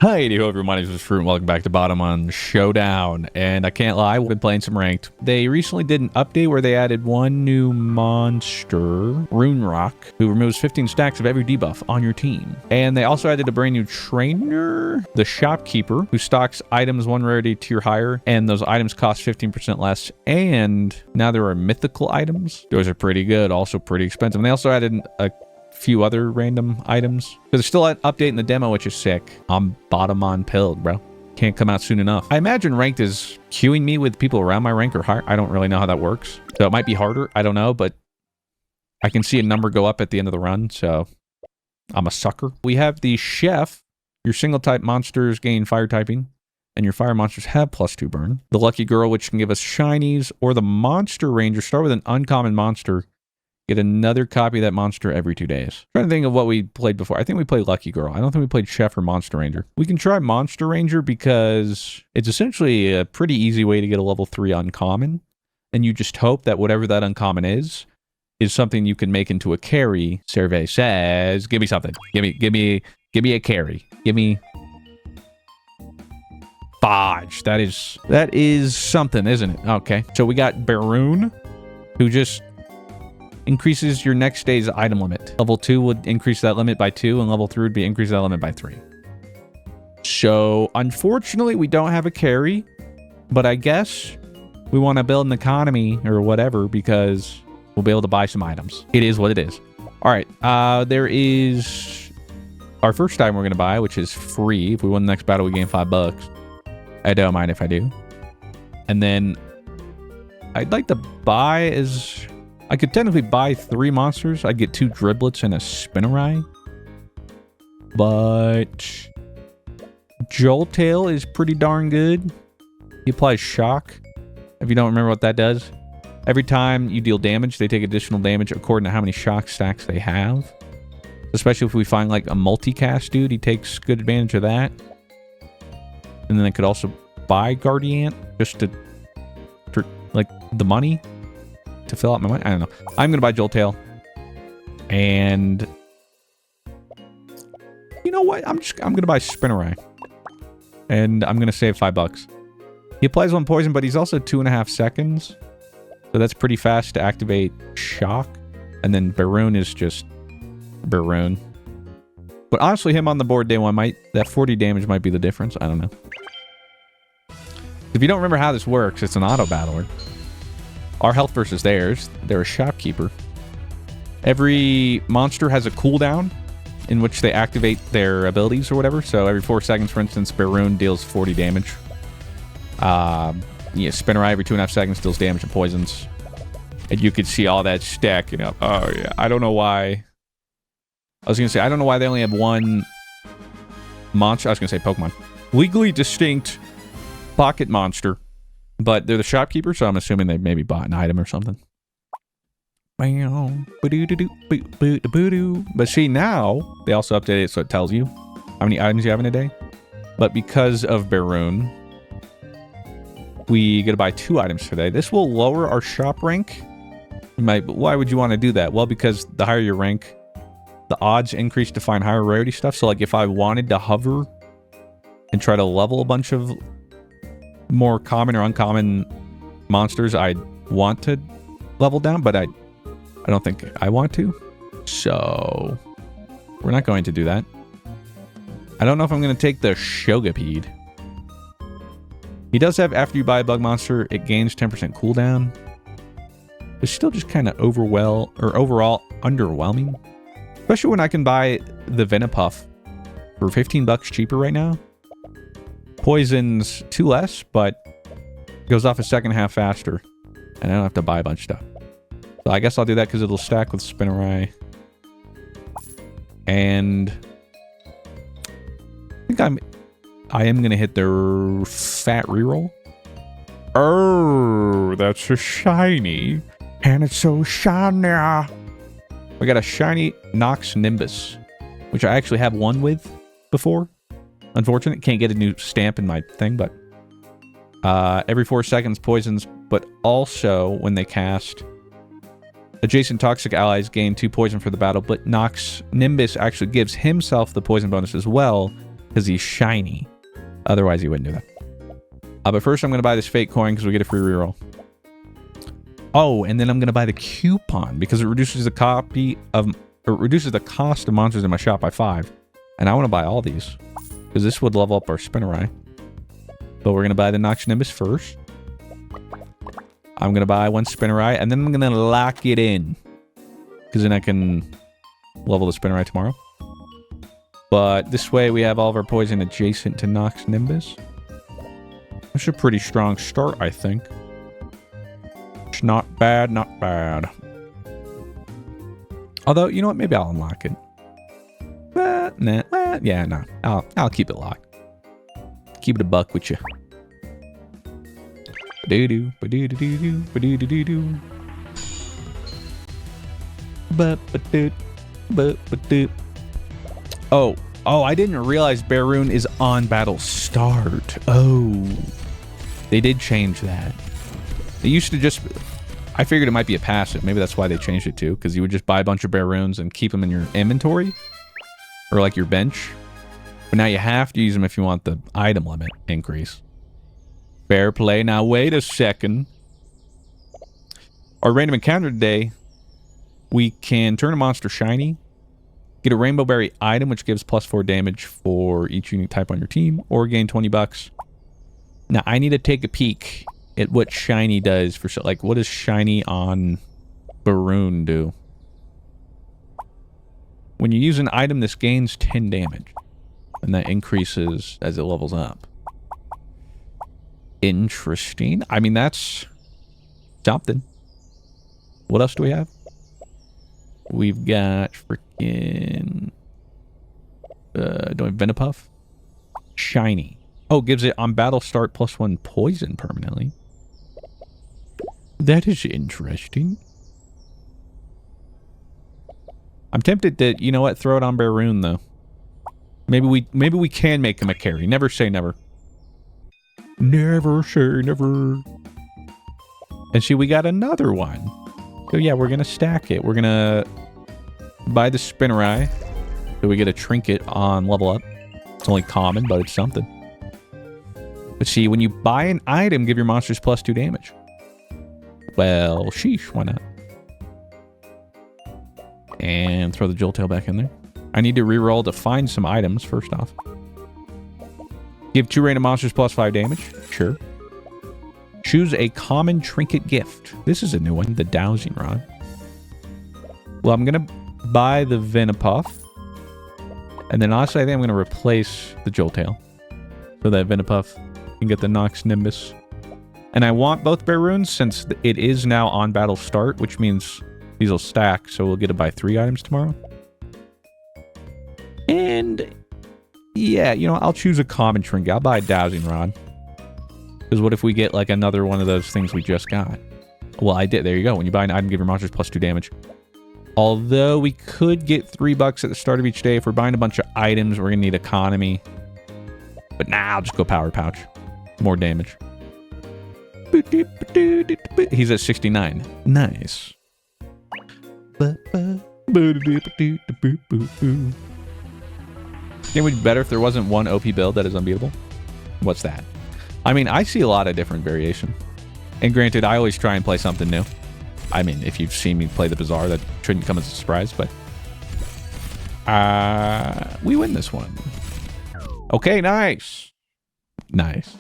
Hi, everyone. My name is Fruit, and welcome back to Batomon Showdown. And I can't lie, we've been playing some ranked. They recently did an update where they added one new monster, Rune Rock, who removes 15 stacks of every debuff on your team. And they also added a brand new trainer, the Shopkeeper, who stocks items one rarity tier higher, and those items cost 15% less. And now there are mythical items. Those are pretty good, also pretty expensive. And they also added a few other random items. So there's still an update in the demo, which is sick. I'm Batomon pilled, bro. Can't come out soon enough. I imagine ranked is queuing me with people around my rank or higher. I don't really know how that works. So it might be harder. I don't know, but I can see a number go up at the end of the run, so I'm a sucker. We have the Chef. Your single type monsters gain fire typing, and your fire monsters have +2 burn. The Lucky Girl, which can give us shinies, or the Monster Ranger. Start with an uncommon monster. Get another copy of that monster every 2 days. I'm trying to think of what we played before. I think we played Lucky Girl. I don't think we played Chef or Monster Ranger. We can try Monster Ranger because it's essentially a pretty easy way to get a level 3 uncommon. And you just hope that whatever that uncommon is something you can make into a carry. Survey says, give me something. Give me a carry. Give me Fudge. That is something, isn't it? Okay. So we got Baroon, who just increases your next day's item limit. Level 2 would increase that limit by 2, and level 3 would be increase that limit by 3. So, unfortunately, we don't have a carry, but I guess we want to build an economy or whatever because we'll be able to buy some items. It is what it is. All right, there is our first item we're going to buy, which is free. If we win the next battle, we gain $5. I don't mind if I do. And then I'd like to buy as... I could technically buy 3 monsters. I'd get 2 driblets and a Spinnerai. But Joltail is pretty darn good. He applies shock. If you don't remember what that does. Every time you deal damage, they take additional damage according to how many shock stacks they have. Especially if we find like a multicast dude, he takes good advantage of that. And then I could also buy Guardian just to like the money. To fill out my money? I don't know. I'm gonna buy Joltail. And you know what? I'm gonna buy Spinnerai. And I'm gonna save $5. He applies 1 poison, but he's also 2.5 seconds. So that's pretty fast to activate shock. And then Baroon is just Baroon. But honestly, him on the board day 1 that 40 damage might be the difference. I don't know. If you don't remember how this works, it's an auto battler. Our health versus theirs. They're a shopkeeper. Every monster has a cooldown in which they activate their abilities or whatever. So every 4 seconds, for instance, Baroon deals 40 damage. Spinnerai every 2.5 seconds deals damage and poisons. And you could see all that stacking up. Oh, yeah. I don't know why. I was going to say, I don't know why they only have 1 monster. I was going to say Pokemon. Legally distinct pocket monster. But they're the shopkeeper, so I'm assuming they maybe bought an item or something. But see, now, they also updated it so it tells you how many items you have in a day. But because of Baroon, we get to buy 2 items today. This will lower our shop rank. Why would you want to do that? Well, because the higher your rank, the odds increase to find higher rarity stuff. So, like, if I wanted to hover and try to level a bunch of more common or uncommon monsters, I'd want to level down, but I don't think I want to. So we're not going to do that. I don't know if I'm going to take the Shogapede. He does have, after you buy a bug monster, it gains 10% cooldown. It's still just kind of overall underwhelming. Especially when I can buy the Venipuff for $15 cheaper right now. Poisons 2 less, but goes off a second half faster. And I don't have to buy a bunch of stuff. So I guess I'll do that because it'll stack with Spinnerai. And I think I am going to hit their fat reroll. Oh, that's a shiny. And it's so shiny. We got a shiny Nox Nimbus, which I actually have one with before. Unfortunate, can't get a new stamp in my thing, but every 4 seconds poisons, but also when they cast, adjacent toxic allies gain 2 poison for the battle, but Nox Nimbus actually gives himself the poison bonus as well, because he's shiny. Otherwise, he wouldn't do that. But first, I'm going to buy this fake coin because we get a free reroll. Oh, and then I'm going to buy the coupon because it reduces the cost of monsters in my shop by 5. And I want to buy all these because this would level up our Spinnerai. But we're going to buy the Nox Nimbus first. I'm going to buy 1 Spinnerai and then I'm going to lock it in because then I can level the Spinnerai tomorrow. But this way we have all of our poison adjacent to Nox Nimbus. That's a pretty strong start, I think. It's not bad, not bad. Although, you know what? Maybe I'll unlock it. Yeah, no. I'll keep it locked. Keep it a buck with you. Ba-doo-doo, ba-doo-doo-doo-doo, ba-doo-doo-doo-doo. Ba-ba-doo, ba-ba-doo. Oh, I didn't realize Baroon is on battle start. Oh, they did change that. They used to just... I figured it might be a passive. Maybe that's why they changed it too, because you would just buy a bunch of Baroons and keep them in your inventory. Or like your bench. But now you have to use them if you want the item limit increase. Fair play. Now wait a second. Our random encounter today, we can turn a monster shiny, get a Rainbow Berry item, which gives +4 damage for each unique type on your team, or gain 20 bucks. Now, I need to take a peek at what shiny does for... Like, what does shiny on Baroon do? When you use an item, this gains 10 damage. And that increases as it levels up. Interesting. I mean, that's something. What else do we have? We've got freaking... don't we have Venipuff? Shiny. Oh, gives it on battle start +1 poison permanently. That is interesting. I'm tempted to, you know what, throw it on Baroon though. Maybe we can make him a carry. Never say never. Never say never. And see, we got another one. So yeah, we're gonna stack it. We're gonna buy the Spinnerai. So we get a trinket on level up. It's only common, but it's something. But see, when you buy an item, give your monsters +2 damage. Well, sheesh, why not? And throw the Jolt Tail back in there. I need to reroll to find some items, first off. Give 2 random monsters +5 damage. Sure. Choose a common trinket gift. This is a new one, the Dowsing Rod. Well, I'm going to buy the Venipuff. And then honestly, I think I'm going to replace the Jolt Tail. So that Venipuff can get the Nox Nimbus. And I want both Baroons since it is now on battle start, which means these will stack, so we'll get to buy 3 items tomorrow. And yeah, you know, I'll choose a common trinket. I'll buy a Dowsing Rod. Because what if we get like another one of those things we just got? Well, I did. There you go. When you buy an item, give your monsters +2 damage. Although we could get $3 at the start of each day. If we're buying a bunch of items, we're going to need economy. But nah, I'll just go Power Pouch. More damage. He's at 69. Nice. Think it would be better if there wasn't one OP build that is unbeatable? What's that? I mean, I see a lot of different variation. And granted, I always try and play something new. I mean, if you've seen me play the Bazaar, that shouldn't come as a surprise, but... we win this one. Okay, nice. Nice.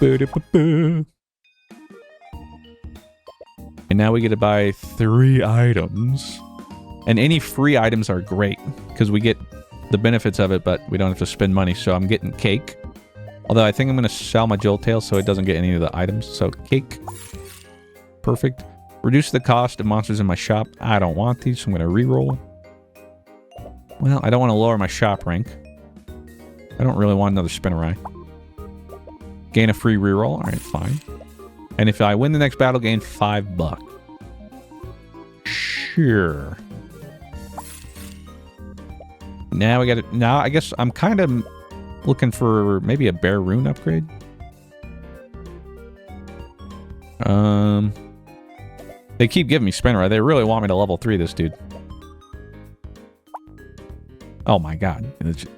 And now we get to buy 3 items. And any free items are great, because we get the benefits of it, but we don't have to spend money, so I'm getting cake. Although I think I'm going to sell my Jolt Tail so it doesn't get any of the items. So cake. Perfect. Reduce the cost of monsters in my shop. I don't want these, so I'm going to reroll. Well, I don't want to lower my shop rank. I don't really want another Spinnerai. Gain a free reroll. Alright, fine. And if I win the next battle, gain $5. Sure. Now we got it. Now I guess I'm kind of looking for maybe a Baroon upgrade. They keep giving me Spinnerai. They really want me to level 3 this dude. Oh my god.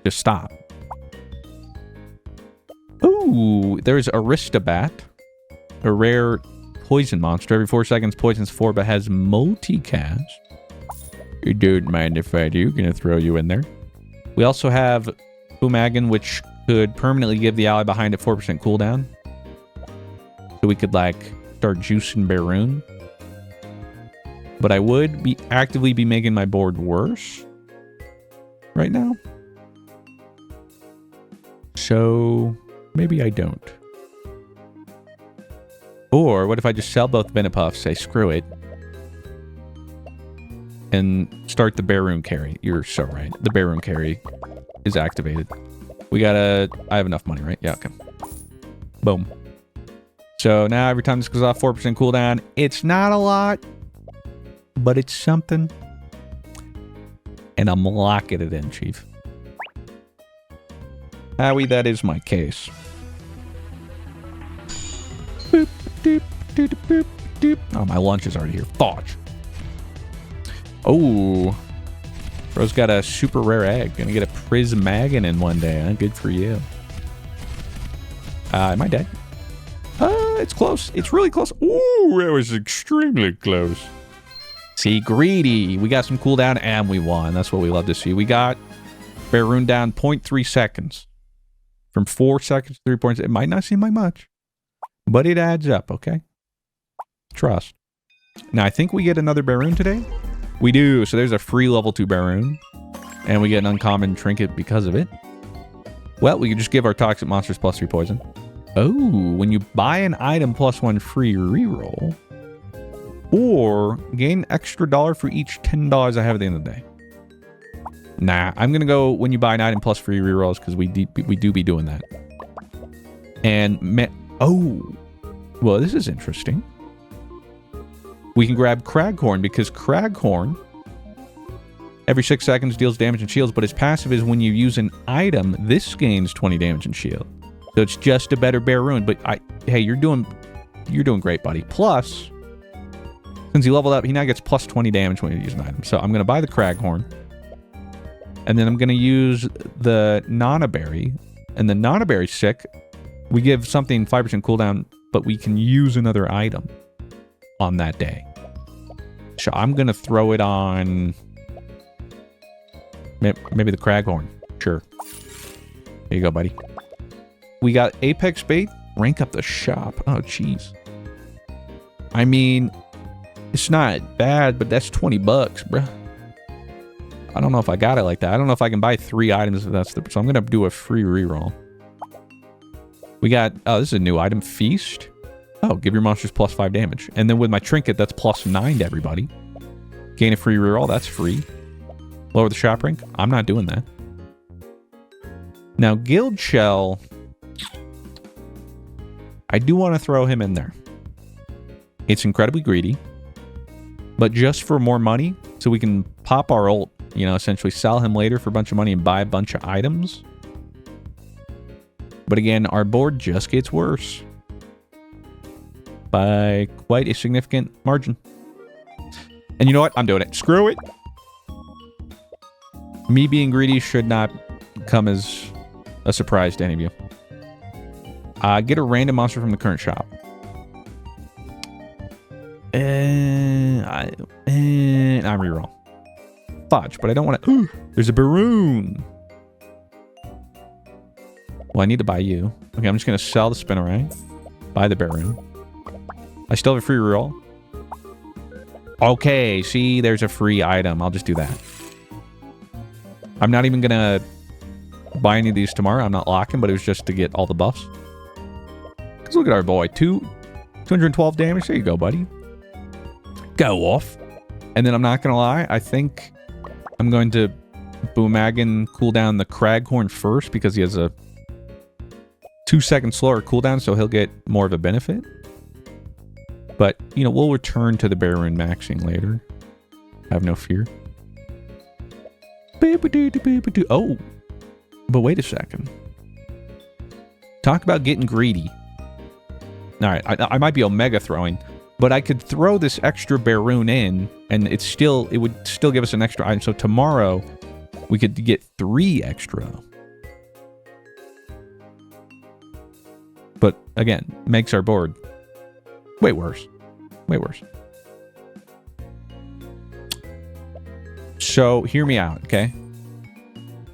Just stop. Ooh, there's Aristobat. A rare poison monster. Every 4 seconds, poisons 4, but has multicast. You don't mind if I do. Gonna throw you in there. We also have Bumagan, which could permanently give the ally behind it 4% cooldown. So we could, like, start juicing Baroon. But I would actively be making my board worse right now. So maybe I don't. Or what if I just sell both Benepuffs, say screw it, and start the Baroon carry? You're so right. The Baroon carry is activated. I have enough money, right? Yeah, okay. Boom. So now every time this goes off 4% cooldown, it's not a lot, but it's something. And I'm locking it in, Chief. Howie, that is my case. Boop, doop, doop, doop, doop. Oh, my lunch is already here. Fudge. Oh. Bro's got a super rare egg. Gonna get a Prismagon in one day, huh? Good for you. Am I dead? It's close. It's really close. Ooh, that was extremely close. See, greedy. We got some cooldown and we won. That's what we love to see. We got Baroon down 0.3 seconds. From 4 seconds to 3 points. It might not seem like much, but it adds up, okay? Trust. Now, I think we get another Baroon today. We do. So there's a free level 2 Baroon. And we get an uncommon trinket because of it. Well, we can just give our toxic monsters +3 poison. Oh, when you buy an item +1 free reroll. Or gain extra $1 for each $10 I have at the end of the day. Nah, I'm going to go when you buy an item plus free rerolls because we do be doing that. And, oh, well, this is interesting. We can grab Craghorn because Craghorn every 6 seconds deals damage and shields, but his passive is when you use an item, this gains 20 damage and shield. So it's just a better Baroon, but hey, you're doing great, buddy. Plus, since he leveled up, he now gets +20 damage when you use an item. So I'm going to buy the Craghorn. And then I'm going to use the Nana Berry. And the Nana Berry's sick. We give something 5% cooldown, but we can use another item on that day. So I'm going to throw it on maybe the Craghorn. Sure. There you go, buddy. We got Apex Bait. Rank up the shop. Oh, jeez. I mean, it's not bad, but that's 20 bucks, bruh. I don't know if I got it like that. I don't know if I can buy 3 items if that's so I'm going to do a free reroll. We got, oh, this is a new item, Feast. Oh, give your monsters +5 damage. And then with my trinket, that's +9 to everybody. Gain a free reroll, that's free. Lower the shop rank, I'm not doing that. Now, Guild Shell, I do want to throw him in there. It's incredibly greedy, but just for more money, so we can pop our ult, you know, essentially sell him later for a bunch of money and buy a bunch of items. But again, our board just gets worse by quite a significant margin. And you know what? I'm doing it. Screw it. Me being greedy should not come as a surprise to any of you. Get a random monster from the current shop. And I reroll. Fudge, but I don't want to. Ooh, there's a Baroon. Well, I need to buy you. Okay, I'm just going to sell the Spinnerang. Buy the Baroon. I still have a free reroll. Okay, see, there's a free item. I'll just do that. I'm not even going to buy any of these tomorrow. I'm not locking, but it was just to get all the buffs. Because look at our boy. 212 damage. There you go, buddy. Go off. And then I'm not going to lie. I think I'm going to Bumagan cool down the Craghorn first because he has a 2 second slower cooldown, so he'll get more of a benefit. But, you know, we'll return to the Baroon maxing later. Have no fear. Oh, but wait a second. Talk about getting greedy. All right, I might be Omega throwing, but I could throw this extra Baroon in, and it would still give us an extra item. So tomorrow, We could get 3 extra. But again, makes our board way worse. Way worse. So hear me out, okay?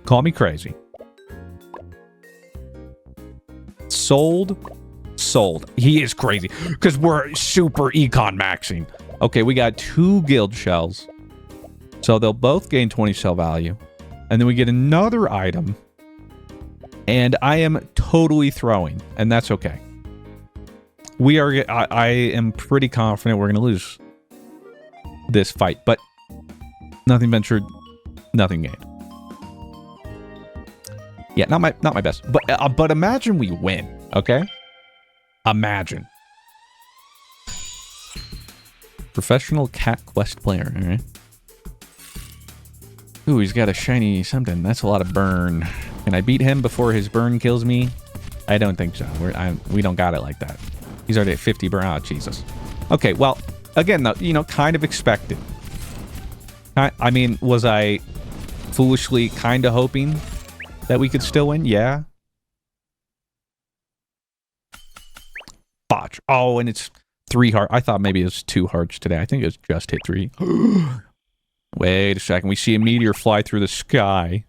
Call me crazy. Sold. He is crazy because we're super econ maxing. Okay, we got 2 guild shells. So they'll both gain 20 shell value. And then we get another item. And I am totally throwing. And that's okay. I am pretty confident we're going to lose this fight. But nothing ventured, nothing gained. Yeah, not my best. But imagine we win, okay? Imagine. Professional cat quest player, all right? Ooh, he's got a shiny something. That's a lot of burn. Can I beat him before his burn kills me? I don't think so. We don't got it like that. He's already at 50 burn. Oh, Jesus. Okay, well, again, though, you know, kind of expected. I mean, was I foolishly kind of hoping that we could still win? Yeah. Botch. Oh, and it's 3 hearts. I thought maybe it was 2 hearts today. I think it was just hit 3. Wait a second. We see a meteor fly through the sky.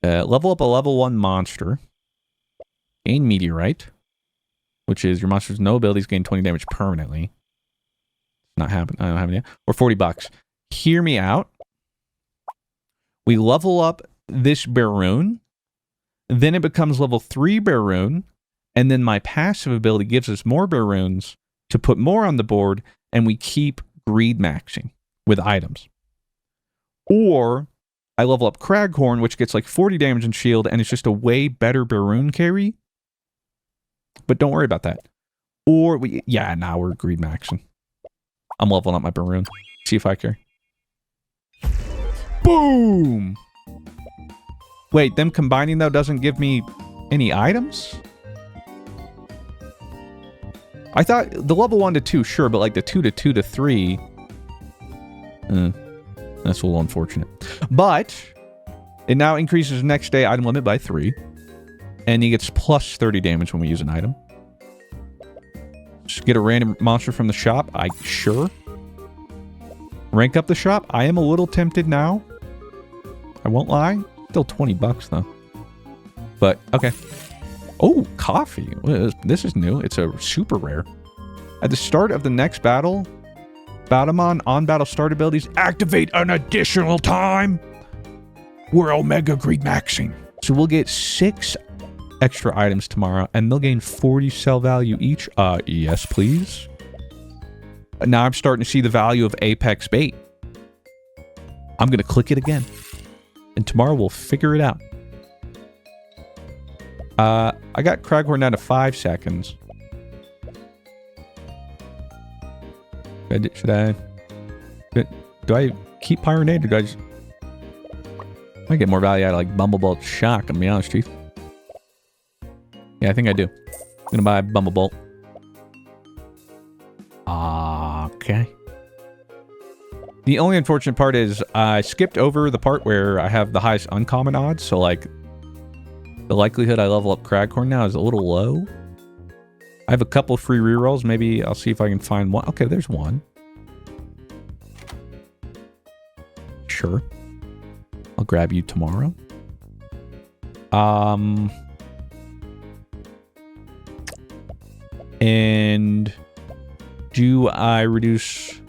Level up a level 1 monster. Gain meteorite. Which is your monster's no abilities gain 20 damage permanently. Not happening. I don't have any. Or 40 bucks. Hear me out. We level up this Baroon. Then it becomes level 3 Baroon. And then my passive ability gives us more Baroons to put more on the board. And we keep greed maxing with items. Or I level up Craghorn, which gets like 40 damage and shield, and it's just a way better Baroon carry. But don't worry about that. Or now we're greed maxing. I'm leveling up my Baroon. See if I carry. Boom! Wait, them combining though doesn't give me any items? I thought the level 1 to 2, sure, but like the 2 to 2 to 3... that's a little unfortunate. But it now increases next day item limit by 3. And he gets plus 30 damage when we use an item. Just get a random monster from the shop. Sure. Rank up the shop. I am a little tempted now. I won't lie. Still 20 bucks though. But, okay. Oh, coffee. This is new. It's a super rare. At the start of the next battle, Batomon on-battle start abilities activate an additional time. We're Omega Greed maxing. So we'll get 6 extra items tomorrow, and they'll gain 40 cell value each. Yes, please. Now I'm starting to see the value of Apex Bait. I'm going to click it again. And tomorrow we'll figure it out. I got Craghorn down to 5 seconds. Should I... Do I keep Pyronade, or do I just... I get more value out of like Bumblebolt Shock, I'm gonna be honest, Chief. Yeah, I think I do. I'm gonna buy Bumblebolt. Okay. The only unfortunate part is I skipped over the part where I have the highest uncommon odds, so like the likelihood I level up Craghorn now is a little low. I have a couple free rerolls. Maybe I'll see if I can find one. Okay, there's one. Sure. I'll grab you tomorrow. And do I reduce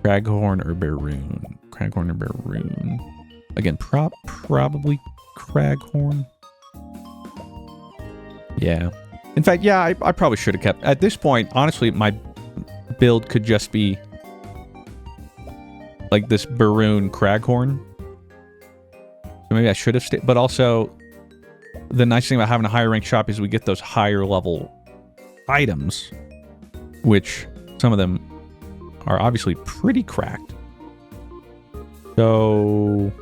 Craghorn or Baroon? Craghorn or Baroon? Again, probably Craghorn. Yeah. In fact, yeah, I probably should have kept... At this point, honestly, my build could just be like this Baroon Craghorn. So maybe I should have stayed. But also, the nice thing about having a higher ranked shop is we get those higher level items, which some of them are obviously pretty cracked. So,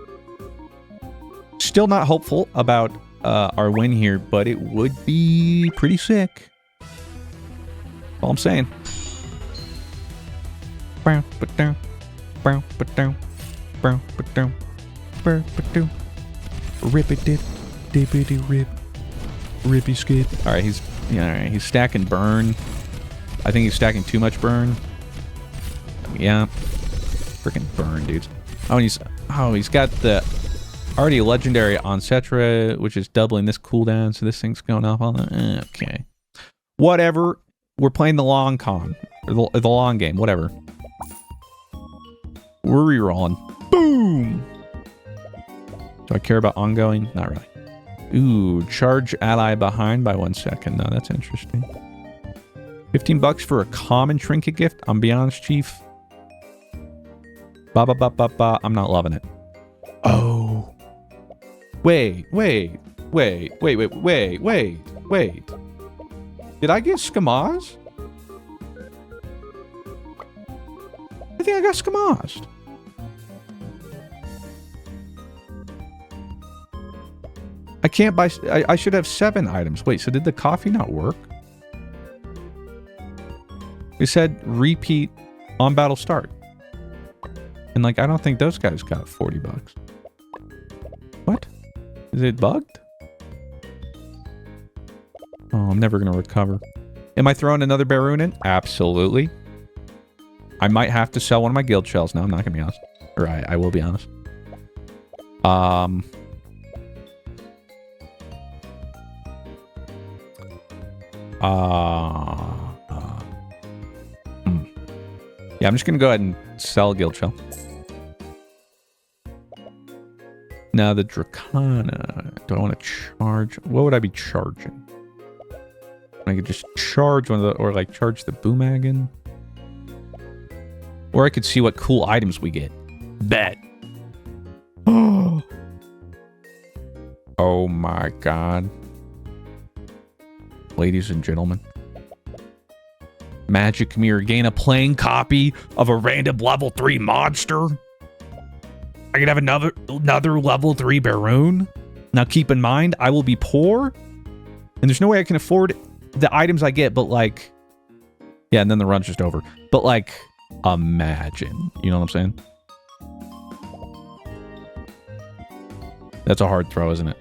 still not hopeful about our win here, but it would be pretty sick. All I'm saying. Rip it dip. Dippity rip. Rippy skip. Alright, he's stacking burn. I think he's stacking too much burn. Yeah. Freaking burn, dudes. Oh, he's got the already legendary on Cetra, which is doubling this cooldown, so this thing's going up on the... Okay. Whatever. We're playing the long con. Or the long game. Whatever. We're rerolling. Boom! Do I care about ongoing? Not really. Ooh, charge ally behind by 1 second. No, that's interesting. $15 for a common trinket gift? I'm be honest, Chief. I'm not loving it. Oh. Wait. Did I get Skamaz? I think I got Skamazed. I can't buy... I should have 7 items. Wait, so did the coffee not work? It said repeat on battle start. And like, I don't think those guys got $40. What? Is it bugged? Oh, I'm never going to recover. Am I throwing another Baroon in? Absolutely. I might have to sell one of my guild shells. No, I'm not going to be honest. Or I will be honest. Yeah, I'm just going to go ahead and sell a guild shell. Now the Dracana. Do I want to charge? What would I be charging? I could just charge one of the, or like charge the Boomagon. Or I could see what cool items we get. Bet. Oh my god. Ladies and gentlemen. Magic Mirror. Gain a plain copy of a random level 3 monster. I could have another level 3 Baroon. Now keep in mind, I will be poor. And there's no way I can afford the items I get, but like... Yeah, and then the run's just over. But like, imagine. You know what I'm saying? That's a hard throw, isn't it?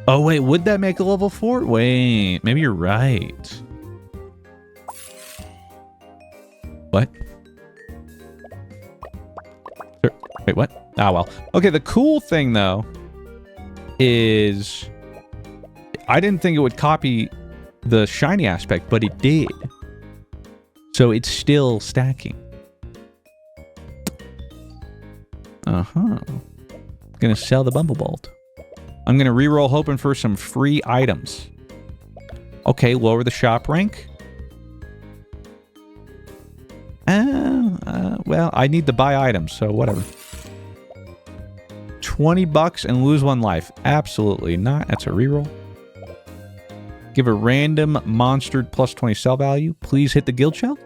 Oh, wait, would that make a level 4? Wait, maybe you're right. What? Wait, what? Ah, well. Okay, the cool thing, though, is... I didn't think it would copy the shiny aspect, but it did. So it's still stacking. Uh-huh. Gonna sell the Bumblebolt. I'm gonna reroll hoping for some free items. Okay, lower the shop rank. Well, I need to buy items, so whatever. $20 and lose 1 life. Absolutely not. That's a reroll. Give a random monster plus 20 sell value. Please hit the guild shell.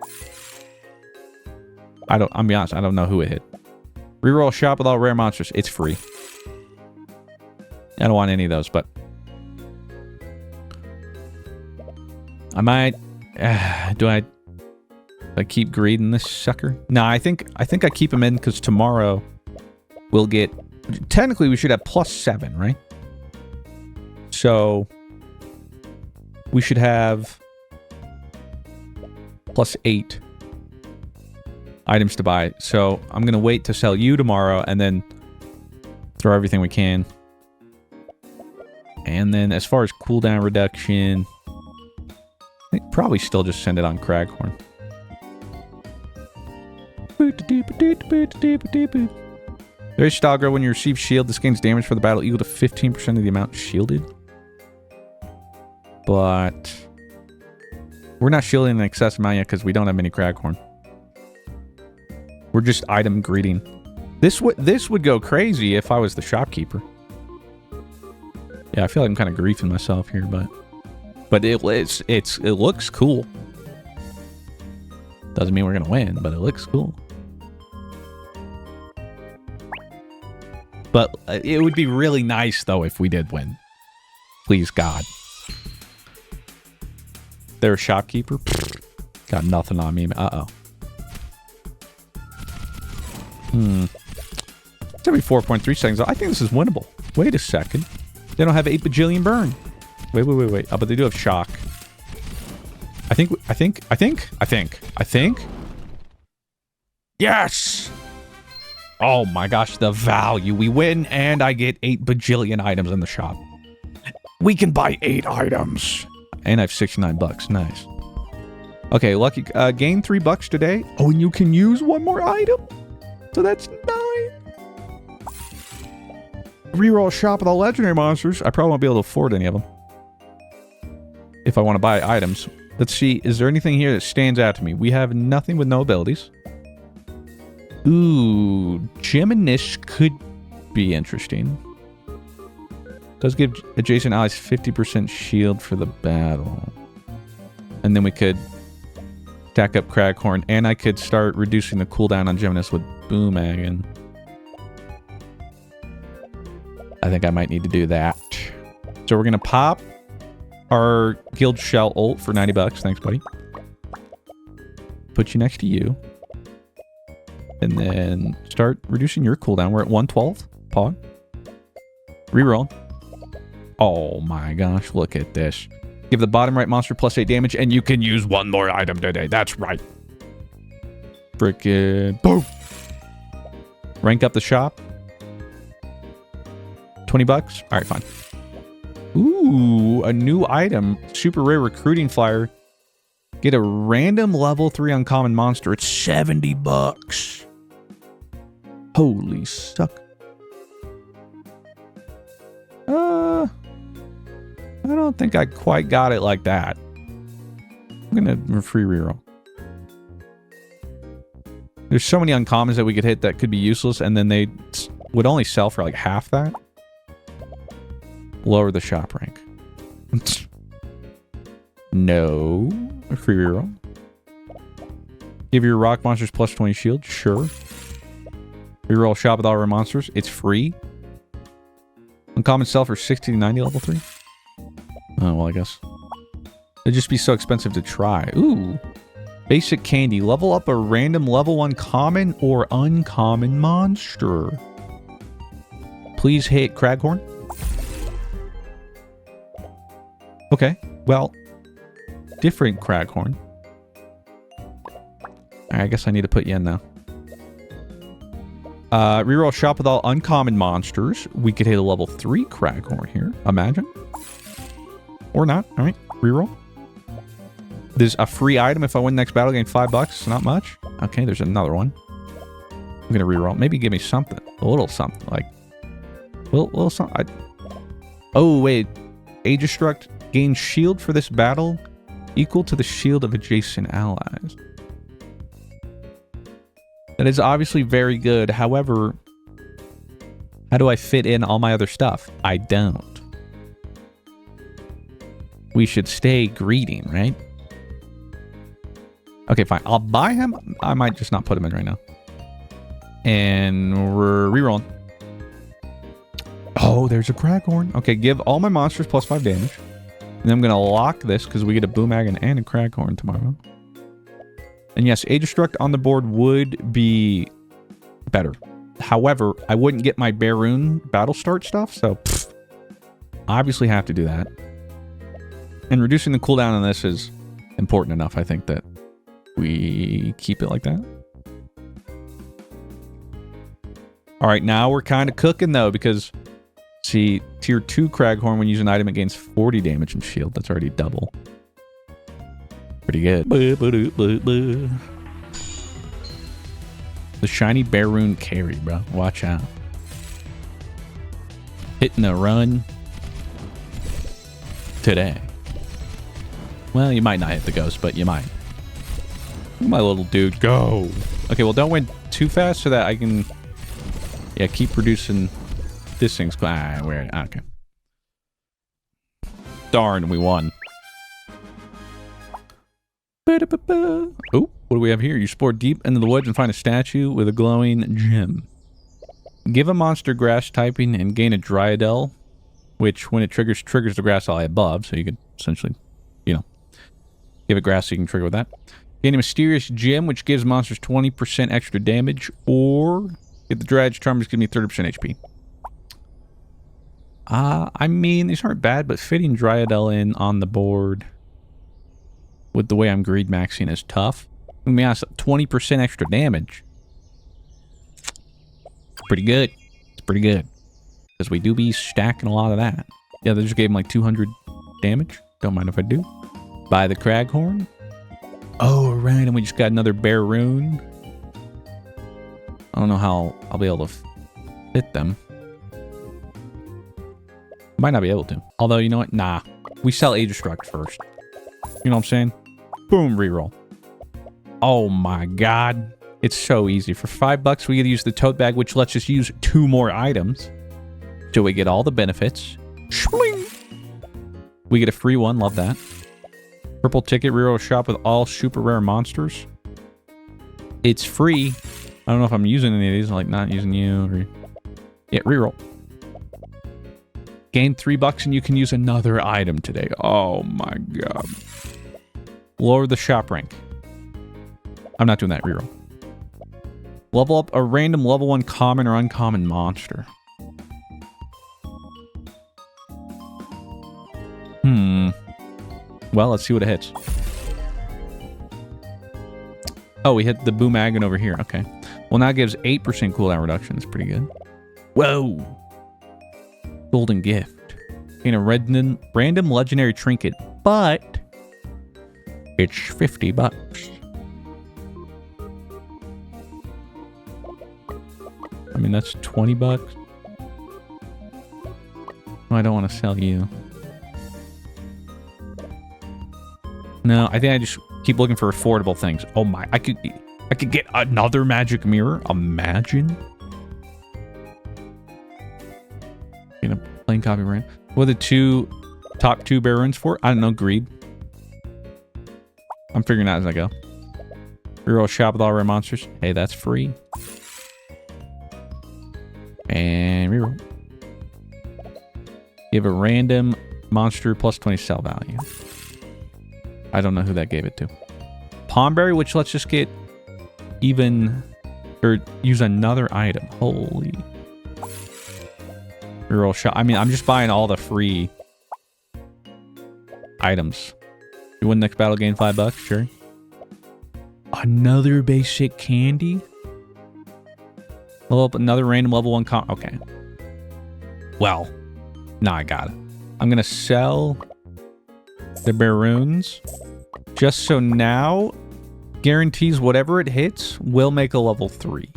I'm be honest, I don't know who it hit. Reroll shop with all rare monsters. It's free. I don't want any of those, but I might. Do I keep greeding this sucker? No, I think I keep him in because tomorrow we'll get. Technically, we should have +7, right? So we should have +8 items to buy. So I'm gonna wait to sell you tomorrow and then throw everything we can. And then as far as cooldown reduction, I think probably still just send it on Craghorn. There's Stalgro. When you receive shield, this gains damage for the battle equal to 15% of the amount shielded. But we're not shielding an excess amount yet because we don't have any Craghorn. We're just item greeting. This would go crazy if I was the shopkeeper. Yeah, I feel like I'm kind of griefing myself here, but it looks cool. Doesn't mean we're gonna win, but it looks cool. But it would be really nice though if we did win. Please God. They're a shopkeeper. Got nothing on me. Uh-oh. It's every 4.3 seconds. I think this is winnable. Wait a second. They don't have 8 bajillion burn. Wait. Oh, but they do have shock. I think. Yes! Oh my gosh, the value. We win and I get 8 bajillion items in the shop. We can buy 8 items. And I have 69 bucks. Nice. Okay, lucky. Gain 3 bucks today. Oh, and you can use 1 more item. So that's 9. Reroll shop with all legendary monsters. I probably won't be able to afford any of them. If I want to buy items. Let's see. Is there anything here that stands out to me? We have nothing with no abilities. Ooh. Geminish could be interesting. Does give adjacent allies 50% shield for the battle. And then we could stack up Craghorn. And I could start reducing the cooldown on Geminish with Boomagon. I think I might need to do that. So we're going to pop our Guild Shell ult for 90 bucks. Thanks, buddy. Put you next to you. And then start reducing your cooldown. We're at 112. Pog. Reroll. Oh my gosh, look at this. Give the bottom right monster plus 8 damage, and you can use 1 more item today. That's right. Frickin' boom. Rank up the shop. 20 bucks? All right, fine. Ooh, a new item. Super rare recruiting flyer. Get a random level 3 uncommon monster. It's 70 bucks. Holy suck. I don't think I quite got it like that. I'm gonna free reroll. There's so many uncommons that we could hit that could be useless, and then they would only sell for like half that. Lower the shop rank. No. A free reroll. Give your rock monsters plus 20 shield. Sure. Reroll shop with all our monsters. It's free. Uncommon sell for 60 to 90 level 3. Oh, well, I guess. It'd just be so expensive to try. Ooh. Basic candy. Level up a random level 1 common or uncommon monster. Please hit Craghorn. Okay. Well, different Craghorn. I guess I need to put you in now. Reroll shop with all uncommon monsters. We could hit a level 3 Craghorn here. Imagine. Or not. All right. Reroll. There's a free item if I win next battle. Gain 5 bucks. Not much. Okay, there's another one. I'm going to reroll. Maybe give me something. A little something. Like, little something. Oh, wait. Adestruct gains shield for this battle equal to the shield of adjacent allies. That is obviously very good. However, how do I fit in all my other stuff? I don't. We should stay greeting, right? Okay, fine. I'll buy him. I might just not put him in right now. And we're rerolling. Oh, there's a Craghorn. Okay, give all my monsters plus 5 damage. And then I'm going to lock this because we get a Boomagon and a Craghorn tomorrow. And yes, Adestruct on the board would be better. However, I wouldn't get my Baroon battle start stuff, so obviously have to do that. And reducing the cooldown on this is important enough, I think, that we keep it like that. All right, now we're kind of cooking, though, because, see, tier 2 Craghorn, when you use an item, it gains 40 damage and shield. That's already double. Pretty good. The shiny Baroon carry, bro. Watch out. Hitting a run today. Well, you might not hit the ghost, but you might. My little dude, go. Okay, well, don't win too fast so that I can, yeah, keep producing this thing's. Okay. Darn, we won. Oh, what do we have here? You explore deep into the woods and find a statue with a glowing gem. Give a monster grass typing and gain a Dryadel, which when it triggers the grass ally above, so you could essentially, you know, give it grass so you can trigger with that. Gain a mysterious gem, which gives monsters 20% extra damage, or Get the dredge. Charmers give me 30% HP. I mean, these aren't bad, but fitting Dryadel in on the board with the way I'm greed maxing is tough. I mean, 20% extra damage. Pretty good. It's pretty good. Because we do be stacking a lot of that. Yeah, they just gave him like 200 damage. Don't mind if I do. Buy the Craghorn. Oh, right. And we just got another Bear Rune. I don't know how I'll be able to fit them. Might not be able to. Although, you know what? Nah. We sell A-Destruct first. You know what I'm saying? Boom, reroll. Oh my god. It's so easy. For $5, we get to use the tote bag, which lets us use 2 more items. So we get all the benefits. Shling! We get a free one. Love that. Purple ticket, reroll shop with all super rare monsters. It's free. I don't know if I'm using any of these. Like, not using you. Or... yeah, reroll. Gain $3 and you can use another item today. Oh my god. Lower the shop rank. I'm not doing that. Reroll. Level up a random level 1 common or uncommon monster. Well, let's see what it hits. Oh, we hit the Boomagon over here. Okay. Well, now it gives 8% cooldown reduction. It's pretty good. Whoa. Golden gift. In a random legendary trinket, but it's $50. I mean, that's $20. Oh, I don't want to sell you. No, I think I just keep looking for affordable things. Oh my, I could get another magic mirror. Imagine. You know, plain copy brand. What are the top two bear runes for? I don't know, greed. I'm figuring out as I go. Reroll shop with all rare monsters. Hey, that's free. And reroll. Give a random monster plus 20 sell value. I don't know who that gave it to. Palmberry, which lets us get even or use another item. Holy. Reroll shop. I mean, I'm just buying all the free items. You win next battle, gain $5. Sure. Another basic candy. Level up another random level 1 okay. Well, now I got it. I'm gonna sell the Baroons just so now guarantees whatever it hits will make a level 3.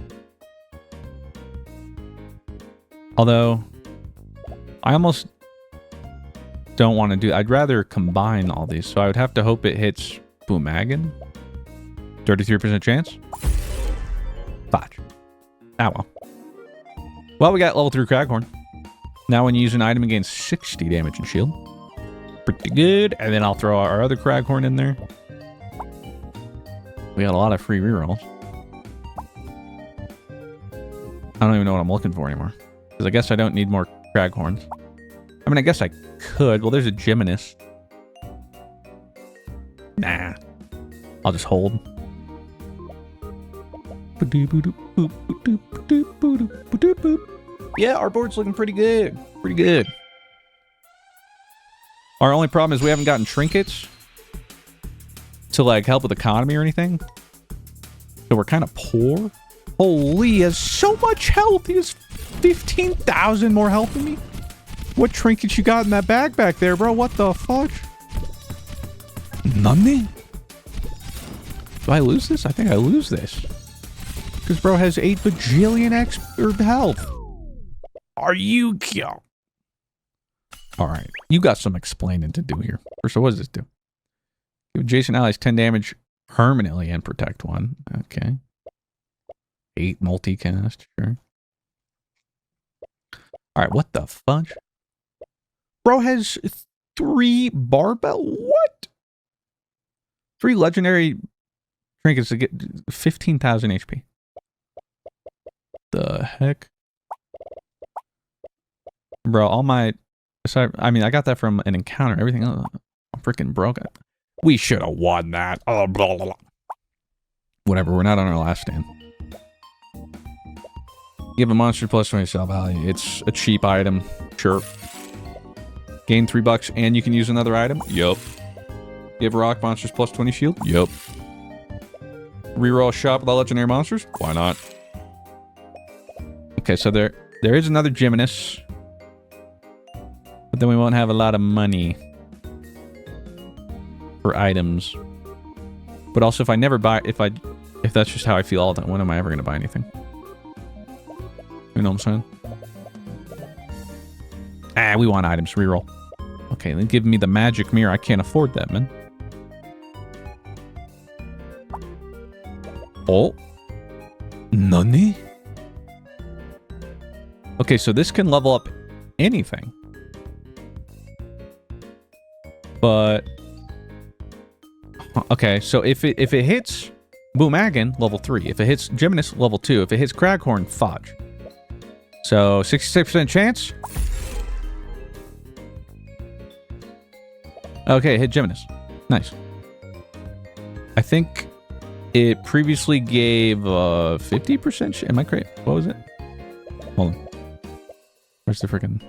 Although I almost don't want to do. I'd rather combine all these, so I would have to hope it hits Boomagon. 33% chance. Fudge. Ah well. Well, we got level 3 Craghorn. Now when you use an item, it gains 60 damage and shield. Pretty good. And then I'll throw our other Craghorn in there. We got a lot of free rerolls. I don't even know what I'm looking for anymore. Because I guess I don't need more Craghorns. I mean, I guess I could. Well, there's a Geminus. Nah. I'll just hold. Yeah, our board's looking pretty good. Pretty good. Our only problem is we haven't gotten trinkets to, like, help with economy or anything. So we're kind of poor. Holy, he has so much health. He has 15,000 more health than me. What trinkets you got in that bag back there, bro? What the fudge? Nothing? Do I lose this? I think I lose this. Because bro has 8 bajillion health. Are you... Alright. You got some explaining to do here. So what does this do? Give adjacent allies 10 damage permanently and protect 1. Okay. 8 multicast. Sure. Alright, what the fudge? Bro has 3 barbell? What? 3 legendary trinkets to get 15,000 HP. The heck? Bro, all my... I mean, I got that from an encounter. Everything else, I'm freaking broke. We should have won that. Oh, blah, blah, blah. Whatever, we're not on our last stand. Give a monster plus 20 sell value. It's a cheap item. Sure. Gain $3 and you can use another item. Yup. Give rock monsters plus 20 shield. Yup. Reroll a shop with all legendary monsters. Why not? Okay, so there is another Gymnast. But then we won't have a lot of money for items. But also if I never buy, if that's just how I feel all the time, when am I ever going to buy anything? You know what I'm saying? Ah, we want items. Reroll. Okay, then give me the magic mirror. I can't afford that, man. Oh. Nani? Okay, so this can level up anything. But... Okay, so if it hits Boomagan, level 3. If it hits Gymnast, level 2. If it hits Craghorn, Fudge. So, 66% chance. Okay, hit Gymnast. Nice. I think it previously gave 50%. Am I correct? What was it? Hold on. Where's the freaking...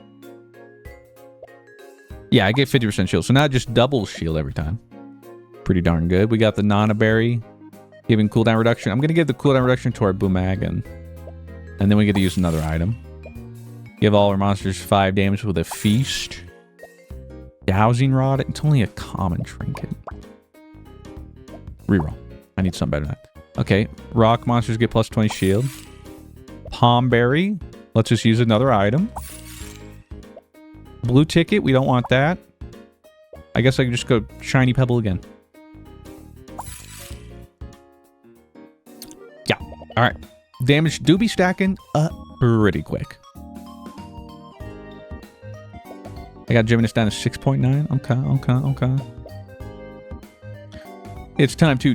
Yeah, I get 50% shield. So now it just doubles shield every time. Pretty darn good. We got the Nana Berry giving cooldown reduction. I'm going to give the cooldown reduction to our Boomagan. And then we get to use another item. Give all our monsters 5 damage with a feast. Dowsing Rod. It's only a common trinket. Reroll. I need something better than that. Okay. Rock monsters get plus 20 shield. Palm Berry. Let's just use another item. Blue ticket. We don't want that. I guess I can just go Shiny Pebble again. Yeah. All right. Damage do be stacking pretty quick. I got Gymnast down to 6.9. Okay. It's time to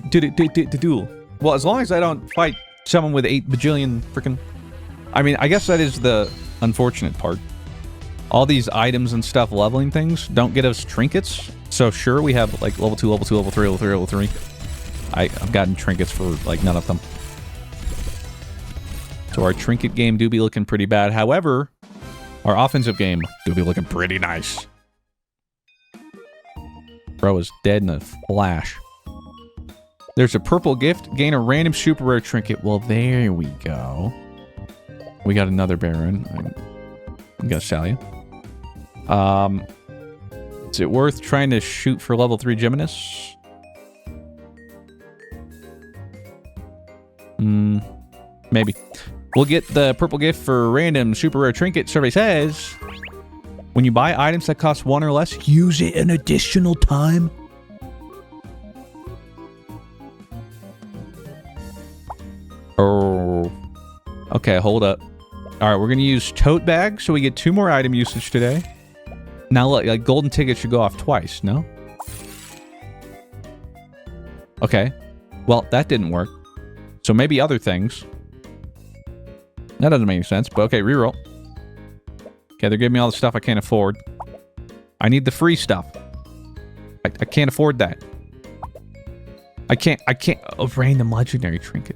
duel. Well, as long as I don't fight someone with 8 bajillion freaking... I mean, I guess that is the unfortunate part. All these items and stuff leveling things don't get us trinkets. So sure, we have like level 2, level 2, level 3, level 3, level 3. I've gotten trinkets for like none of them. So our trinket game do be looking pretty bad. However, our offensive game do be looking pretty nice. Bro is dead in a flash. There's a purple gift. Gain a random super rare trinket. Well, there we go. We got another Baron. We got Salia. Is it worth trying to shoot for level 3 Gymnast? Maybe. We'll get the purple gift for random super rare trinket. Survey says, when you buy items that cost 1 or less, use it an additional time. Oh. Okay, hold up. All right, we're going to use tote bag, so we get 2 more item usage today. Now, look, like golden tickets should go off twice, no? Okay. Well, that didn't work. So maybe other things. That doesn't make any sense, but okay, reroll. Okay, they're giving me all the stuff I can't afford. I need the free stuff. I can't afford that. I can't, a random legendary trinket.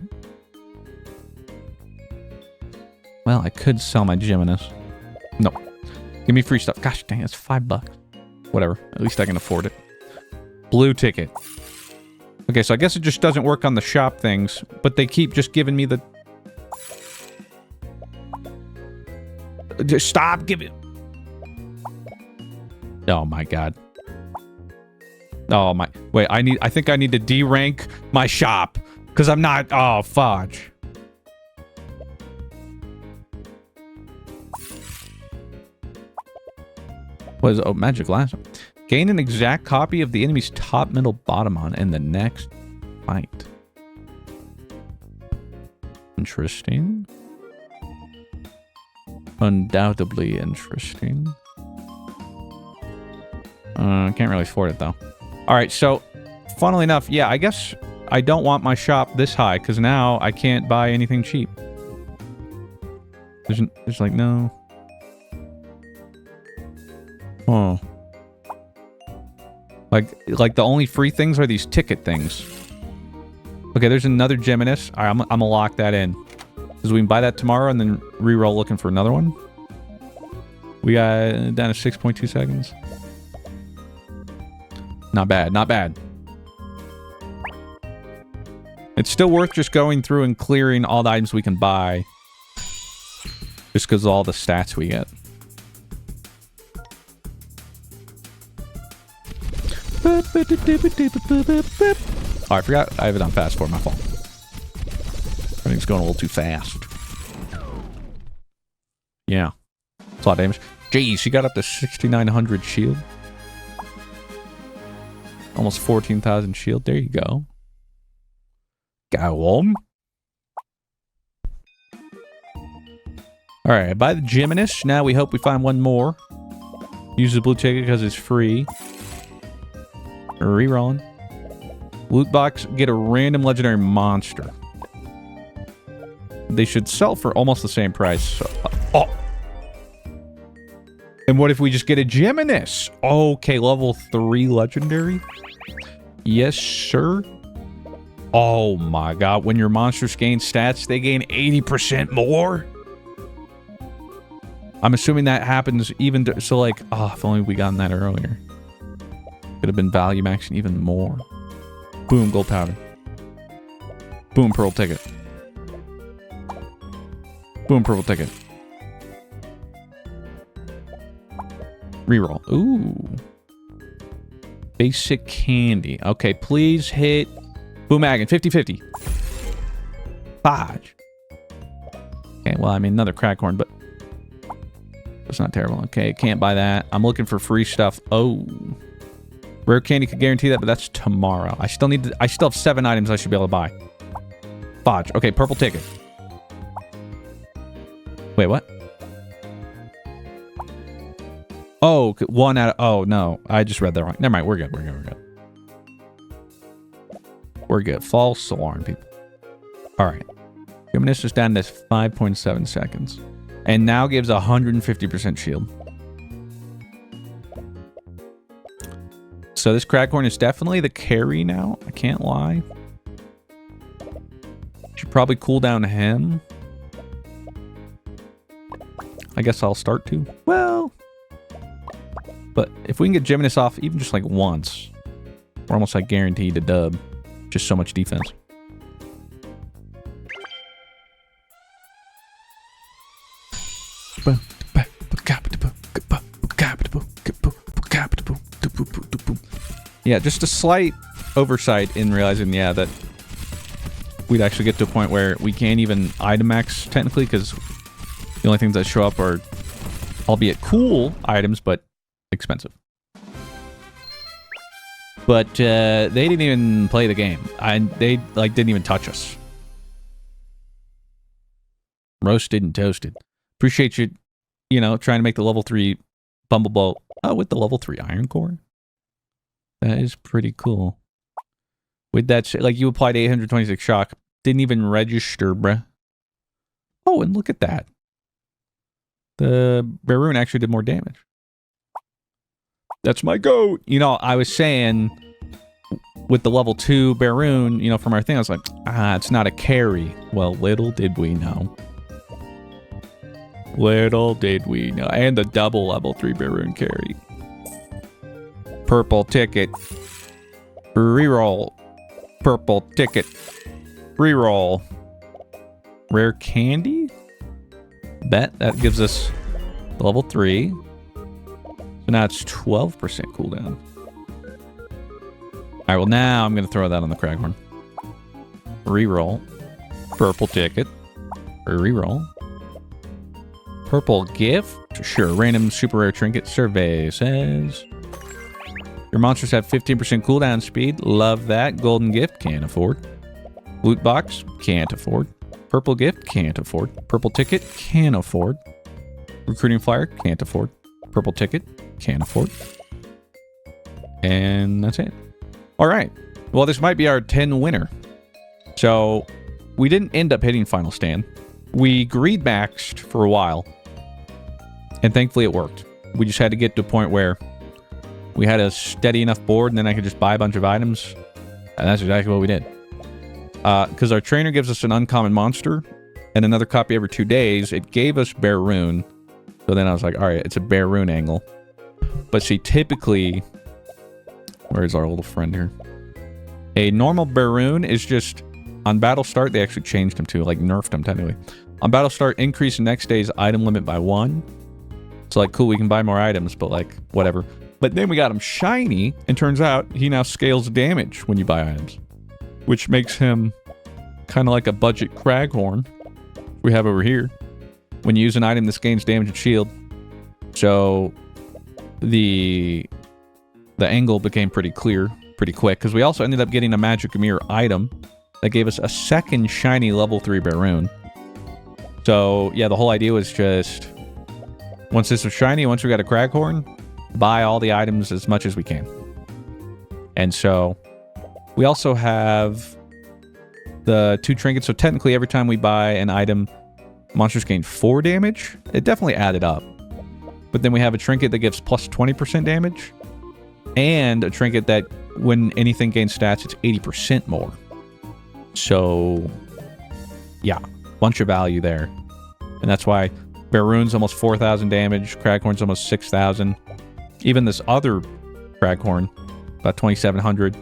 Well, I could sell my Gymnast. No. Give me free stuff. Gosh dang, it's $5. Whatever. At least I can afford it. Blue ticket. Okay, so I guess it just doesn't work on the shop things, but they keep just giving me the... Just stop giving... Oh my god. Oh my... Wait, I think I need to D-rank my shop. Because I'm not... Oh, fudge. What is it? Oh, magic lasso. Gain an exact copy of the enemy's top, middle, Batomon in the next fight. Interesting. Undoubtedly interesting. Can't really afford it, though. Alright, so, funnily enough, yeah, I guess I don't want my shop this high, because now I can't buy anything cheap. There's like, no... Oh. Like the only free things are these ticket things. Okay, there's another Gymnast. Alright, I'm gonna lock that in. Because we can buy that tomorrow and then reroll looking for another one. We got down to 6.2 seconds. Not bad, not bad. It's still worth just going through and clearing all the items we can buy. Just because of all the stats we get. Oh, I forgot I have it on fast forward, my fault. Everything's going a little too fast. Yeah. It's a lot of damage. Jeez, she got up to 6,900 shield. Almost 14,000 shield. There you go. Go on. Alright, buy the Gymnast. Now we hope we find one more. Use the blue ticket because it's free. Rerolling. Loot box, get a random legendary monster. They should sell for almost the same price. So, oh! And what if we just get a Gymnast? Okay, level 3 legendary? Yes, sir. Oh my god, when your monsters gain stats, they gain 80% more? I'm assuming that happens even... so, like, oh, if only we gotten that earlier. Could have been value maxing even more. Boom, gold powder. Boom, pearl ticket. Boom, purple ticket. Reroll. Ooh. Basic candy. Okay, please hit... Boom, Agon. 50-50. Fudge. Okay, well, I mean, another crackhorn, but... it's not terrible. Okay, can't buy that. I'm looking for free stuff. Oh. Rare candy could guarantee that, but that's tomorrow. I still need to... I still have 7 items I should be able to buy. Fudge. Okay, purple ticket. Wait, what? Oh, 1 out of... oh, no. I just read that wrong. Never mind. We're good. We're good. We're good. We're good. False alarm, people. All right. Gymnast is down to 5.7 seconds. And now gives 150% shield. So this crackhorn is definitely the carry now. I can't lie. Should probably cool down him. I guess I'll start to. Well... but if we can get Gymnast off even just like once, we're almost like guaranteed to dub. Just so much defense. Yeah, just a slight oversight in realizing, yeah, that we'd actually get to a point where we can't even item max technically, because the only things that show up are, albeit cool items, but expensive. But they didn't even play the game. They like didn't even touch us. Roasted and toasted. Appreciate you, you know, trying to make the level 3 Bumblebolt with the level 3 Iron Core. That is pretty cool. With that, like, you applied 826 shock. Didn't even register, bruh. Oh, and look at that. The Baroon actually did more damage. That's my goat. You know, I was saying with the level 2 Baroon, you know, from our thing, I was like, it's not a carry. Well, little did we know. Little did we know. And the double level 3 Baroon carry. Purple ticket. Reroll. Purple ticket. Reroll. Rare candy? Bet. That gives us level 3. So now it's 12% cooldown. Alright, well now I'm going to throw that on the crackhorn. Reroll. Purple ticket. Reroll. Purple gift. Sure, random super rare trinket. Survey says... your monsters have 15% cooldown speed. Love that. Golden gift. Can't afford. Loot box. Can't afford. Purple gift. Can't afford. Purple ticket. Can't afford. Recruiting flyer. Can't afford. Purple ticket. Can't afford. And that's it. Alright. Well, this might be our 10 winner. So, we didn't end up hitting final stand. We greed maxed for a while. And thankfully it worked. We just had to get to a point where we had a steady enough board and then I could just buy a bunch of items. And that's exactly what we did. Because our trainer gives us an uncommon monster. and another copy every 2 days, it gave us Bear Rune. So then I was like, all right, it's a Bear Rune angle. But see, typically, where's our little friend here? A normal Bear Rune is just, on battle start, they actually changed him to, like nerfed him technically. On battle start, increase the next day's item limit by 1. So like, cool, we can buy more items, but like, whatever. But then we got him shiny, and turns out he now scales damage when you buy items. Which makes him kind of like a budget Craghorn we have over here. When you use an item, this gains damage and shield. So the angle became pretty clear pretty quick, because we also ended up getting a magic mirror item that gave us a second shiny level 3 Bear Rune. So yeah, the whole idea was just, once this was shiny, once we got a Craghorn, buy all the items as much as we can. And so we also have the 2 trinkets. So technically every time we buy an item, monsters gain 4 damage. It definitely added up. But then we have a trinket that gives plus 20% damage, and a trinket that when anything gains stats, it's 80% more. So yeah, bunch of value there. And that's why Bear Rune's almost 4,000 damage, Craghorn's almost 6,000. Even this other Craghorn, about 2,700.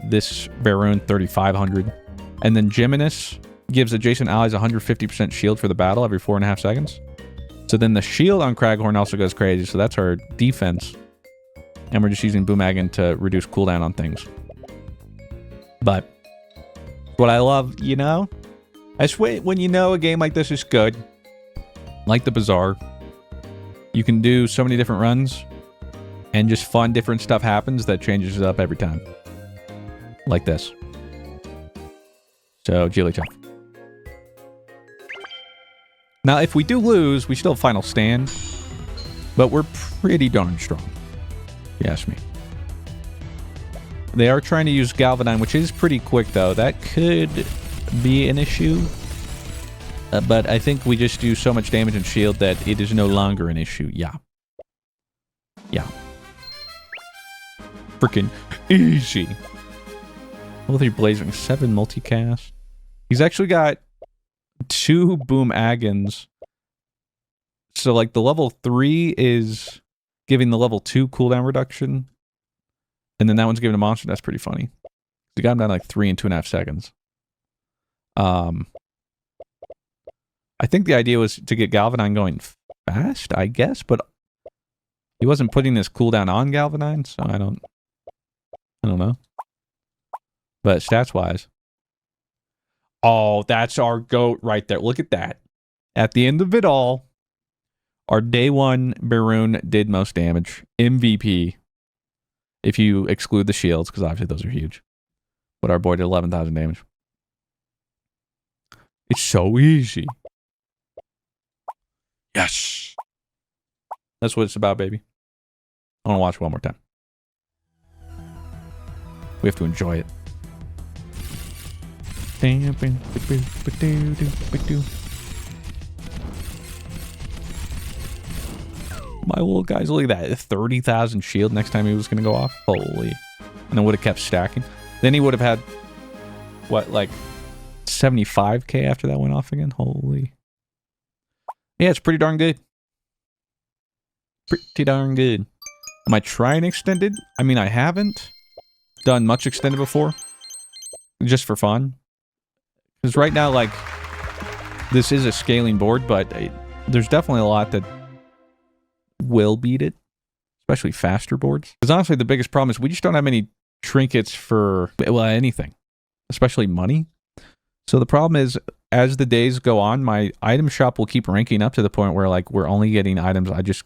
This Bear Rune, 3,500. And then Geminus gives adjacent allies 150% shield for the battle every 4.5 seconds. So then the shield on Craghorn also goes crazy, so that's our defense. And we're just using Boomagan to reduce cooldown on things. But what I love, you know? I swear, when you know a game like this is good, like the Bazaar, you can do so many different runs, and just fun different stuff happens that changes it up every time. Like this. So, Jigglypuff. Now, if we do lose, we still have Final Stand, but we're pretty darn strong, if you ask me. They are trying to use Galvadine, which is pretty quick, though. That could be an issue, but I think we just do so much damage and shield that it is no longer an issue. Yeah. Yeah. Freaking easy. Level 3 Blazing, 7 multicast. He's actually got 2 Boomagons. So, like, the level 3 is giving the level 2 cooldown reduction. And then that one's giving a monster. That's pretty funny. He got him down like 3 in 2.5 seconds. I think the idea was to get Galvadine going fast, I guess, but he wasn't putting this cooldown on Galvadine, so I don't know. But stats-wise. Oh, that's our GOAT right there. Look at that. At the end of it all, our day 1 Bear Rune did most damage. MVP. If you exclude the shields, because obviously those are huge. But our boy did 11,000 damage. It's so easy. Yes. That's what it's about, baby. I want to watch it one more time. We have to enjoy it. My little guys, look at that. 30,000 shield next time he was going to go off. Holy. And then would have kept stacking. Then he would have had, what, like 75k after that went off again? Holy. Yeah, it's pretty darn good. Pretty darn good. Am I trying extended? I mean, I haven't done much extended before. Just for fun. Because right now, like, this is a scaling board, but there's definitely a lot that will beat it. Especially faster boards. Because honestly, the biggest problem is we just don't have any trinkets for, well, anything. Especially money. So the problem is, as the days go on, my item shop will keep ranking up to the point where, like, we're only getting items I just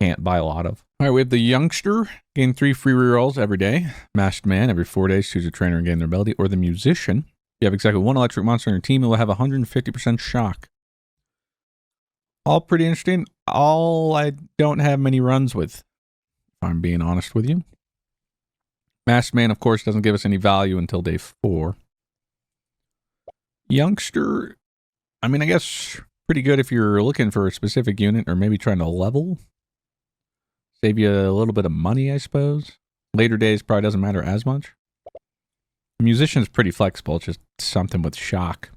can't buy a lot of. All right, we have the Youngster. Gain 3 free rerolls every day. Masked Man, every 4 days, choose a trainer and gain their ability. Or the Musician. You have exactly 1 electric monster on your team, it will have 150% shock. All pretty interesting. All I don't have many runs with, if I'm being honest with you. Masked Man, of course, doesn't give us any value until day 4. Youngster, I mean, I guess pretty good if you're looking for a specific unit or maybe trying to level. Save you a little bit of money, I suppose. Later days probably doesn't matter as much. Musician's pretty flexible, it's just something with shock.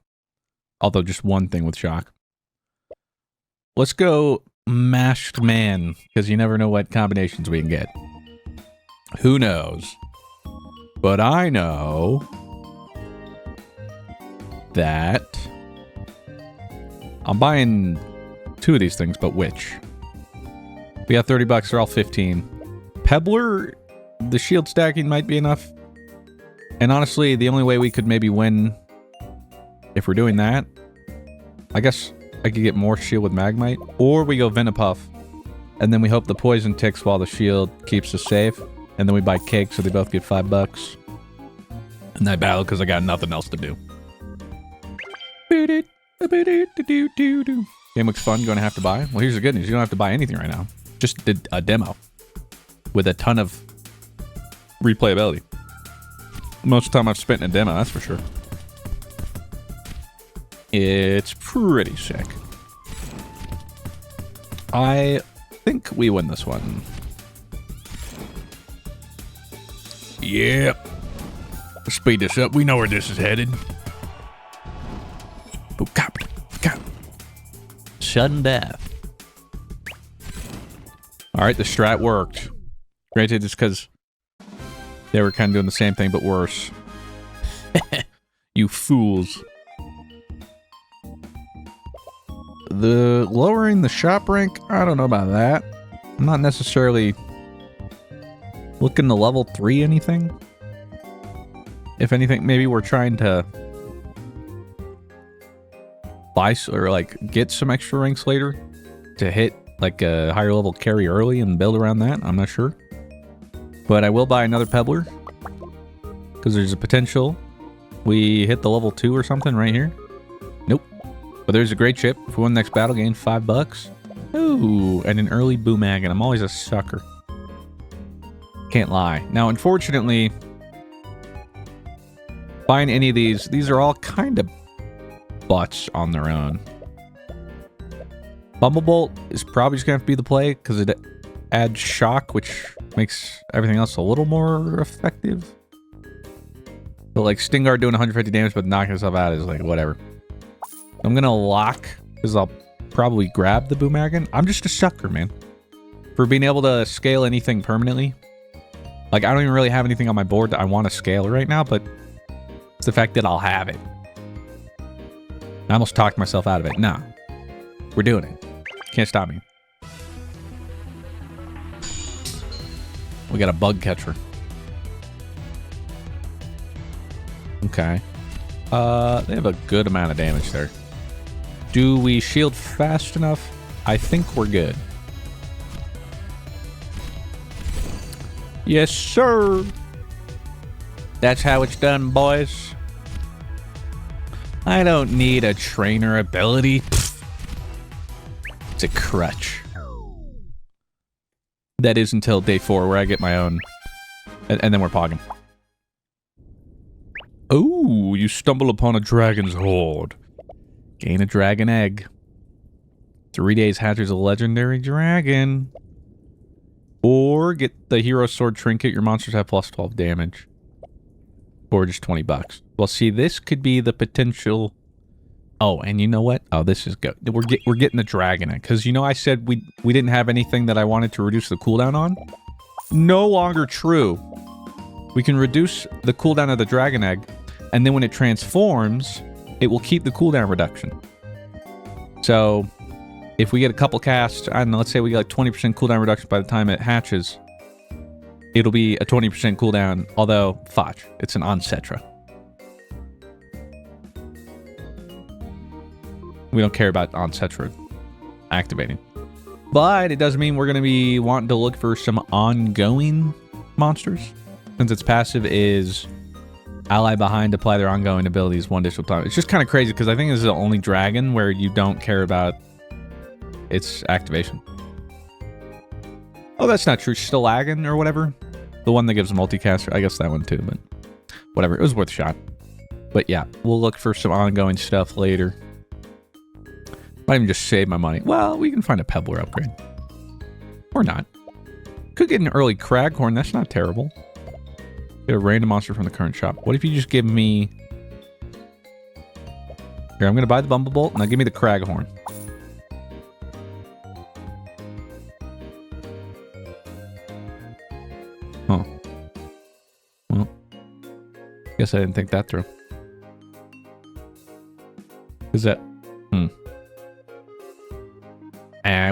Although just one thing with shock. Let's go masked man, because you never know what combinations we can get. Who knows? But I know that I'm buying 2 of these things, but which? We got 30 bucks, they're all 15. Pebbler, the shield stacking might be enough. And honestly, the only way we could maybe win if we're doing that, I guess I could get more shield with Magmite, or we go Venepuff, and then we hope the poison ticks while the shield keeps us safe, and then we buy cake so they both get 5 bucks. And I battle because I got nothing else to do. Game looks fun. Going to have to buy. Well, here's the good news: you don't have to buy anything right now. Just did a demo with a ton of replayability. Most of the time I've spent in a demo, that's for sure. It's pretty sick. I think we win this one. Yep. Let's speed this up. We know where this is headed. Sudden death. Alright, the strat worked. Granted, it's because they were kind of doing the same thing, but worse. You fools. The lowering the shop rank, I don't know about that. I'm not necessarily looking to level 3 anything. If anything, maybe we're trying to buy or like get some extra ranks later to hit like a higher level carry early and build around that. I'm not sure. But I will buy another Pebbler because there's a potential we hit the level 2 or something right here. Nope. But there's a great chip. If we win the next battle, gain 5 bucks. Ooh, and an early Boomag, and I'm always a sucker. Can't lie. Now, unfortunately, buying any of these are all kind of butts on their own. Bumblebolt is probably just going to have to be the play because it adds shock, which makes everything else a little more effective. But like Stingard doing 150 damage but knocking himself out is like whatever. I'm going to lock because I'll probably grab the Boomagan. I'm just a sucker, man. For being able to scale anything permanently. Like, I don't even really have anything on my board that I want to scale right now, but it's the fact that I'll have it. I almost talked myself out of it. Nah. We're doing it. Can't stop me. We got a bug catcher. Okay. They have a good amount of damage there. Do we shield fast enough? I think we're good. Yes, sir. That's how it's done, boys. I don't need a trainer ability. Pfft. It's a crutch. That is until day 4 where I get my own. And then we're pogging. Oh, you stumble upon a dragon's hoard. Gain a dragon egg. 3 days hatches a legendary dragon. Or get the hero sword trinket. Your monsters have plus 12 damage. Or just 20 bucks. Well, see, this could be the potential. Oh, and you know what? Oh, this is good. We're getting the dragon egg. Because, you know, I said we didn't have anything that I wanted to reduce the cooldown on? No longer true. We can reduce the cooldown of the dragon egg. And then when it transforms, it will keep the cooldown reduction. So, if we get a couple casts, I don't know, let's say we get like 20% cooldown reduction by the time it hatches, it'll be a 20% cooldown, although, fudge, it's an Oncetra. We don't care about Oncetra activating. But it does mean we're going to be wanting to look for some ongoing monsters, since its passive is ally behind, apply their ongoing abilities one additional time. It's just kind of crazy because I think this is the only dragon where you don't care about its activation. Oh, that's not true. Still lagging or whatever. The one that gives a multicaster. I guess that one too, but whatever. It was worth a shot. But yeah, we'll look for some ongoing stuff later. Might even just save my money. Well, we can find a Pebbler upgrade. Or not. Could get an early Craghorn. That's not terrible. Get a random monster from the current shop. What if you just give me Here, I'm going to buy the Bumblebolt. Now give me the Craghorn. Huh. Well, guess I didn't think that through. Is that...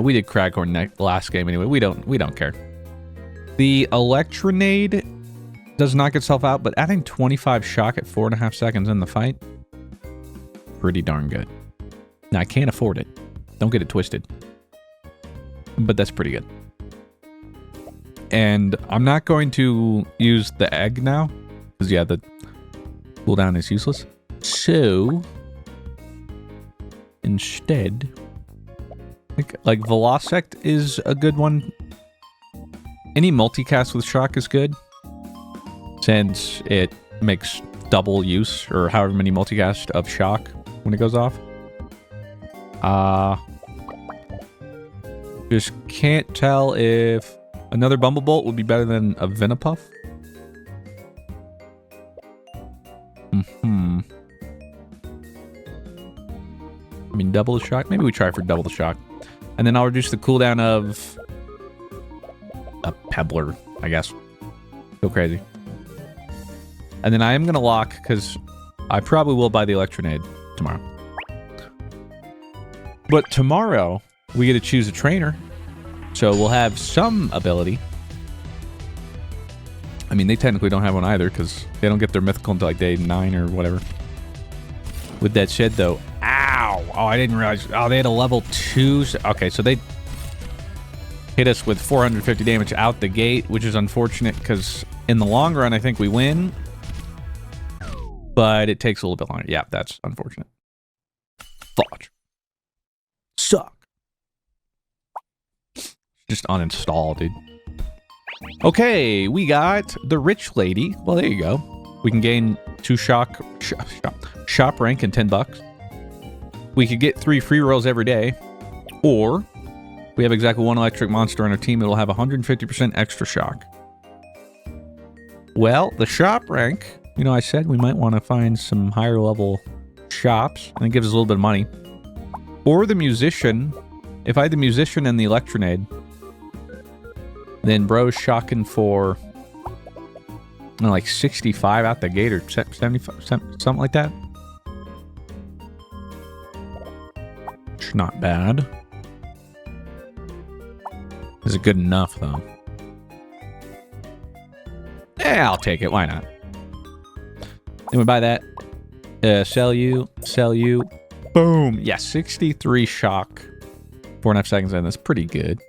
we did Craghorn last game anyway. We don't care. The Electronade does knock itself out, but adding 25 shock at 4.5 seconds in the fight, pretty darn good. Now, I can't afford it. Don't get it twisted. But that's pretty good. And I'm not going to use the egg now, because, yeah, the cooldown is useless. So, instead... like Velocect is a good one. Any multicast with shock is good, since it makes double use, or however many multicast of shock when it goes off. Just can't tell if another Bumblebolt would be better than a Venipuff. I mean, double the shock? Maybe we try for double the shock. And then I'll reduce the cooldown of a Pebbler, I guess. Go crazy. And then I am going to lock, because I probably will buy the Electronade tomorrow. But tomorrow, we get to choose a trainer. So we'll have some ability. I mean, they technically don't have one either, because they don't get their mythical until like day 9 or whatever. With that said, though... Ow! Oh, I didn't realize... Oh, they had a level 2... Okay, so they hit us with 450 damage out the gate, which is unfortunate, because in the long run, I think we win. But it takes a little bit longer. Yeah, that's unfortunate. Fudge. Suck. Just uninstall, dude. Okay, we got the Rich Lady. Well, there you go. We can gain 2 shop rank and $10. We could get 3 free rolls every day, or we have exactly 1 electric monster on our team. It'll have 150% extra shock. Well, the shop rank, you know, I said we might want to find some higher level shops, and it gives us a little bit of money. Or the musician. If I had the musician and the Electronade, then bro's shocking for, I don't know, like 65 out the gate, or 75, something like that. It's not bad. Is it good enough, though? Yeah, I'll take it. Why not? Then we buy that. Sell you. Boom. Yeah, 63 shock. 4.5 seconds in. That's pretty good.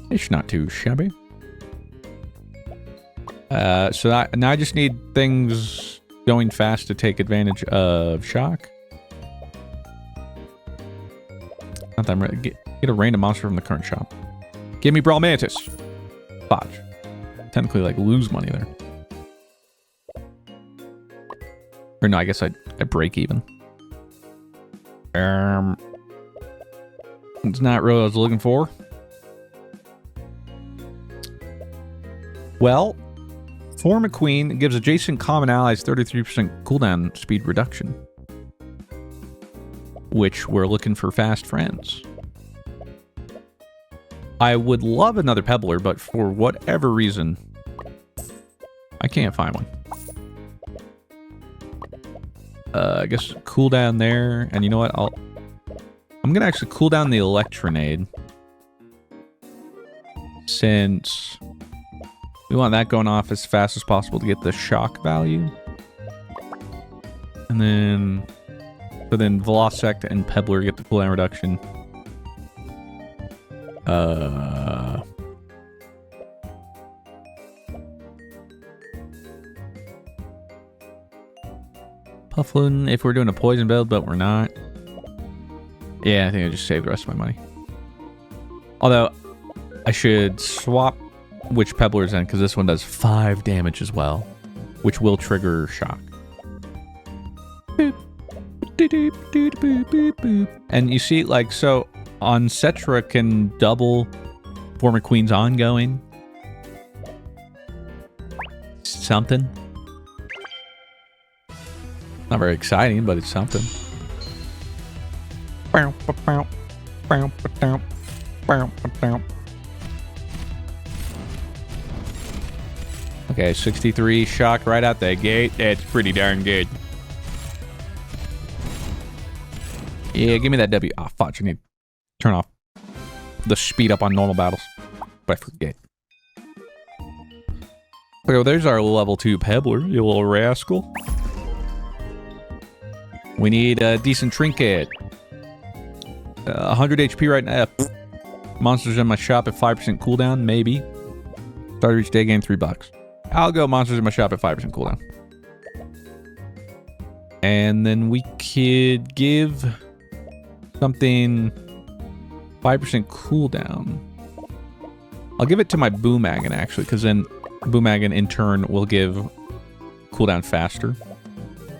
It's not too shabby. So now I just need things going fast to take advantage of shock. Not that I'm ready. Get a random monster from the current shop. Give me Brawl Mantis. Fudge. Technically, like, lose money there. Or no, I guess I break even. It's not really what I was looking for. Well, Form a Queen gives adjacent common allies 33% cooldown speed reduction. Which we're looking for fast friends. I would love another Pebbler, but for whatever reason, I can't find one. I guess cooldown there, and you know what? I'm gonna actually cool down the Electronade, since we want that going off as fast as possible to get the shock value. And then, so then Velocect and Pebbler get the cooldown reduction. Pufflin, if we're doing a poison build, but we're not. Yeah, I think I just saved the rest of my money. Although, I should swap which Pebbler's in, because this one does 5 damage as well, which will trigger shock. And you see, like, so on Cetra can double Form a Queen's ongoing. Something. Not very exciting, but it's something. Okay, 63 shock right out the gate. That's pretty darn good. Yeah, give me that W. Ah, fudge. I need to turn off the speed up on normal battles. But I forget. Okay, well, there's our level 2 pebbler, you little rascal. We need a decent trinket. 100 HP right now. Monsters in my shop at 5% cooldown, maybe. Start of each day, gain $3. I'll go monsters in my shop at 5% cooldown. And then we could give something 5% cooldown. I'll give it to my Boomagan, actually, because then Boomagan, in turn, will give cooldown faster.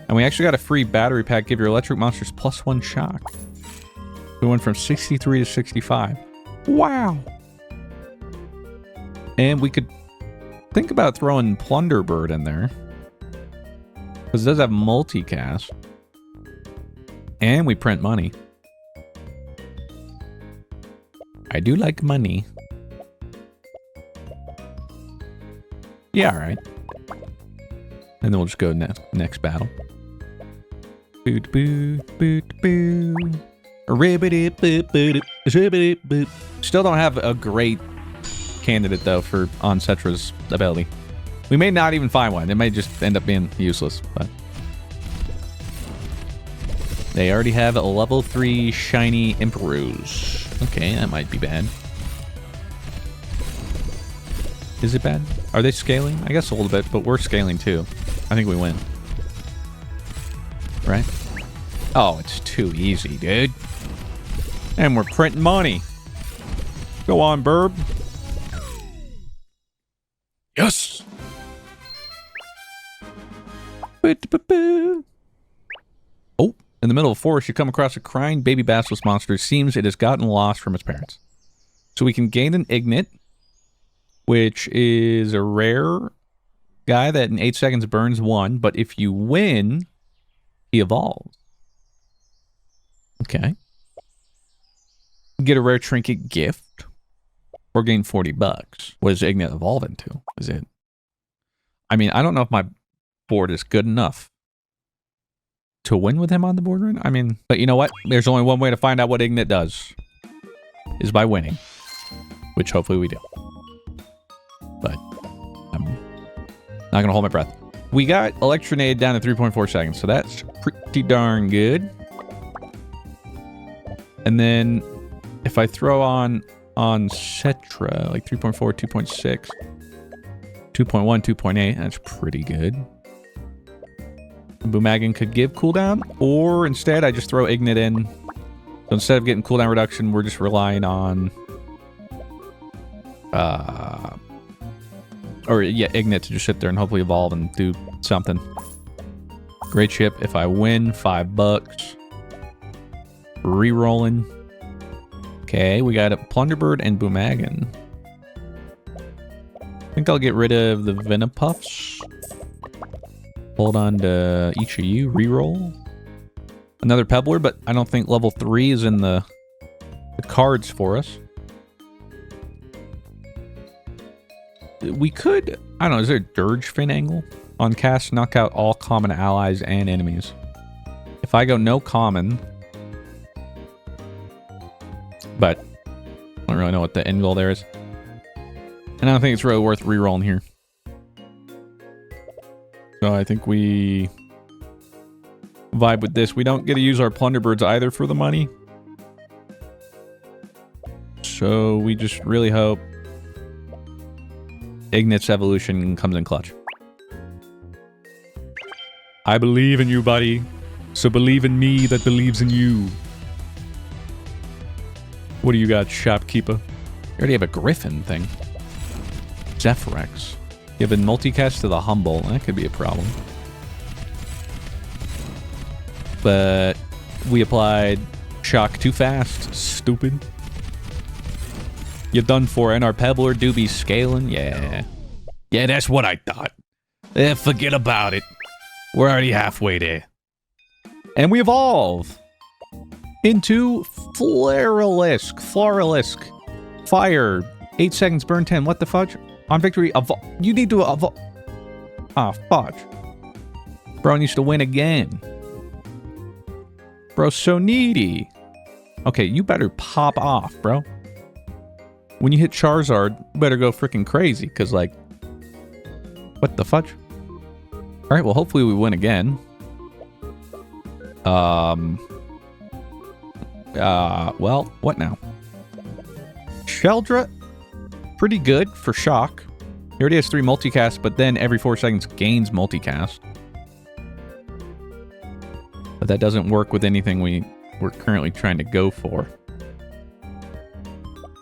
And we actually got a free battery pack. Give your electric monsters +1 shock. We went from 63 to 65. Wow! And we could think about throwing Plunderbird in there. Because it does have multicast. And we print money. I do like money. Yeah, alright. And then we'll just go next battle. Boot boot boot boot. Ribbity boop boot. Zibbity boop. Still don't have a great candidate though for on Cetra's ability. We may not even find one. It may just end up being useless, but they already have a level 3 shiny Emperors. Okay, that might be bad. Is it bad? Are they scaling? I guess a little bit, but we're scaling too. I think we win. Right? Oh, it's too easy, dude. And we're printing money. Go on, Burb. Yes! Oh, in the middle of the forest, you come across a crying baby basilisk monster. It seems it has gotten lost from its parents. So we can gain an Ignite, which is a rare guy that in 8 seconds burns 1, but if you win, he evolves. Okay. Get a rare trinket gift, or gain $40. What does Ignite evolve into? Is it? I mean, I don't know if my board is good enough to win with him on the board right now. I mean, but you know what? There's only one way to find out what Ignite does. Is by winning. Which hopefully we do. But I'm not going to hold my breath. We got Electronade down to 3.4 seconds, so that's pretty darn good. And then if I throw on Cetra, like 3.4, 2.6, 2.1, 2.8, that's pretty good. Boomagan could give cooldown, or instead I just throw Ignite in. So instead of getting cooldown reduction, we're just relying on Ignite to just sit there and hopefully evolve and do something. Great ship. If I win, $5. Rerolling. Okay, we got a Plunderbird and Boomagan. I think I'll get rid of the Venipuffs. Hold on to each of you. Reroll. Another Pebbler, but I don't think level 3 is in the cards for us. We could, I don't know, is there a Dirge Fin angle? On cast, knock out all common allies and enemies. If I go no common, but I don't really know what the end goal there is. And I don't think it's really worth rerolling here. So I think we vibe with this. We don't get to use our Plunderbirds either for the money. So we just really hope Ignite's evolution comes in clutch. I believe in you, buddy. So believe in me that believes in you. What do you got, shopkeeper? You already have a Griffin thing. Zephyrex. Given multicast to the Humble. That could be a problem. But we applied shock too fast. Stupid. You're done for, and our Pebbler do be scaling? Yeah. Yeah, that's what I thought. Forget about it. We're already halfway there. And we evolve. into Floralisk. Fire. 8 seconds, burn 10. What the fudge? On victory, you need to ah, fudge. Bro needs to win again. Bro's so needy. Okay, you better pop off, bro. When you hit Charizard, you better go freaking crazy, because, like, what the fudge? Alright, well, hopefully we win again. Well, what now? Sheldra, pretty good for shock. He already has 3 multicast, but then every 4 seconds gains multicast. But that doesn't work with anything we're currently trying to go for.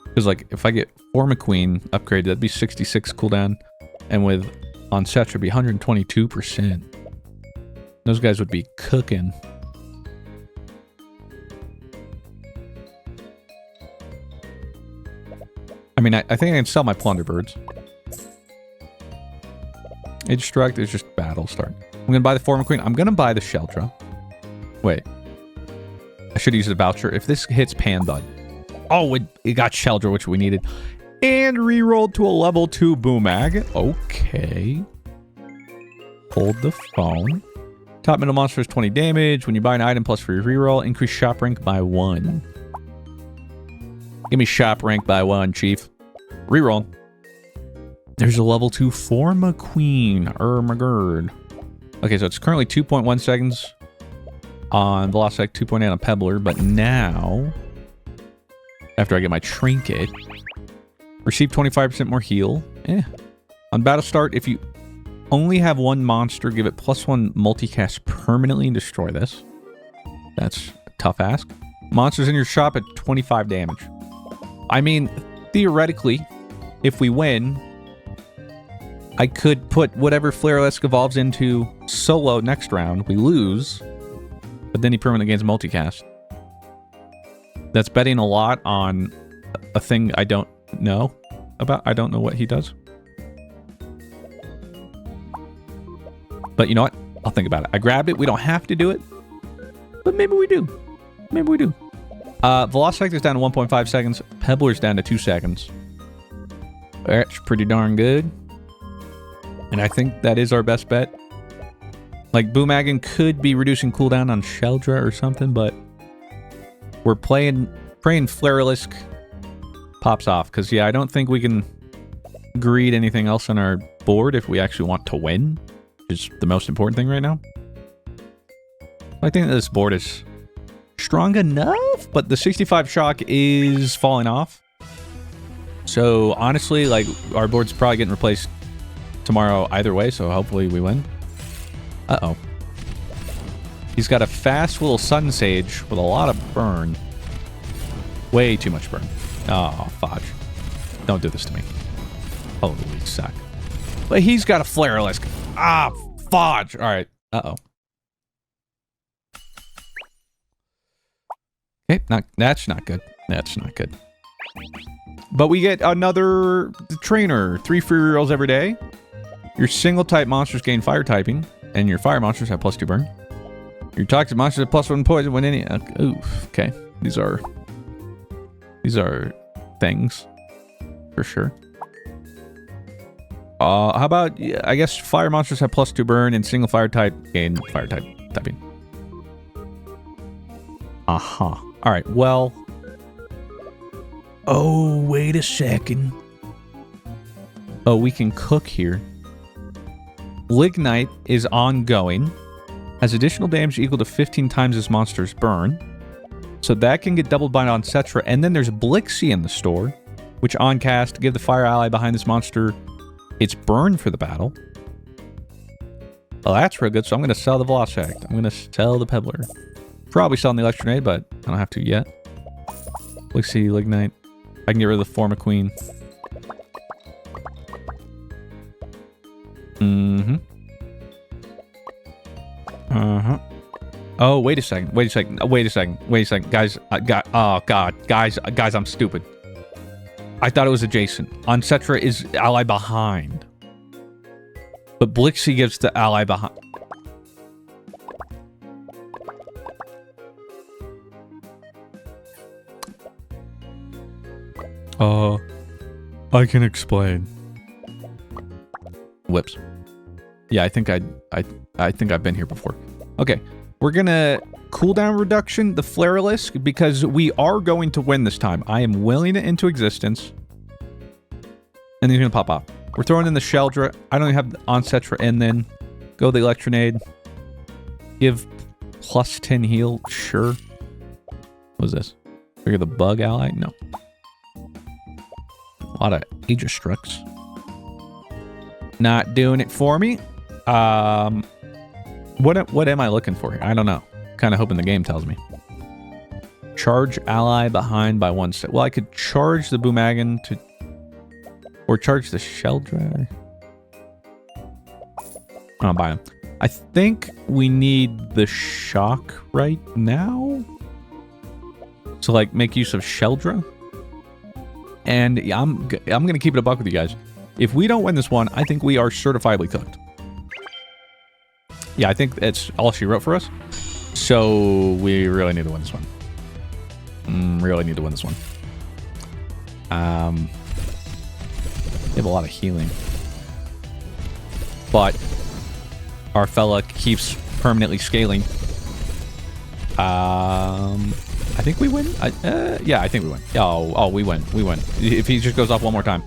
Because, like, if I get Formaqueen upgraded, that'd be 66 cooldown. And with Onset would be 122%. Those guys would be cooking. I mean, I think I can sell my Plunderbirds. Instruct is just battle start. I'm going to buy the Formaqueen. I'm going to buy the Sheldra. Wait. I should use the voucher. If this hits Panbud. Oh, it got Sheldra, which we needed. And rerolled to a level 2 Boomag. Okay. Hold the phone. Top middle monster is 20 damage. When you buy an item plus for your reroll, increase shop rank by 1. Give me shop rank by 1, Chief. Reroll. There's a level 2 Formaqueen. My god. Okay, so it's currently 2.1 seconds on Velocitect, 2.8 on Pebbler, but now, after I get my trinket, receive 25% more heal. On battle start, if you only have one monster, give it +1 multicast permanently and destroy this. That's a tough ask. Monsters in your shop at 25 damage. I mean, theoretically, if we win, I could put whatever Floralisk evolves into solo next round. We lose, but then he permanently gains multicast. That's betting a lot on a thing I don't know about. I don't know what he does. But you know what? I'll think about it. I grabbed it. We don't have to do it. But maybe we do. Maybe we do. Velocitect is down to 1.5 seconds. Pebbler's down to 2 seconds. That's pretty darn good. And I think that is our best bet. Like, Boomagan could be reducing cooldown on Sheldra or something, but we're praying Floralisk pops off. Because, yeah, I don't think we can greed anything else on our board if we actually want to win, which is the most important thing right now. I think that this board is strong enough, but the 65 shock is falling off. So, honestly, like, our board's probably getting replaced tomorrow either way, so hopefully we win. Uh-oh. He's got a fast little Sun Sage with a lot of burn. Way too much burn. Oh, fudge. Don't do this to me. Holy sack. But he's got a Floralisk. Ah, fudge. All right. Uh-oh. Okay, that's not good. That's not good. But we get another trainer. 3 free rerolls every day. Your single type monsters gain fire typing, and your fire monsters have +2 burn. Your toxic monsters have +1 poison when any. Oof. Okay, these are things for sure. How about, I guess fire monsters have +2 burn, and single fire type gain fire type typing. Aha. All right. Well. Oh, wait a second. Oh, we can cook here. Lignite is ongoing. Has additional damage equal to 15 times this monster's burn. So that can get doubled by Oncetra. And then there's Blixie in the store, which on cast, give the fire ally behind this monster its burn for the battle. Well, that's real good. So I'm going to sell the Velocitect. I'm going to sell the Pebbler. Probably selling the Electronade, but I don't have to yet. Blixie, Lignite. I can get rid of the Formaqueen. Mm-hmm. Uh-huh. Oh, wait a second. Wait a second. Wait a second. Wait a second. Guys, oh, God. Guys, I'm stupid. I thought it was adjacent. Oncetra is ally behind. But Blixie gives the ally behind. I can explain. Whoops. Yeah, I think I've been here before. Okay, we're gonna cooldown reduction the Flarelisk because we are going to win this time. I am willing it into existence, and he's gonna pop off. We're throwing in the Sheldra. I don't even have the Oncetra, and then go the Electronade. Give plus 10 heal. Sure. What is this? Figure the bug ally? No. A lot of Aegistructs. Not doing it for me. What am I looking for here? I don't know. Kind of hoping the game tells me. Charge ally behind by 1 step. Well, I could charge the Boomagan to... Or charge the Sheldra. I'm buying them. I think we need the Shock right now. So, like, make use of Sheldra. And yeah, I'm going to keep it a buck with you guys. If we don't win this one, I think we are certifiably cooked. Yeah, I think that's all she wrote for us. So, we really need to win this one. Really need to win this one. They have a lot of healing. But our fella keeps permanently scaling. I think we win. Yeah, I think we win. Oh, we win. We win. If he just goes off one more time.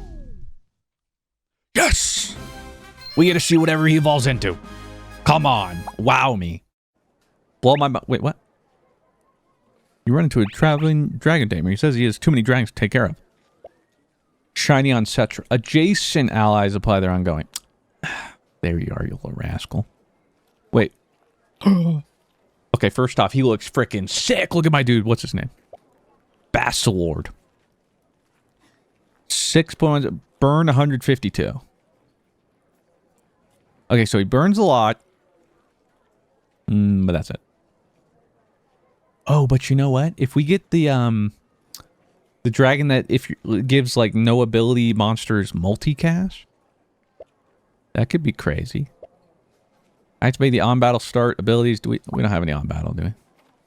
Yes! We get to see whatever he evolves into. Come on. Wow me. Blow my... Wait, what? You run into a traveling dragon tamer. He says he has too many dragons to take care of. Shiny Oncetra. Adjacent allies apply their ongoing. There you are, you little rascal. Wait. Okay, first off, he looks freaking sick. Look at my dude. What's his name? Basilord. 6 points. Burn 152. Okay, so he burns a lot. But that's it. Oh, but you know what? If we get the dragon that gives like no ability monsters multicast, that could be crazy. Activate the on-battle start abilities. We don't have any on-battle, do we?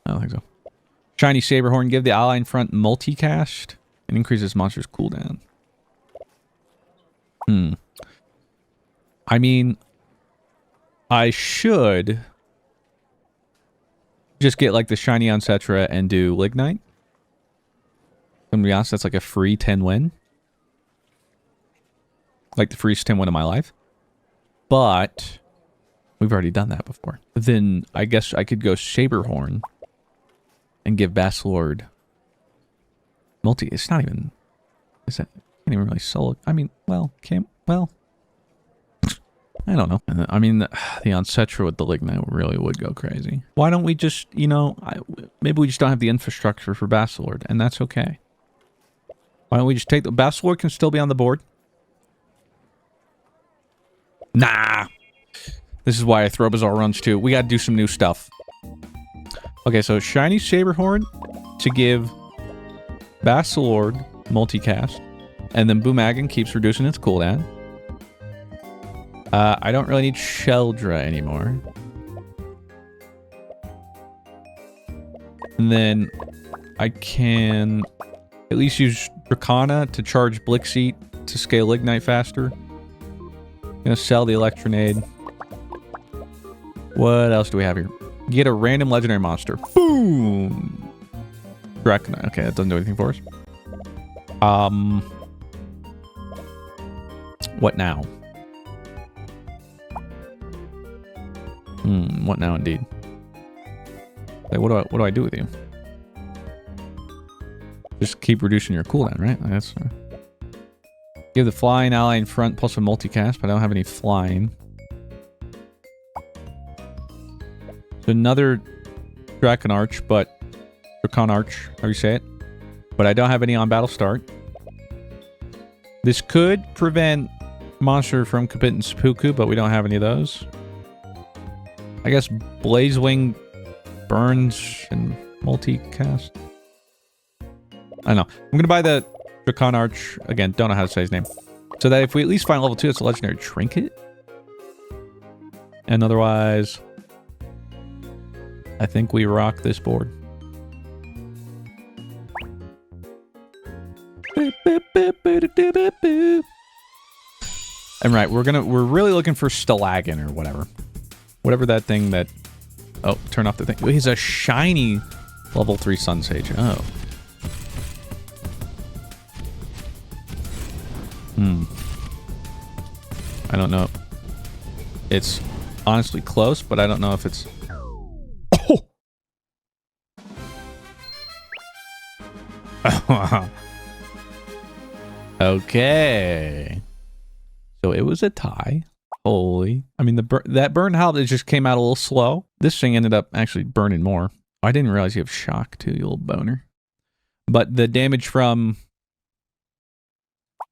I don't think so. Shiny Saberhorn. Give the ally in front multicast and increases monster's cooldown. I mean, I should just get like the Shiny Oncetra and do Lignite. To be honest, that's like a free 10 win. Like the freest 10 win of my life. But we've already done that before. Then I guess I could go Saberhorn and give Basilord multi. It's not even... Is that... Can't even really solo... I mean, well, can't... Well... I don't know. I mean, the Oncetra with the Lignite really would go crazy. Why don't we just, you know... maybe we just don't have the infrastructure for Basilord, and that's okay. Why don't we just take... The Basilord can still be on the board. Nah! This is why I throw Bazaar runs too. We gotta do some new stuff. Okay, so Shiny Saberhorn to give Basilord multicast. And then Boomagan keeps reducing its cooldown. I don't really need Sheldra anymore. And then I can at least use Dracana to charge Blixie to scale Ignite faster. Gonna sell the Electronade. What else do we have here? Get a random legendary monster. Boom! Dracana. Okay, that doesn't do anything for us. What now? What now indeed? Like, what do I do with you? Just keep reducing your cooldown, right? That's give the flying ally in front plus a multicast, but I don't have any flying. So another Dragon Arch, but Dracon Arch, how do you say it? But I don't have any on battle start. This could prevent monster from committing seppuku, but we don't have any of those. I guess Blazewing burns and multicast. I don't know. I'm going to buy the Dracon Arch. Again, don't know how to say his name. So that if we at least find level 2, it's a legendary trinket. And otherwise, I think we rock this board. And right, we're really looking for Stalagon or whatever. Whatever that thing that... Oh, turn off the thing. He's a shiny level 3 Sun Sage. Oh. I don't know. It's honestly close, but I don't know if it's... Oh! Okay. So it was a tie. Holy. I mean, that burn help, it just came out a little slow. This thing ended up actually burning more. I didn't realize you have shock too, you little boner. But the damage from...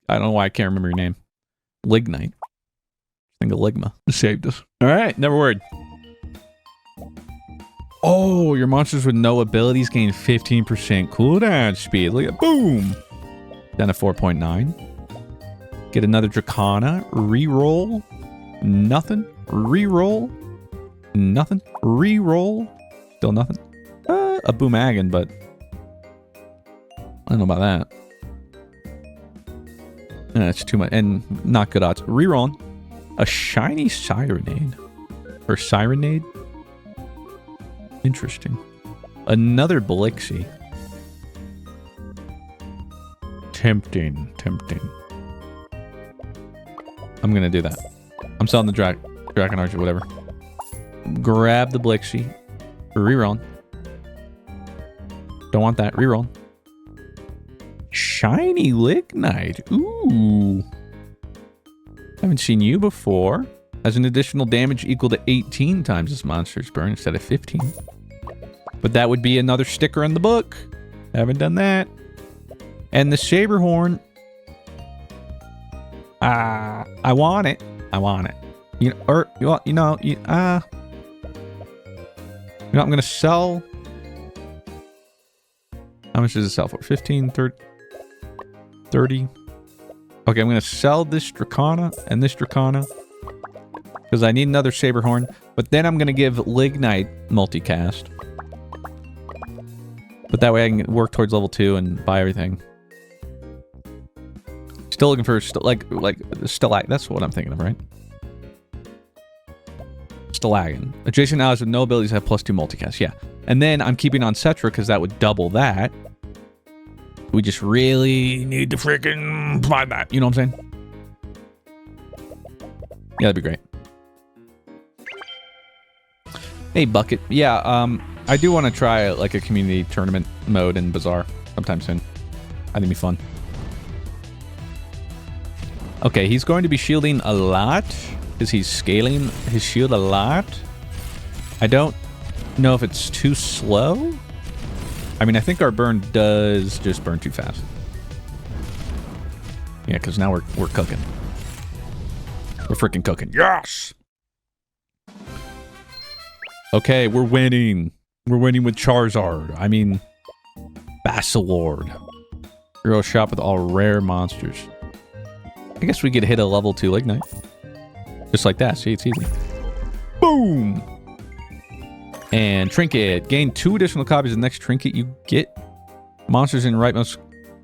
I don't know why I can't remember your name. Lignite. I think of Ligma saved us. Alright, never word. Oh, your monsters with no abilities gain 15% cooldown speed. Look at boom! Down to 4.9. Get another Dracana. Reroll. Nothing. Reroll. Nothing. Reroll. Still nothing. A Boomagan, but I don't know about that. That's too much. And not good odds. Rerolling. A shiny Sirenade. Or Sirenade? Interesting. Another Blixie. Tempting. Tempting. I'm gonna do that. I'm selling the Dragon Archer, whatever. Grab the Blixie. Reroll. Don't want that. Reroll. Shiny Lignite. Ooh. Haven't seen you before. Has an additional damage equal to 18 times this monster's burn instead of 15. But that would be another sticker in the book. Haven't done that. And the Saberhorn. I want it. I want it. You know, I'm gonna sell. How much does it sell for? 15, 30. Okay, I'm gonna sell this Dracana and this Dracana because I need another Saberhorn. But then I'm gonna give Lignite multicast. But that way I can work towards level 2 and buy everything. Still looking for Stalag. That's what I'm thinking of, right? Stalagon. Adjacent allies with no abilities have +2 multicast. Yeah. And then I'm keeping on Cetra because that would double that. We just really need to freaking buy that. You know what I'm saying? Yeah, that'd be great. Hey, Bucket. Yeah, I do want to try like a community tournament mode in Bazaar sometime soon. I think it'd be fun. Okay, he's going to be shielding a lot because he's scaling his shield a lot. I don't know if it's too slow. I mean, I think our burn does just burn too fast. Yeah, because now we're cooking. We're freaking cooking. Yes! Okay, we're winning. We're winning with Charizard. I mean, Basilord. Hero shop with all rare monsters. I guess we could hit a level 2 Lignite. Just like that. See, it's easy. Boom! And Trinket. Gain 2 additional copies of the next Trinket you get. Monsters in rightmost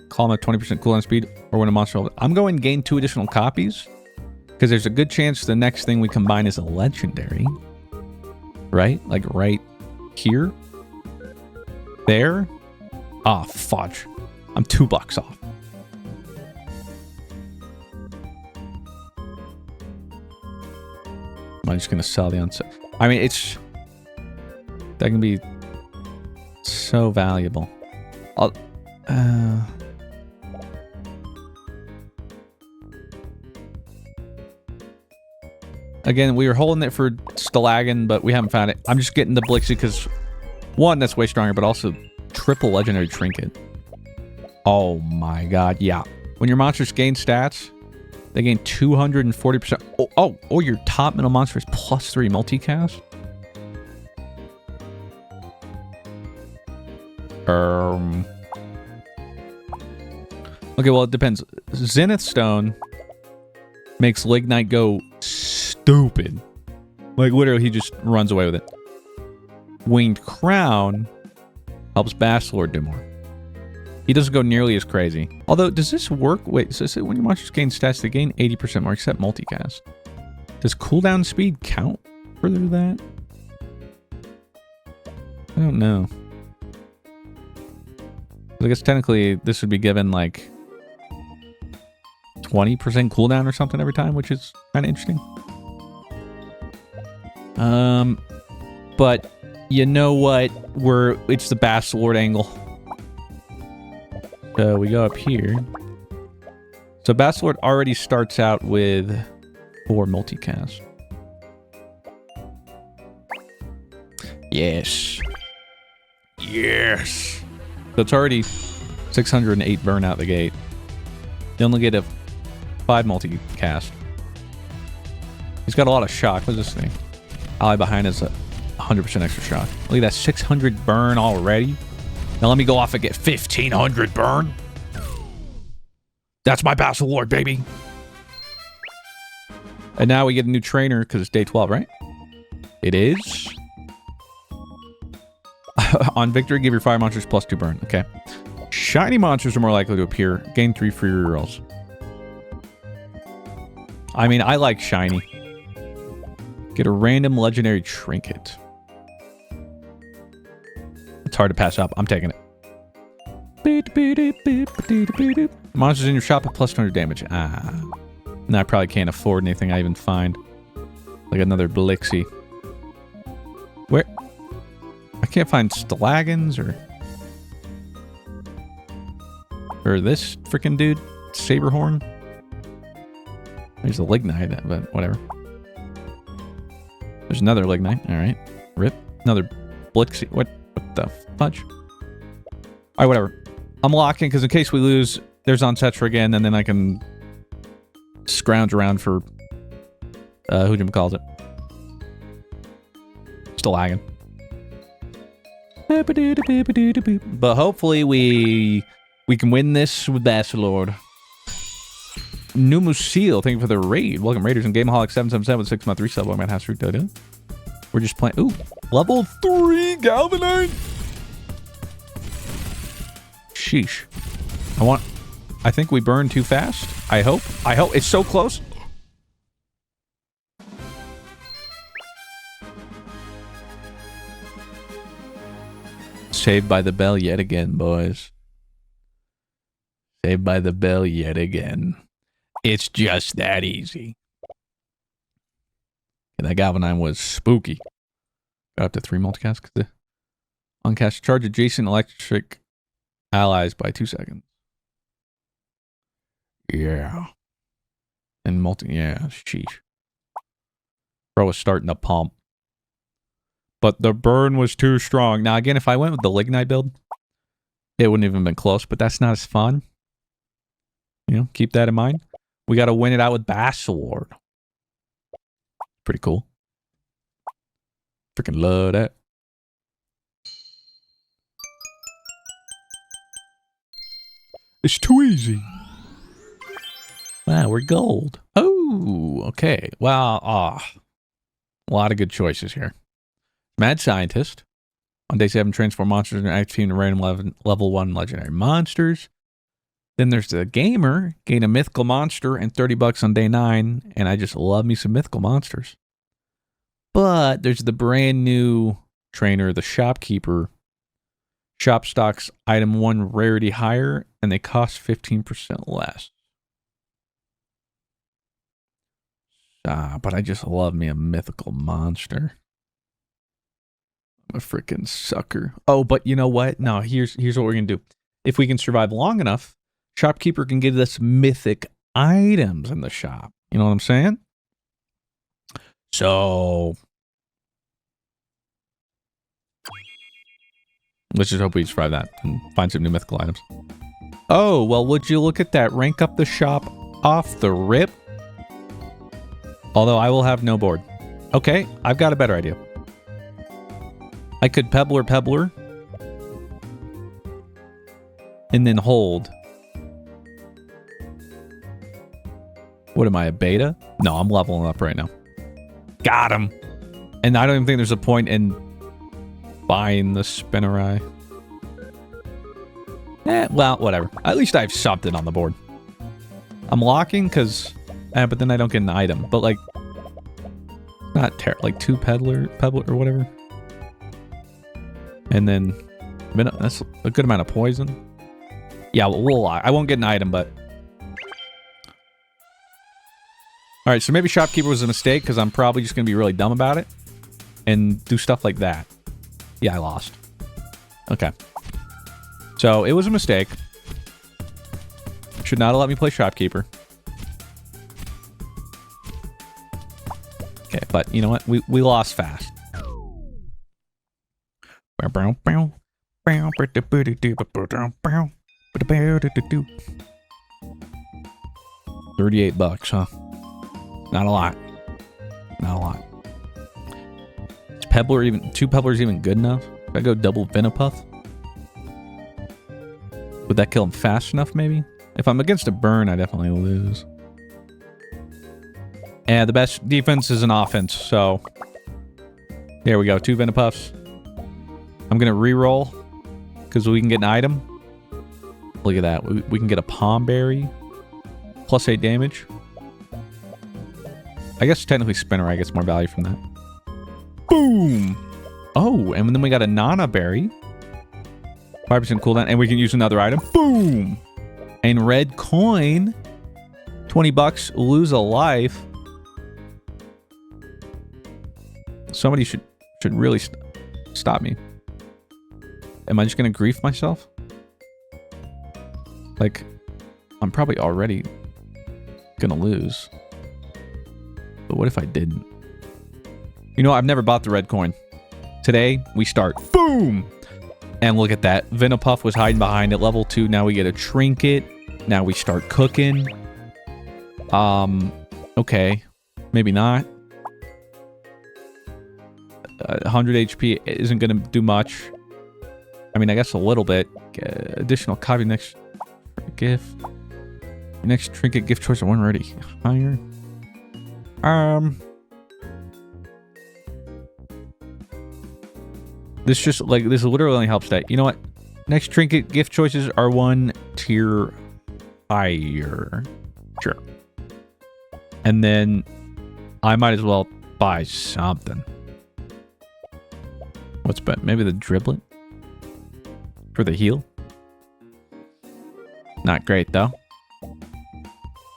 column at 20% cooldown speed. Or when a monster... I'm going gain 2 additional copies. Because there's a good chance the next thing we combine is a legendary. Right? Like right here. There. Ah, fudge. I'm $2 off. Am I just going to sell the unset? I mean, it's... That can be so valuable. Again, we were holding it for Stalagon, but we haven't found it. I'm just getting the Blixie because, one, that's way stronger, but also triple legendary trinket. Oh my god, yeah. When your monsters gain stats, they gain 240%. Oh, your top middle monster is +3 multicast? Okay, well, it depends. Zenith Stone makes Lignite go stupid. Like, literally, he just runs away with it. Winged Crown helps Basilord do more. He doesn't go nearly as crazy. Although, does this work? Wait, so when your monsters gain stats, they gain 80% more, except multicast. Does cooldown speed count for that? I don't know. I guess technically this would be given like 20% cooldown or something every time, which is kind of interesting. But you know what? It's the Bass Lord angle. So we go up here. So Bass Lord already starts out with 4 multicast. Yes. Yes. So it's already 608 burn out the gate. You only get a 5 multicast. He's got a lot of shock. What's this thing? Ally behind is a 100% extra shock. Look at that, 600 burn already. Now let me go off and get 1500 burn. That's my Bass Lord, baby. And now we get a new trainer because it's day 12, right? It is. On victory, give your fire monsters +2 burn. Okay. Shiny monsters are more likely to appear. Gain 3 free rerolls. I mean, I like shiny. Get a random legendary trinket. It's hard to pass up. I'm taking it. Monsters in your shop at +200 damage. And I probably can't afford anything I even find. Like another Blixie. Where? I can't find Stalagons or this freaking dude, Saberhorn. There's a Lignite, but whatever. There's another Lignite. All right, rip. Another Blixie. What the fudge? All right, whatever. I'm locking because in case we lose, there's on Tetra again, and then I can scrounge around for who Jim calls it. Still lagging. But hopefully we can win this with Bass Lord. Numusil, thank you for the raid. Welcome Raiders and Gameaholic 777 with 6-month resub. Welcome at House Root Dodo. We're just playing. Ooh, level 3 Galvanite. Sheesh. I think we burned too fast. I hope. It's so close. Saved by the bell yet again, boys. Saved by the bell yet again. It's just that easy. And that Galvanine was spooky. Got up to 3 multicast. Uncast charge adjacent electric allies by 2 seconds. Yeah. And yeah, sheesh. Bro was starting to pump. But the burn was too strong. Now, again, if I went with the Lignite build, it wouldn't even been close, but that's not as fun. You know, keep that in mind. We got to win it out with Bass Lord. Pretty cool. Freaking love that. It's too easy. Wow, we're gold. Oh, okay. Well, a lot of good choices here. Mad Scientist. On day 7, transform monsters and active team to random level 1 legendary monsters. Then there's the Gamer. Gain a mythical monster and $30 on day 9. And I just love me some mythical monsters. But there's the brand new trainer, the Shopkeeper. Shop stocks item 1 rarity higher, and they cost 15% less. But I just love me a mythical monster. I'm a freaking sucker. Oh, but you know what? No, here's what we're going to do. If we can survive long enough, Shopkeeper can give us mythic items in the shop. You know what I'm saying? So let's just hope we survive that and find some new mythical items. Oh, well, would you look at that? Rank up the shop off the rip. Although I will have no board. Okay, I've got a better idea. I could Pebbler, and then hold. What am I, a beta? No, I'm leveling up right now. Got him. And I don't even think there's a point in buying the Spinnerai. Well, whatever. At least I have something on the board. I'm locking because... but then I don't get an item. But, like... Not like 2 peddler or whatever. And then... That's a good amount of poison. Yeah, we'll lock. I won't get an item, but... Alright, so maybe Shopkeeper was a mistake because I'm probably just going to be really dumb about it. And do stuff like that. Yeah, I lost. Okay. So, it was a mistake. Should not have let me play Shopkeeper. Okay, but you know what? We lost fast. 38 bucks, huh? Not a lot. Not a lot. Is Pebbler even 2 Pebblers even good enough? If I go double Vinipuff? Would that kill him fast enough, maybe? If I'm against a burn, I definitely lose. And the best defense is an offense, so... There we go, 2 Vinipuffs. I'm gonna re-roll, because we can get an item. Look at that, we can get a Palm Berry. Plus 8 damage. I guess technically Spinner, I get more value from that. Boom! Oh, and then we got a Nana Berry. 5% cooldown, and we can use another item. Boom! And red coin. 20 bucks, lose a life. Somebody should really stop me. Am I just gonna grief myself? Like, I'm probably already gonna lose. But what if I didn't? You know, I've never bought the red coin. Today, we start. Boom! And look at that. Vinipuff was hiding behind it. Level 2. Now we get a trinket. Now we start cooking. Okay. Maybe not. 100 HP isn't going to do much. I mean, I guess a little bit. Additional copy next gift. Next trinket gift choice of 1 ready. Higher. This just, like, this literally only helps that. You know what? Next trinket gift choices are 1 tier higher. Sure. And then I might as well buy something. What's better? Maybe the driblet? For the heal? Not great, though.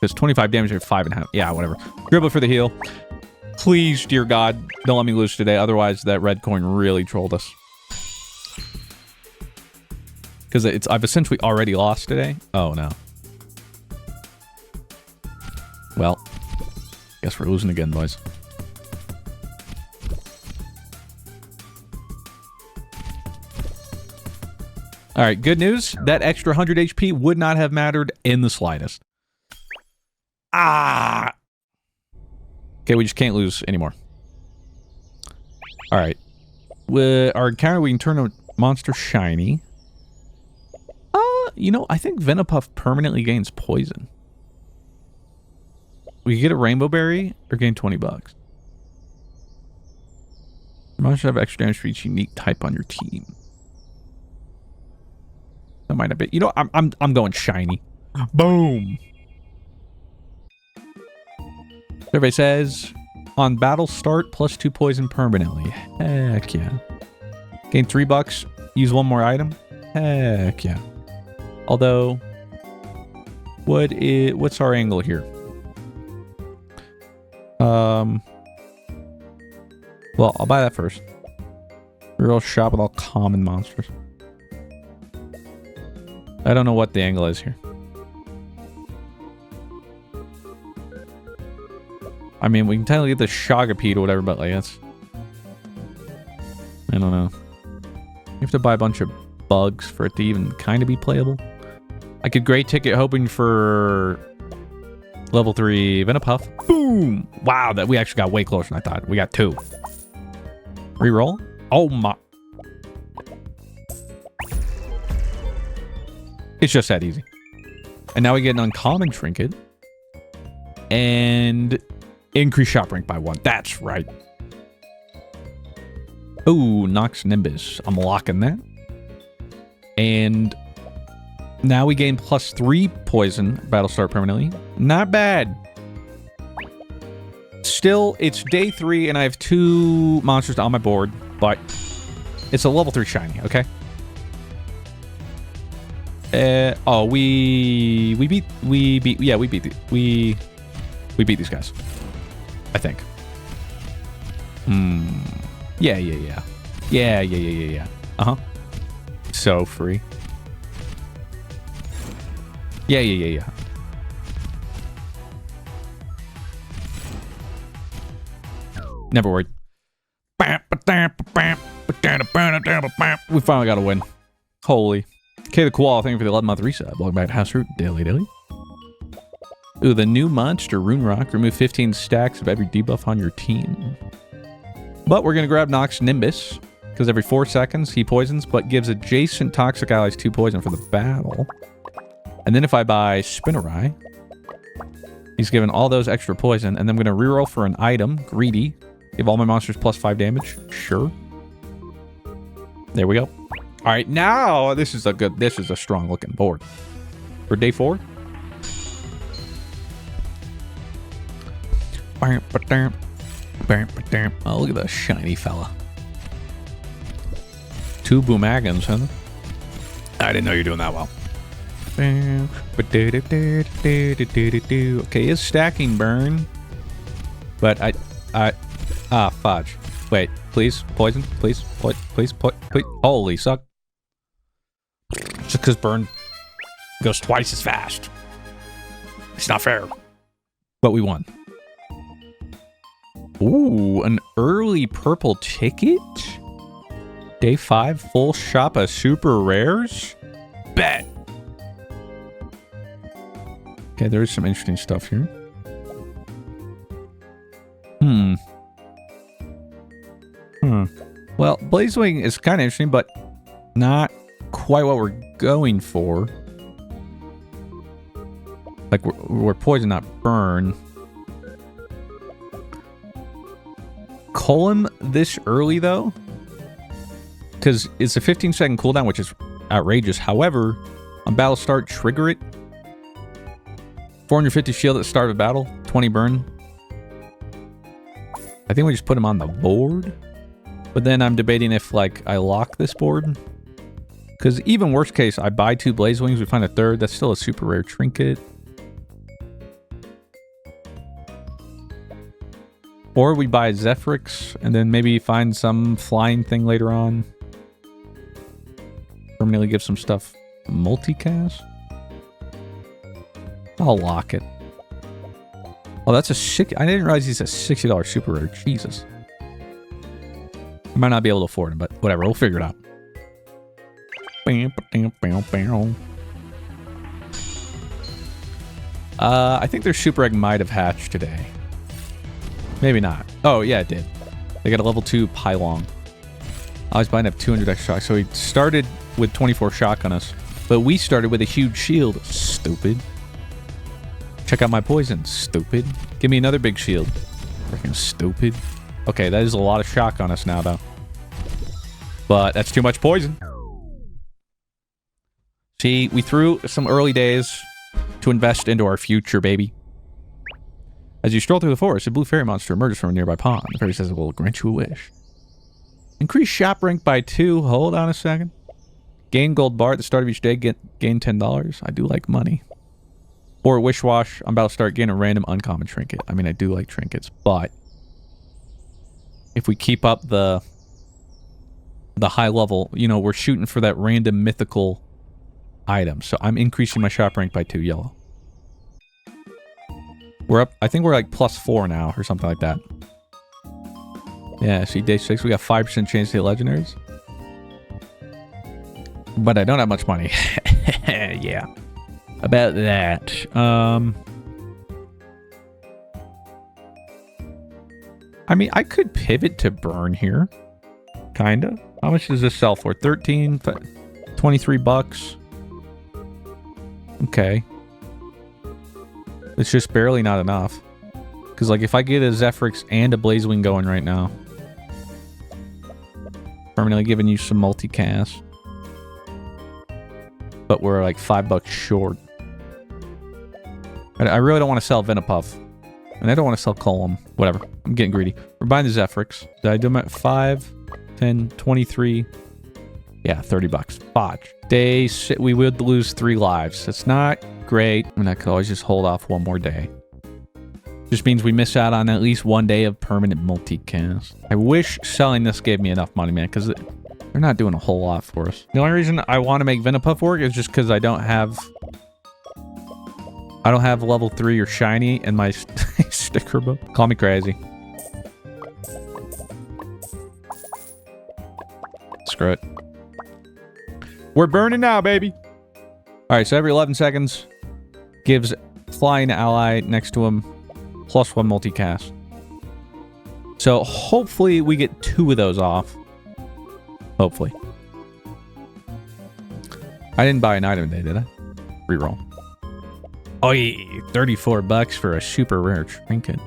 Because 25 damage or 5.5. Yeah, whatever. Driblet for the heal. Please, dear God, don't let me lose today. Otherwise, that red coin really trolled us. Because I've essentially already lost today. Oh, no. Well, guess we're losing again, boys. All right, good news. That extra 100 HP would not have mattered in the slightest. Ah! Okay, we just can't lose anymore. All right. Our encounter, we can turn a monster shiny. You know, I think Vinipuff permanently gains poison. We can get a Rainbow Berry or gain 20 bucks. Monster have extra damage for each unique type on your team. That might have been. You know, I'm going shiny. Boom. Survey says on battle start +2 poison permanently. Heck yeah. Gain 3 bucks. Use 1 more item. Heck yeah. Although, what's our angle here? Well, I'll buy that first. Real shop with all common monsters. I don't know what the angle is here. I mean, we can technically get the Shagapede or whatever, but like that's... I don't know. You have to buy a bunch of bugs for it to even kind of be playable. I could great ticket hoping for level 3 Vinipuff. Boom! Wow, that we actually got way closer than I thought. We got 2. Reroll? Oh my... It's just that easy. And now we get an uncommon trinket. And increase shop rank by 1. That's right. Ooh, Nox Nimbus. I'm locking that. And Now we gain +3 poison battle start permanently. Not bad. Still, it's day 3 and I have 2 monsters on my board, but it's a level 3 shiny, okay? Oh, we beat these guys, I think. Yeah. Uh-huh. So free. Yeah. Never worried. We finally got a win. Holy. Okay, the Koala, thank you for the 11-month reset. Welcome back to House Root Daily. Ooh, the new monster, Rune Rock. Remove 15 stacks of every debuff on your team. But we're going to grab Nox Nimbus, because every 4 seconds he poisons, but gives adjacent toxic allies 2 poison for the battle. And then if I buy Spinnerai, he's given all those extra poison, and then I'm going to reroll for an item, Greedy. Give all my monsters +5 damage. Sure. There we go. All right, now this is a strong looking board for day 4. Oh, look at that shiny fella. 2 Boomagons, huh? I didn't know you were doing that well. Okay, it's stacking burn, but fudge. Wait, please, poison, please. Holy suck. Just because burn goes twice as fast. It's not fair. But we won. Ooh, an early purple ticket? Day 5, full shop of super rares? Bet. Okay, there is some interesting stuff here. Well, Blazewing is kind of interesting, but not quite what we're going for. Like, we're poison, not burn. Column this early, though, because it's a 15-second cooldown, which is outrageous. However, on battle start, trigger it. 450 shield at the start of battle, 20 burn. I think we just put him on the board. But then I'm debating if, like, I lock this board. Because even worst case, I buy 2 Blazewings, we find a 3rd. That's still a super rare trinket. Or we buy Zephyrix, and then maybe find some flying thing later on. Permanently give some stuff multicast. I'll lock it. Oh, that's a I didn't realize he's a $60 super rare. Jesus. I might not be able to afford him, but whatever. We'll figure it out. I think their super egg might have hatched today. Maybe not. Oh, yeah, it did. They got a level 2 Pylon. I was buying up 200 extra shock. So he started with 24 shock on us. But we started with a huge shield. Stupid. Check out my poison. Stupid. Give me another big shield. Freaking stupid. Okay, that is a lot of shock on us now, though. But that's too much poison. See, we threw some early days to invest into our future, baby. As you stroll through the forest, a blue fairy monster emerges from a nearby pond. The fairy says it will grant you a wish. Increase shop rank by 2. Hold on a second. Gain gold bar at the start of each day. Gain $10. I do like money. Or wish wash. I'm about to start. Gain a random uncommon trinket. I mean, I do like trinkets, but if we keep up the high level, you know, we're shooting for that random mythical item. So I'm increasing my shop rank by 2 yellow. We're up, I think we're like +4 now or something like that. Yeah, see, day 6, we got 5% chance to hit legendaries. But I don't have much money. Yeah. About that. I mean, I could pivot to burn here. Kinda. How much does this sell for? 23 bucks. Okay. It's just barely not enough. Because, like, if I get a Zephyrix and a Blazewing going right now. Permanently giving you some multicast. but we're like $5 short. I really don't want to sell Vinipuff. And I don't want to sell Column. Whatever. I'm getting greedy. We're buying the Zephyrix. Did I do them at 5, 10, 23? Yeah, $30. Fudge. We would lose 3 lives. That's not great. And I could always just hold off one more day. Just means we miss out on at least 1 day of permanent multicast. I wish selling this gave me enough money, man, because they're not doing a whole lot for us. The only reason I want to make Vinipuff work is just because I don't have level 3 or shiny in my sticker book. Call me crazy. Screw it. We're burning now, baby. All right, so every 11 seconds gives flying ally next to him +1 multicast. So hopefully we get 2 of those off. Hopefully. I didn't buy an item today, did I? Reroll. Oh, yeah, $34 for a super rare trinket.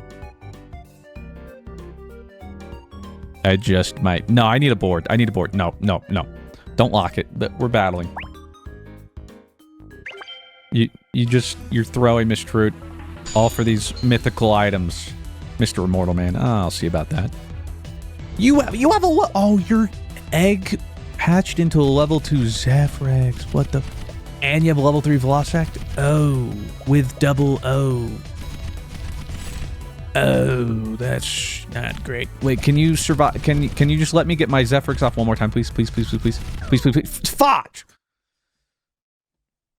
I just might. No, I need a board. I need a board. No. Don't lock it. We're battling. You're throwing Mr. Root all for these mythical items, Mr. Immortal Man. Oh, I'll see about that. You have a oh, your egg hatched into a level 2 Zephyrix. What the? And you have a level 3 Velociraptor? Oh, with double O. Oh, that's not great. Wait, can you survive? Can you just let me get my Zephyrix off one more time, please? Please. Fudge!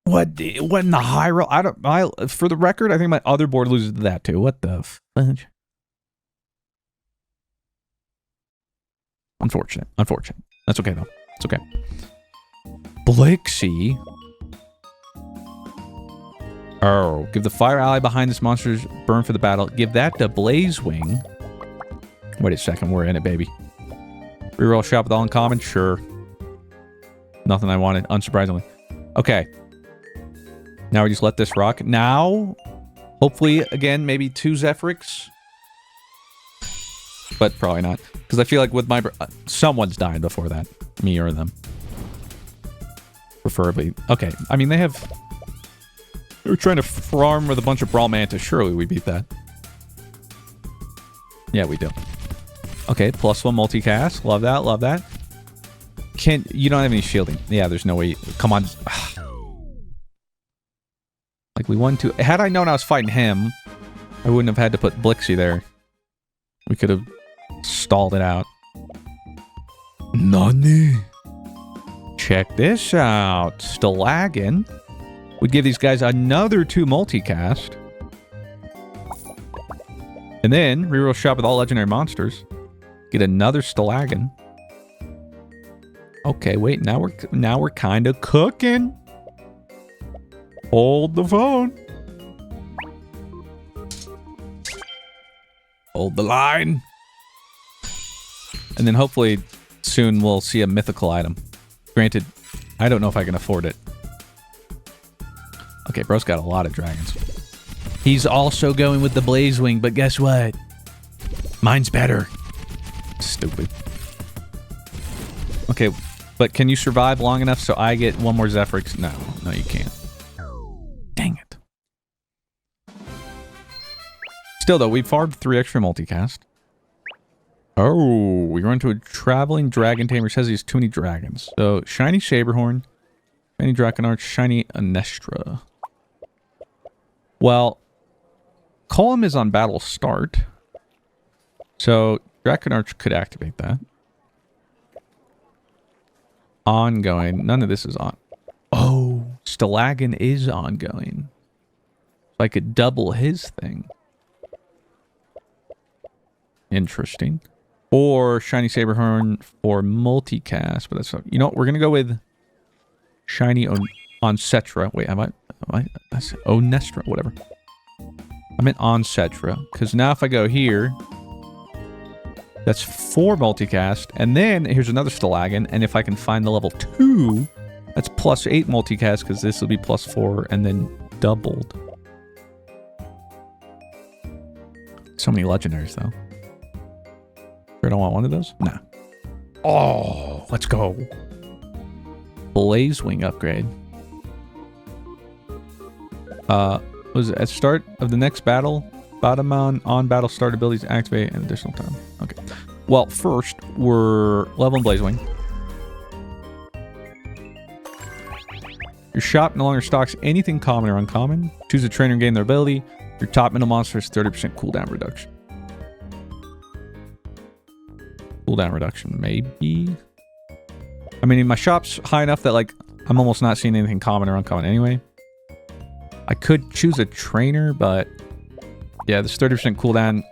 What in the high roll? For the record, I think my other board loses to that too. What the fudge? Unfortunate. That's okay though. It's okay. Blixie. Oh, give the fire ally behind this monster's burn for the battle. Give that to Blazewing. Wait a second, we're in it, baby. Reroll shop with all uncommon? Sure. Nothing I wanted, unsurprisingly. Okay. Now we just let this rock. Now, hopefully, again, maybe 2 Zephyrix. But probably not. Because I feel like with my... someone's dying before that. Me or them. Preferably. Okay, I mean, they have... They're trying to farm with a bunch of Brawl Mantis. Surely we beat that. Yeah, we do. Okay, +1 multicast. Love that. You don't have any shielding. Yeah, there's no way. Come on. Like, we won 2. Had I known I was fighting him, I wouldn't have had to put Blixie there. We could have stalled it out. Nani? Check this out. Stalagon. We'd give these guys another 2 multicast. And then, reroll shop with all legendary monsters. Get another Stalagon. Okay, wait, now we're kind of cooking. Hold the phone. Hold the line. And then hopefully soon we'll see a mythical item. Granted, I don't know if I can afford it. Okay, bro's got a lot of dragons. He's also going with the Blazewing, but guess what? Mine's better. Stupid. Okay, but can you survive long enough so I get 1 more Zephyrix? No, you can't. Dang it. Still, though, we farmed 3 extra multicast. Oh, we run into a traveling dragon tamer. Says he has too many dragons. So, shiny Saberhorn, shiny Draconarch, shiny Anestra. Well, Column is on battle start. So, Draconarch could activate that. Ongoing. None of this is on. Oh, Stalagon is ongoing. So I could double his thing. Interesting. Or Shiny Saberhorn for multicast. But that's... You know what? We're going to go with Shiny Oncetra. Wait, am I... That's Onestra. Whatever. I meant Oncetra. Because now if I go here... That's 4 multicast. And then here's another Stalagon. And if I can find the level 2, that's +8 multicast because this will be +4 and then doubled. So many legendaries, though. Sure don't want one of those? Nah. Oh, let's go. Blazewing upgrade. Was it at start of the next battle? Batomon on battle start abilities activate an additional time. Okay. Well, first, we're leveling Blazewing. Your shop no longer stocks anything common or uncommon. Choose a trainer and gain their ability. Your top middle monster has 30% cooldown reduction. Cooldown reduction, maybe? I mean, my shop's high enough that, like, I'm almost not seeing anything common or uncommon anyway. I could choose a trainer, but... yeah, this 30% cooldown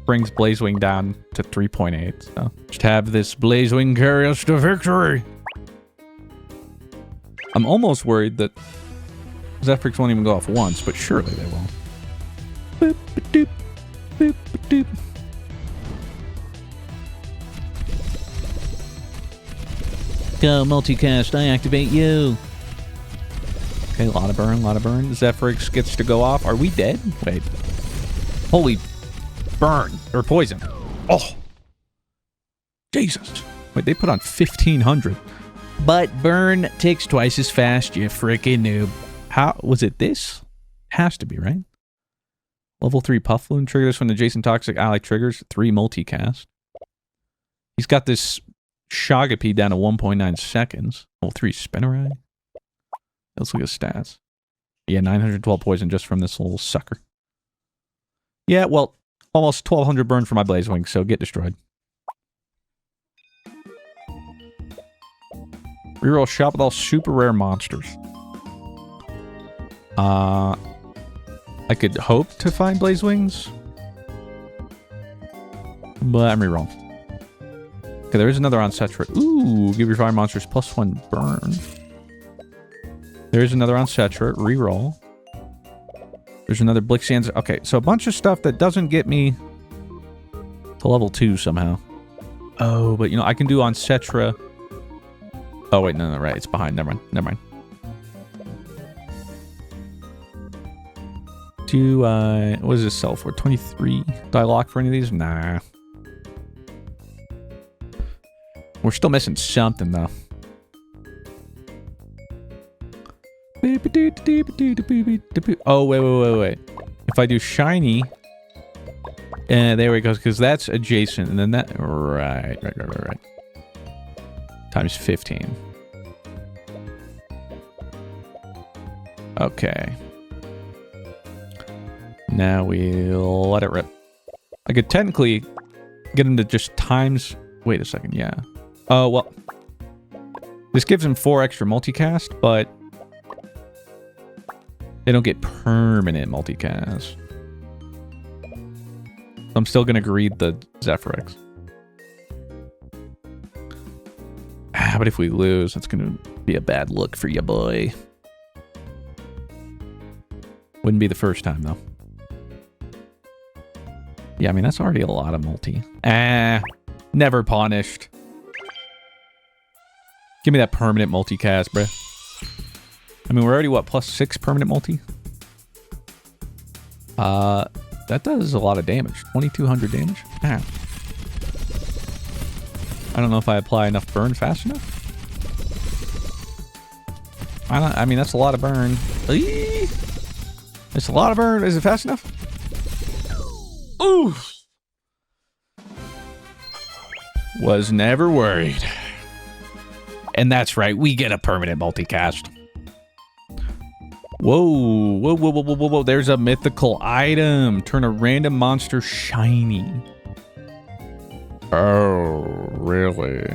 brings Blazewing down to 3.8. So just have this Blazewing carry us to victory. I'm almost worried that Zephyrix won't even go off once, but surely they will. Boop, ba-doop, boop, ba-doop. Go, multicast, I activate you. Okay, a lot of burn, a lot of burn. Zephyrix gets to go off. Are we dead? Wait. Holy burn. Or poison. Oh. Jesus. Wait, they put on 1,500. But burn takes twice as fast, you frickin' noob. How was it this? Has to be, right? Level 3 Puff Balloon triggers when adjacent toxic ally triggers. 3 multicast. He's got this Shagapy down to 1.9 seconds. Level 3 Spinnerai. Let's look at stats. Yeah, 912 poison just from this little sucker. Yeah, well, almost 1,200 burn for my Blazewing, so get destroyed. Reroll shop with all super rare monsters. I could hope to find Blazewings, but I'm reroll. Okay, there is another on Cetra. Ooh, give your fire monsters +1 burn. There is another on Cetra. Reroll. There's another Blixians. Okay, so a bunch of stuff that doesn't get me to level 2 somehow. Oh, but you know, I can do on Cetra. Oh, wait, no, right. It's behind. Never mind. Never mind. Do I... what does this sell for? 23? Do I lock for any of these? Nah. We're still missing something, though. Oh, wait. If I do shiny... there we go, because that's adjacent, and then that... Right. Times 15. Okay. Now we'll let it rip. I could technically get him to just times... wait a second, yeah. Oh, well. This gives him 4 extra multicast, but... they don't get permanent multicast. I'm still gonna greed the Zephyrix. But if we lose, that's gonna be a bad look for you, boy. Wouldn't be the first time, though. Yeah, I mean, that's already a lot of multi. Never punished. Give me that permanent multicast, bruh. I mean, we're already, what, +6 permanent multi? That does a lot of damage. 2,200 damage? Ah. I don't know if I apply enough burn fast enough. I mean, that's a lot of burn. Eee! It's a lot of burn. Is it fast enough? Ooh! Was never worried. And that's right, we get a permanent multicast. Whoa. There's a mythical item. Turn a random monster shiny. Oh, really?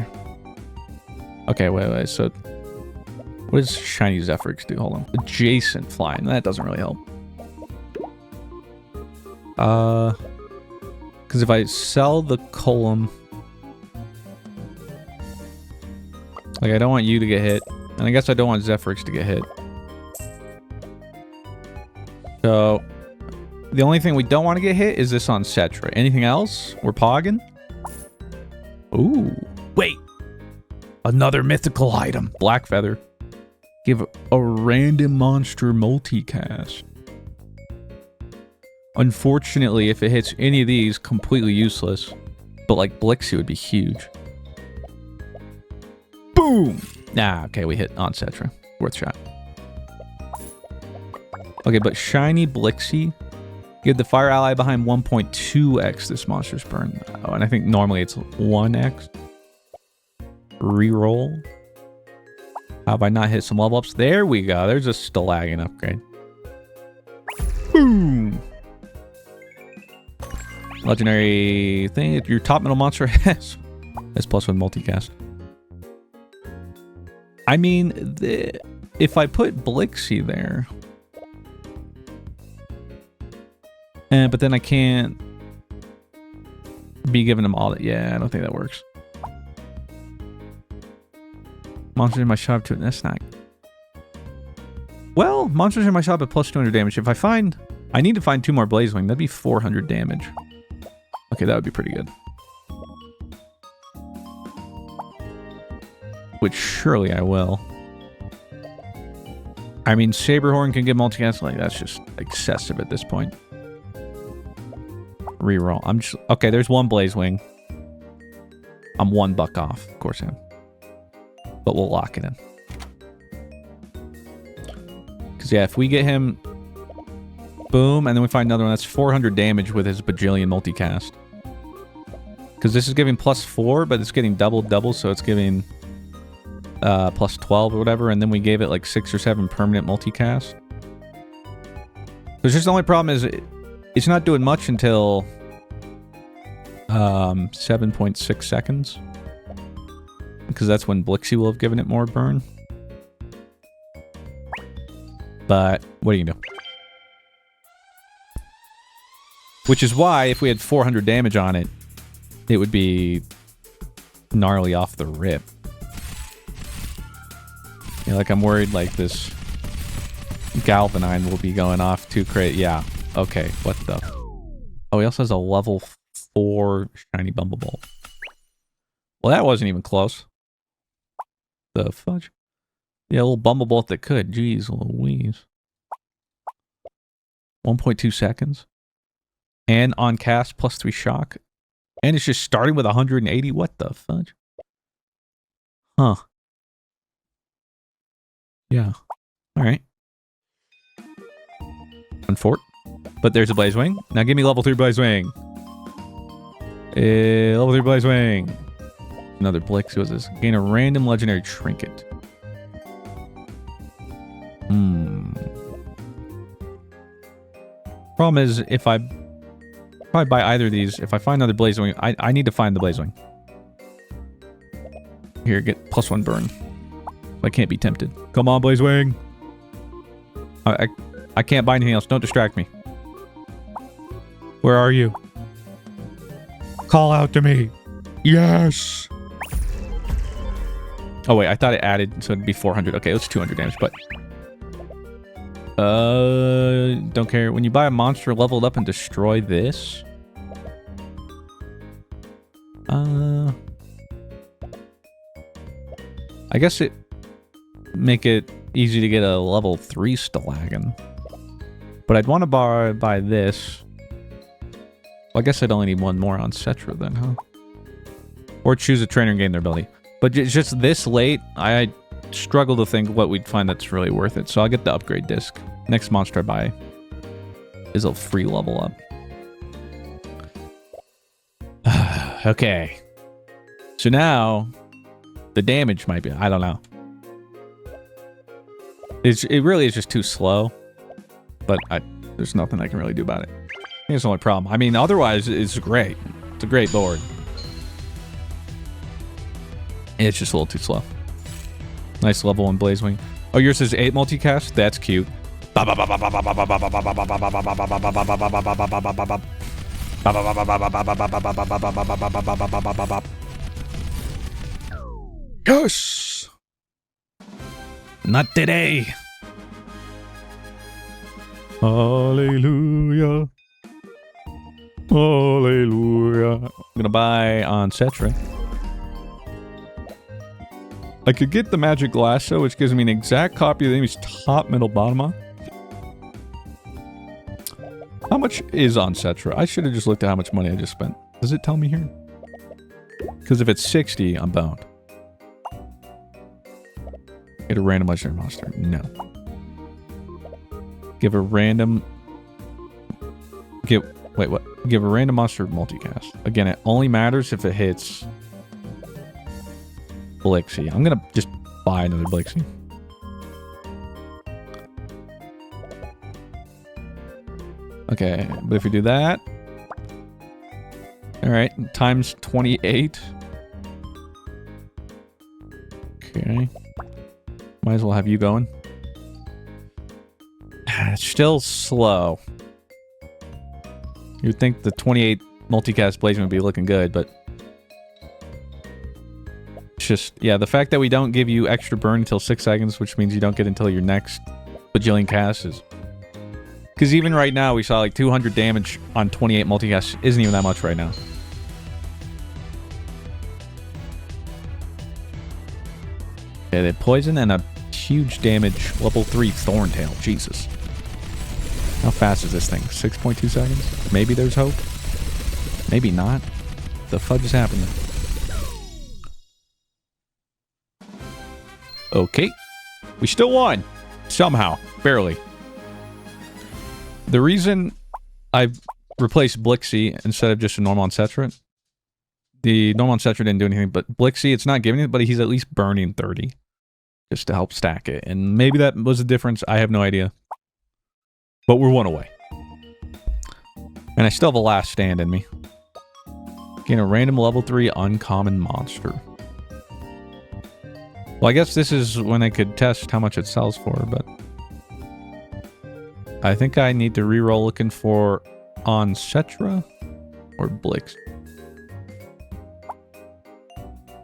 Okay, wait. So, what does shiny Zephyrix do? Hold on. Adjacent flying. That doesn't really help. Because if I sell the column... like, I don't want you to get hit. And I guess I don't want Zephyrix to get hit. So, the only thing we don't want to get hit is this on Cetra. Anything else? We're pogging? Ooh. Wait. Another mythical item. Black Feather. Give a random monster multicast. Unfortunately, if it hits any of these, completely useless. But like Blixie would be huge. Boom! Nah, okay, we hit on Cetra. Worth shot. Okay, but Shiny Blixie. Give the fire ally behind 1.2x this monster's burn. Oh, and I think normally it's 1x. Reroll. How have I not hit some level ups? There we go. There's a Stalagon upgrade. Boom! Legendary thing. Your top middle monster has +1 multicast. I mean, if I put Blixie there... but then I can't be giving them all that. Yeah, I don't think that works. Monsters in my shop to it. That's not... Well, monsters in my shop at +200 damage. If I find... I need to find 2 more Blazewing. That'd be 400 damage. Okay, that would be pretty good. Which surely I will. I mean, Saberhorn can get multicast. Like, that's just excessive at this point. Reroll. I'm just... Okay, there's 1 Blazewing. I'm $1 off. Of course I am. But we'll lock it in. Because, yeah, if we get him... Boom, and then we find another one. That's 400 damage with his bajillion multicast. Because this is giving +4, but it's getting double, so it's giving +12 or whatever, and then we gave it like 6 or 7 permanent multicast. There's just the only problem is it's not doing much until 7.6 seconds. Because that's when Blixie will have given it more burn. But what do you do? Which is why, if we had 400 damage on it, it would be gnarly off the rip. Yeah, like I'm worried like this Galvanine will be going off too crazy. Yeah, okay, what the... Oh, he also has a level 4 shiny Bumblebolt. Well, that wasn't even close. The fudge? Yeah, a little Bumblebolt that could. Jeez Louise. 1.2 seconds. And on cast, +3 shock. And it's just starting with 180. What the fudge? Huh. Yeah. Alright. Unfort. But there's a Blazewing. Now give me level 3 Blazewing. Level 3 Blazewing. Another Blix. What's this? Gain a random legendary trinket. Problem is, if I probably buy either of these, if I find another Blazewing, I need to find the Blazewing. Here, get +1 burn. I can't be tempted. Come on, Blazewing. I can't buy anything else. Don't distract me. Where are you? Call out to me. Yes. Oh wait, I thought it added, so it'd be 400. Okay, it's 200 damage, but don't care. When you buy a monster leveled up and destroy this, I guess it make it easy to get a level 3 Stalagon. But I'd want to buy this. Well, I guess I'd only need 1 more on Cetra then, huh? Or choose a trainer and gain their ability. But just this late, I struggle to think what we'd find that's really worth it. So I'll get the upgrade disc. Next monster I buy is a free level up. Okay. So now, the damage might be... I don't know. It really is just too slow. But there's nothing I can really do about it. I think that's the only problem. I mean, otherwise, it's great. It's a great board. It's just a little too slow. Nice level 1 Blazewing. Oh, yours is 8 multicast? That's cute. Yes! Not today. Hallelujah. Hallelujah. I'm gonna buy on Cetra. I could get the Magic Lasso, which gives me an exact copy of the enemy's top, middle, Batomon. How much is on Cetra? I should have just looked at how much money I just spent. Does it tell me here? Because if it's 60, I'm bound. Get a random legendary monster. No. Give a random... Wait, what? Give a random monster multicast. Again, it only matters if it hits... Blixie. I'm gonna just buy another Blixie. Okay, but if we do that... Alright, times 28. Okay. Might as well have you going. It's still slow. You'd think the 28 multicast blazing would be looking good, but... It's just... Yeah, the fact that we don't give you extra burn until 6 seconds, which means you don't get until your next bajillion casts is... Because even right now, we saw like 200 damage on 28 multicasts. Isn't even that much right now. Okay, they poison and a huge damage level 3 Thorntail. Jesus. How fast is this thing? 6.2 seconds? Maybe there's hope? Maybe not. The fudge is happening. Okay. We still won. Somehow. Barely. The reason I've replaced Blixie instead of just a normal Cetra, the normal Cetra didn't do anything, but Blixie, it's not giving it, but he's at least burning 30 just to help stack it. And maybe that was the difference. I have no idea. But we're one away. And I still have a last stand in me. Gain a random level 3 uncommon monster. Well, I guess this is when I could test how much it sells for, but... I think I need to reroll looking for on Cetra or Blix.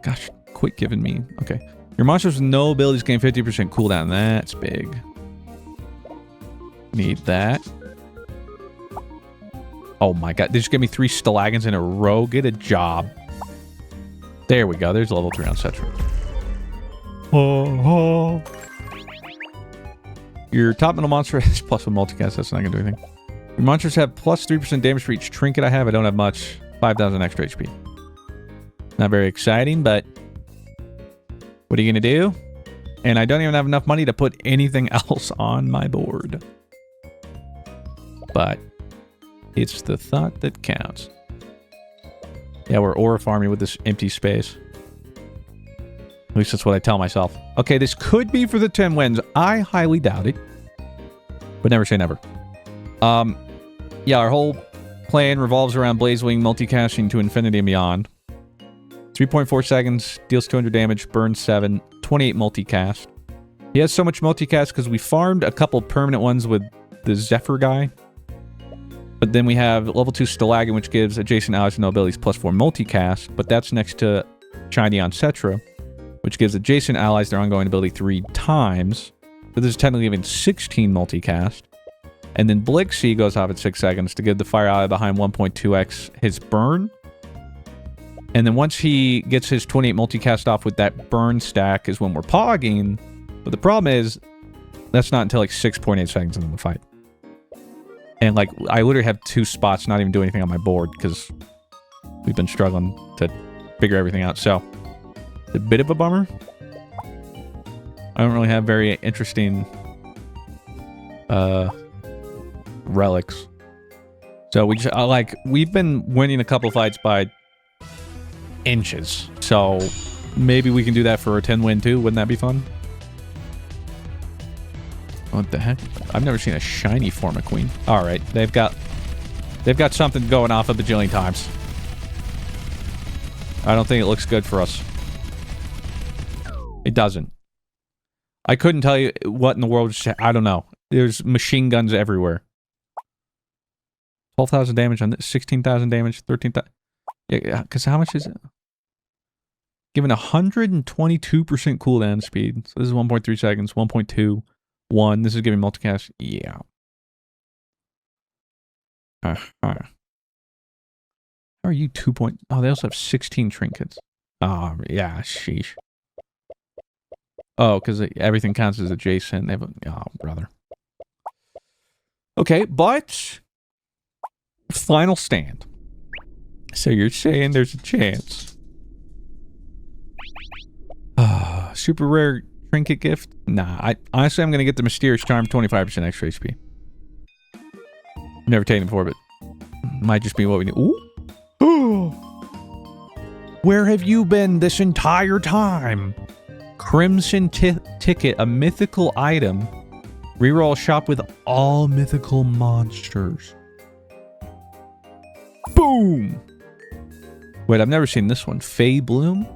Gosh, quit giving me... Okay. Your monsters with no abilities gain 50% cooldown. That's big. Need that. Oh my god. They just gave me 3 Stalagons in a row. Get a job. There we go. There's level 3 on Cetra. Oh. Your top middle monster has plus 1 multicast. That's not going to do anything. Your monsters have plus 3% damage for each trinket I have. I don't have much. 5,000 extra HP. Not very exciting, but... What are you going to do? And I don't even have enough money to put anything else on my board. But... It's the thought that counts. Yeah, we're aura farming with this empty space. At least that's what I tell myself. Okay, this could be for the 10 wins. I highly doubt it. But never say never. Yeah, our whole plan revolves around Blazewing multicasting to infinity and beyond. 3.4 seconds, deals 200 damage, burns 7, 28 multicast. He has so much multicast because we farmed a couple permanent ones with the Zephyr guy. But then we have level 2 Stalagon, which gives adjacent allies with no abilities plus 4 multicast. But that's next to Shiny on Cetra, which gives adjacent allies their ongoing ability 3 times. So this is technically even 16 multicast. And then Blixie goes off at 6 seconds to give the fire ally behind 1.2x his burn. And then once he gets his 28 multicast off with that burn stack is when we're pogging. But the problem is, that's not until like 6.8 seconds into the fight. And like, I literally have 2 spots not even doing anything on my board because we've been struggling to figure everything out. So, it's a bit of a bummer. I don't really have very interesting relics. So we just, we've been winning a couple fights by inches. So maybe we can do that for a 10 win too. Wouldn't that be fun? What the heck? I've never seen a shiny form of queen. All right, they've got something going off a bajillion times. I don't think it looks good for us. It doesn't. I couldn't tell you what in the world. I don't know. There's machine guns everywhere. 12,000 damage on this. 16,000 damage. 13,000. Yeah, because how much is it? Given 122% cooldown speed. So this is 1.3 seconds. 1.2. 1. This is giving multicast. Yeah. How are you 2 point? Oh, they also have 16 trinkets. Oh, yeah. Sheesh. Oh, because everything counts as adjacent. They have oh, brother. Okay, but... Final stand. So you're saying there's a chance. Super rare trinket gift? Nah, honestly, I'm going to get the Mysterious Charm, 25% extra HP. Never taken it before, but might just be what we need. Ooh. Where have you been this entire time? Crimson Ticket, a mythical item. Reroll shop with all mythical monsters. Boom! Wait, I've never seen this one. Fey Bloom?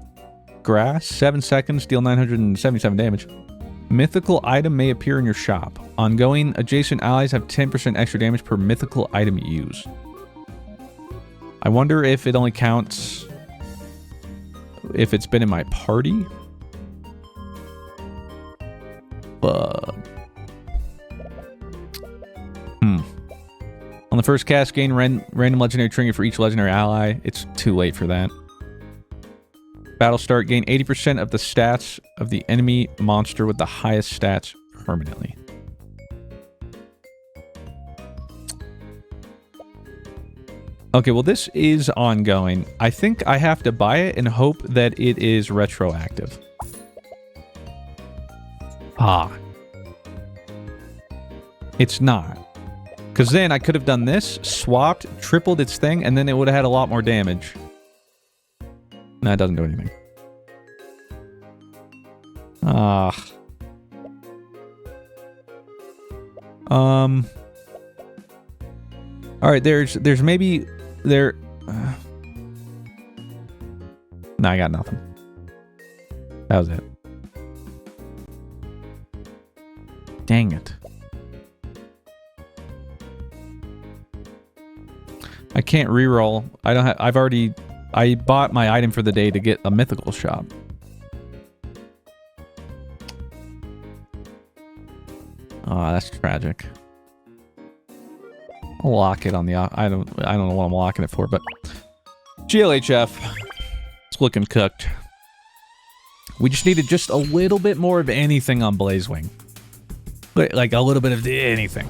Grass, 7 seconds, deal 977 damage. Mythical item may appear in your shop. Ongoing adjacent allies have 10% extra damage per mythical item you use. I wonder if it only counts if it's been in my party. Bug. On the first cast, gain random legendary trinket for each legendary ally. It's too late for that. Battle start, gain 80% of the stats of the enemy monster with the highest stats permanently. Okay, well this is ongoing. I think I have to buy it and hope that it is retroactive. Ah. It's not. Because then I could have done this, swapped, tripled its thing, and then it would have had a lot more damage. No, it doesn't do anything. Ah. Alright, there's maybe... No, I got nothing. That was it. Dang it. I can't reroll. I don't have... I bought my item for the day to get a mythical shop. Oh, that's tragic. I'll lock it on the... I don't know what I'm locking it for, but... GLHF. It's looking cooked. We just needed just a little bit more of anything on Blazewing. Like a little bit of anything.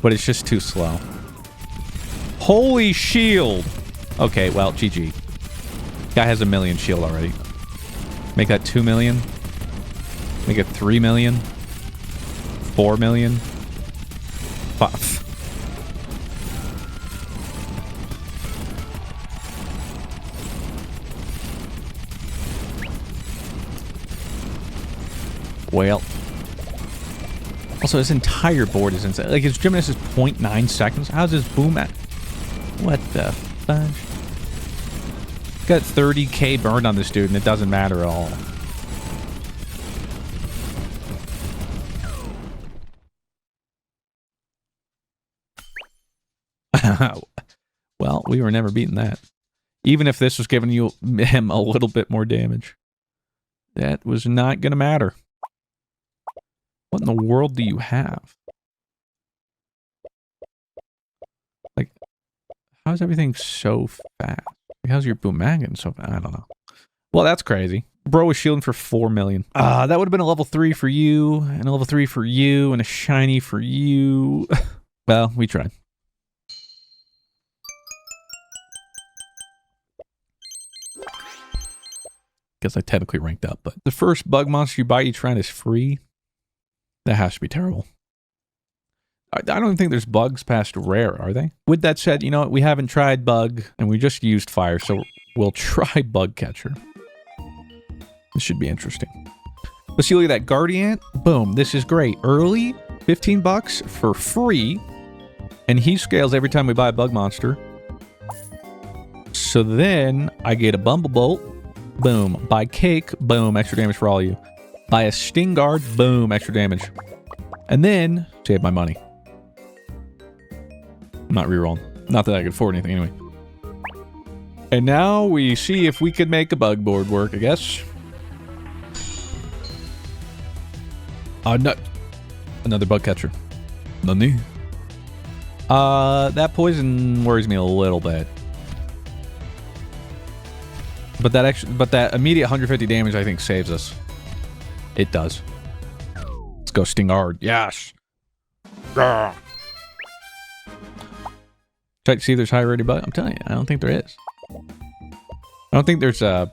But it's just too slow. Holy shield! Okay, well, GG. Guy has 1 million shield already. Make that 2 million. Make it 3 million. 4 million. 5. Well. Also, his entire board is insane. Like, his Gymnast is 0.9 seconds. How's his boom at? What the fudge? Got 30k burned on this dude, and it doesn't matter at all. Well, we were never beating that. Even if this was giving him a little bit more damage. That was not going to matter. What in the world do you have? Like, how's everything so fast? Like, how's your Boomagan so fast? I don't know. Well, that's crazy. Bro was shielding for 4 million. That would have been a level 3 for you, and a level 3 for you, and a shiny for you. Well, we tried. Guess I technically ranked up, but the first bug monster you buy each round is free. That has to be terrible. I don't even think there's bugs past rare, are they? With that said, you know what? We haven't tried bug, and we just used fire, so we'll try bug catcher. This should be interesting. Let's see, look at that. Guardian. Boom. This is great. Early, 15 bucks for free, and he scales every time we buy a bug monster. So then I get a Bumblebolt. Boom. Buy cake. Boom. Extra damage for all of you. Buy a Sting Guard. Boom. Extra damage. And then save my money. I'm not rerolling. Not that I could afford anything anyway. And now we see if we could make a bug board work, I guess. No. Another bug catcher. Nani? That poison worries me a little bit. But that immediate 150 damage I think saves us. It does. Let's go Stingard. Yes. Check to see if there's high rated bug. I'm telling you, I don't think there is. I don't think there's a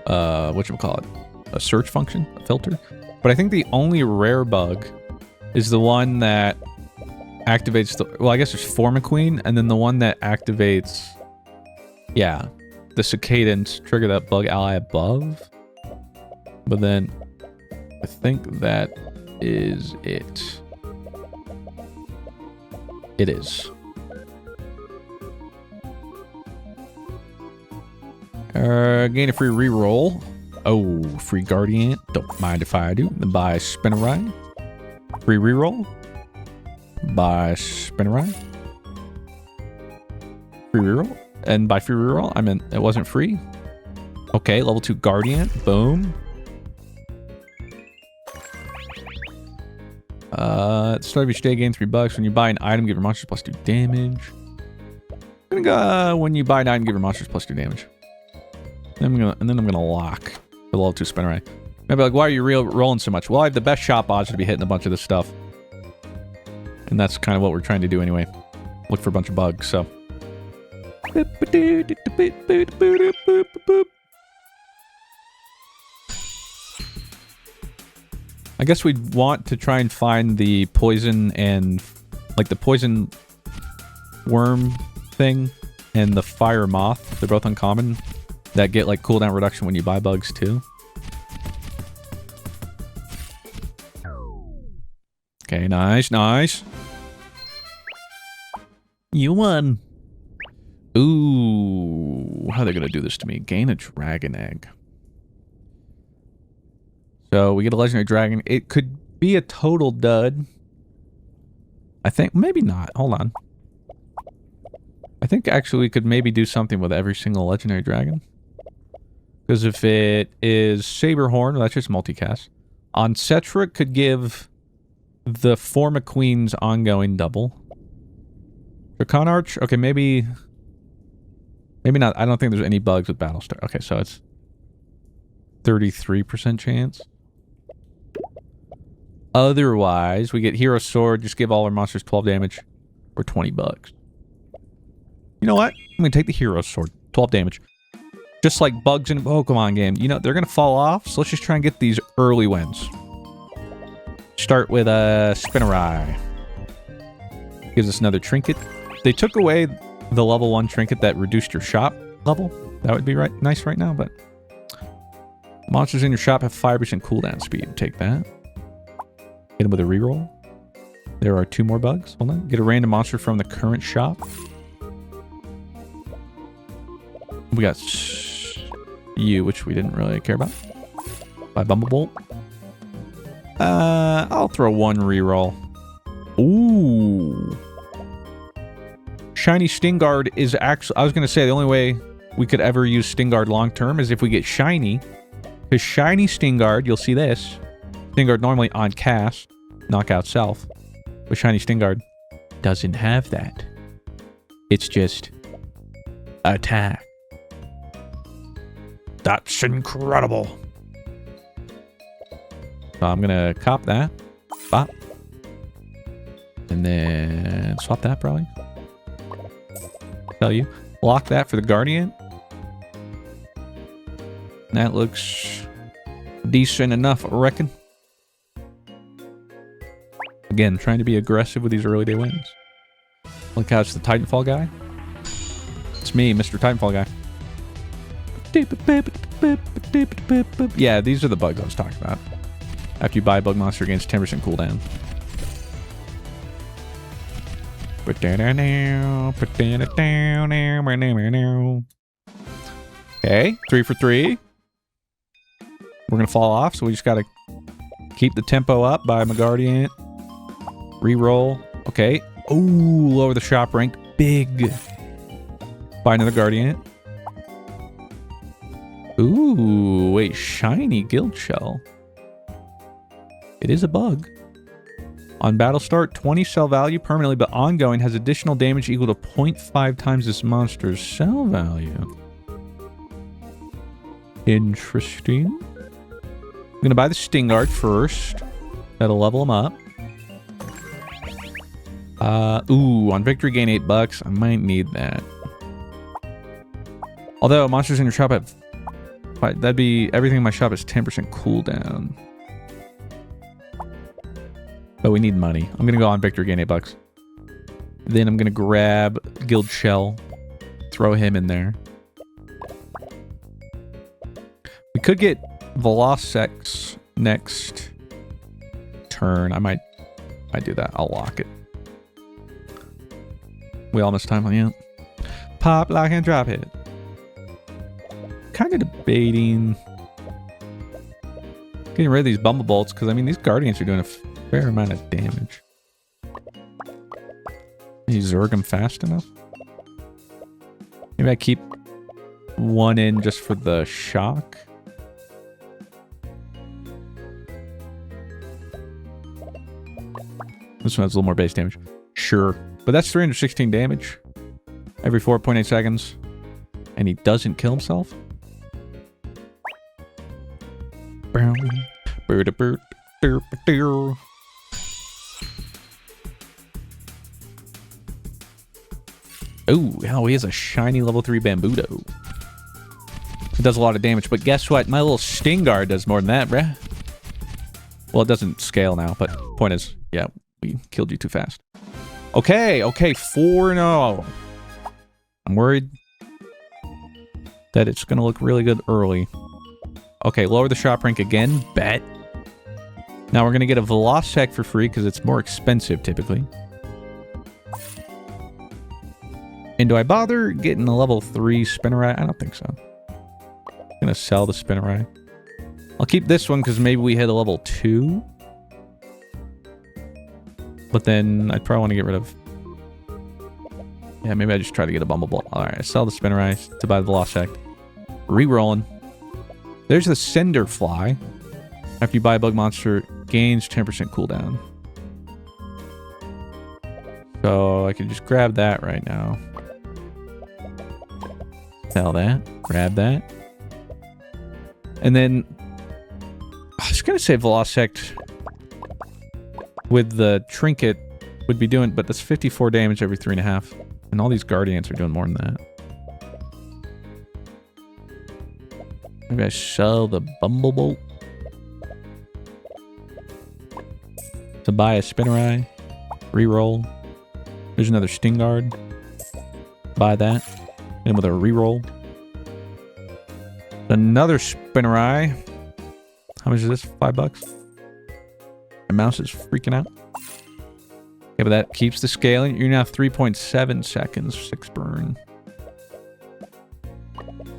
whatchamacallit, a search function, a filter. But I think the only rare bug is the one that activates the... Well, I guess there's Formaqueen, and then the one that activates... Yeah, the Cicadans trigger that bug ally above. But then I think that is it. It is. Gain a free reroll. Oh, free Guardian. Don't mind if I do. Buy Spinnerai. Free reroll. Buy Spinnerai. Free reroll. And by free reroll, I meant it wasn't free. Okay, level 2 Guardian. Boom. At the start of each day, gain $3. When you buy an item, give your monsters +2 damage. I'm gonna go when you buy an item, give your monsters +2 damage. And then I'm gonna lock the level 2 Spinnerai. Maybe like, why are you rolling so much? Well, I have the best shot odds to be hitting a bunch of this stuff. And that's kind of what we're trying to do anyway. Look for a bunch of bugs, so. I guess we'd want to try and find the poison and... Like the poison worm thing and the fire moth. They're both uncommon. That get like cooldown reduction when you buy bugs too. Okay, nice, nice. You won. Ooh, how are they gonna do this to me? Gain a dragon egg. So we get a legendary dragon. It could be a total dud. I think, maybe not. Hold on. I think actually we could maybe do something with every single legendary dragon. Because if it is Saberhorn, well, that's just multicast. On Cetra could give the Formaqueen's ongoing double. Dracon Arch? Okay, maybe not. I don't think there's any bugs with Battlestar. Okay, so it's 33% chance. Otherwise, we get Hero Sword. Just give all our monsters 12 damage for $20. You know what? I'm going to take the Hero Sword. 12 damage. Just like bugs in a Pokemon game. You know, they're going to fall off, so let's just try and get these early wins. Start with a Spinnerai. Gives us another trinket. They took away the level 1 trinket that reduced your shop level. That would be nice right now, but... Monsters in your shop have 5% cooldown speed. Take that. Hit them with a reroll. There are 2 more bugs. Hold on. Get a random monster from the current shop. We got you, which we didn't really care about. By Bumblebolt. I'll throw 1 reroll. Ooh. Shiny Stingard is actually... I was going to say the only way we could ever use Stingard long term is if we get Shiny. Because Shiny Stingard, you'll see this. Stingard normally on cast, knockout self. But Shiny Stingard doesn't have that. It's just attack. That's incredible. So I'm gonna cop that. Bop. And then swap that probably. Tell you. Lock that for the Guardian. That looks decent enough, I reckon. Again, trying to be aggressive with these early day wins. Look how it's the Titanfall guy. It's me, Mr. Titanfall guy. Yeah, these are the bugs I was talking about. After you buy a bug monster against 10% cooldown. Okay, 3 for 3. We're gonna fall off, so we just gotta keep the tempo up by my Guardian. Reroll. Okay. Ooh, lower the shop rank. Big. Buy another Guardian. Ooh, wait, shiny guild shell. It is a bug. On battle start, 20 cell value permanently, but ongoing has additional damage equal to 0.5 times this monster's cell value. Interesting. I'm gonna buy the Stingard first. That'll level him up. Ooh, on victory gain $8. I might need that. Although monsters in your shop have... That'd be... Everything in my shop is 10% cooldown. But we need money. I'm gonna go on Victor, gain $8. Then I'm gonna grab Guild Shell, throw him in there. We could get Velocix next turn. I might do that. I'll lock it. We almost time on the pop, lock, and drop it. Kind of debating getting rid of these Bumble Bolts because I mean these Guardians are doing a fair amount of damage. Can you Zerg them fast enough? Maybe I keep one in just for the shock. This one has a little more base damage. Sure. But that's 316 damage every 4.8 seconds. And he doesn't kill himself? Oh, he has a shiny level 3 Bambudo. It does a lot of damage, but guess what? My little Sting Guard does more than that, bruh. Well, it doesn't scale now, but point is, yeah, we killed you too fast. Okay, 4-0. I'm worried that it's going to look really good early. Okay, lower the shop rank again. Bet. Now we're going to get a Velocec for free because it's more expensive typically. And do I bother getting a level 3 Spinnerai? I don't think so. I'm going to sell the Spinnerai. I'll keep this one because maybe we hit a level 2. But then I'd probably want to get rid of... Yeah, maybe I just try to get a Bumbleball. Alright, I sell the Spinnerai to buy the Velocec. Re-rolling. There's the Cinderfly. After you buy a bug monster, gains 10% cooldown. So I can just grab that right now. Sell that. Grab that. And then... I was going to say Velocect with the Trinket would be doing... But that's 54 damage every 3.5. And all these Guardians are doing more than that. Maybe I sell the Bumblebolt to buy a Spinnerai. Reroll. There's another Sting Guard. Buy that. And with a reroll. Another Spinnerai. How much is this? $5? My mouse is freaking out. Yeah, but that keeps the scaling. You're now 3.7 seconds. 6 burn.